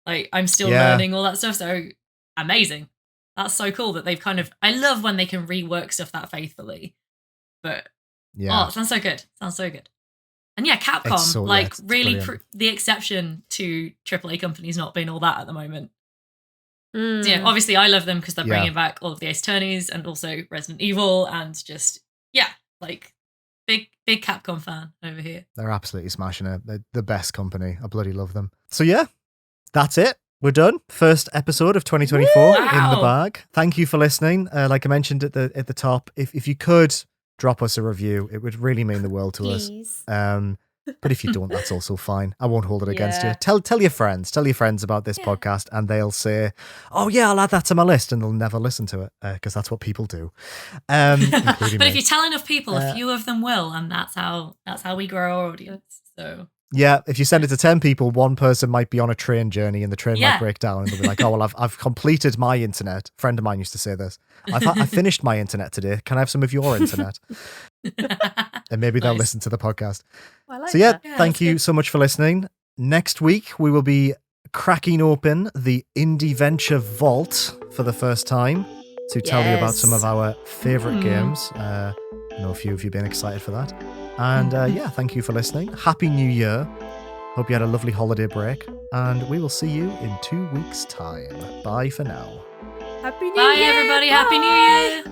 like I'm still learning all that stuff. So amazing. That's so cool that they've kind of, I love when they can rework stuff that faithfully. But it sounds so good. And yeah, Capcom, really the exception to AAA companies not being all that at the moment. So, obviously I love them because they're bringing back all of the Ace Attorneys and also Resident Evil and just, big Capcom fan over here. They're absolutely smashing it. They're the best company. I bloody love them. So yeah, that's it. We're done. First episode of 2024 in the bag. Thank you for listening. Like I mentioned at the top, if you could drop us a review, it would really mean the world to us. But if you don't, that's also fine. I won't hold it against you. Tell your friends. Tell your friends about this podcast and they'll say, oh yeah, I'll add that to my list, and they'll never listen to it because that's what people do. But if you tell enough people, a few of them will, and that's how we grow our audience. So yeah, if you send it to 10 people, one person might be on a train journey and the train might break down and they'll be like, oh, well, I've completed my internet. A friend of mine used to say this. I finished my internet today. Can I have some of your internet? And maybe they'll listen to the podcast. Thank you so much for listening. Next week, we will be cracking open the Indieventure Vault for the first time to tell you about some of our favourite games. I know a few of you have been excited for that. And thank you for listening. Happy New Year. Hope you had a lovely holiday break. And we will see you in 2 weeks' time. Bye for now. Happy New Year. Bye, everybody. Bye. Happy New Year.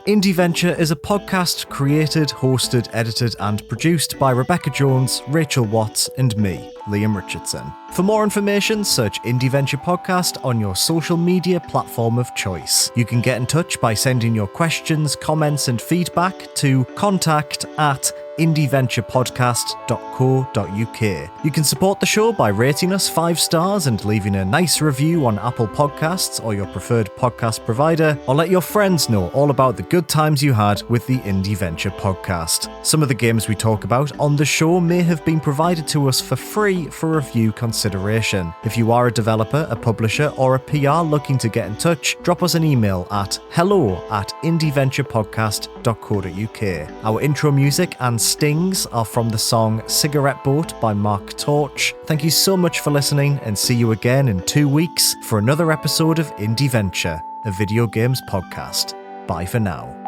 Indieventure is a podcast created, hosted, edited, and produced by Rebecca Jones, Rachel Watts, and me, Liam Richardson. For more information, search Indieventure Podcast on your social media platform of choice. You can get in touch by sending your questions, comments, and feedback to contact@indieventurepodcast.co.uk. You can support the show by rating us 5 stars and leaving a nice review on Apple Podcasts or your preferred podcast provider, or let your friends know all about the good times you had with the Indieventure Podcast. Some of the games we talk about on the show may have been provided to us for free for review consideration. If you are a developer, a publisher, or a PR looking to get in touch, drop us an email at hello@indieventurepodcast.co.uk. Our intro music and stings are from the song Cigarette Boat by Mark Torch. Thank you so much for listening, and see you again in 2 weeks for another episode of Indieventure, a video games podcast. Bye for now.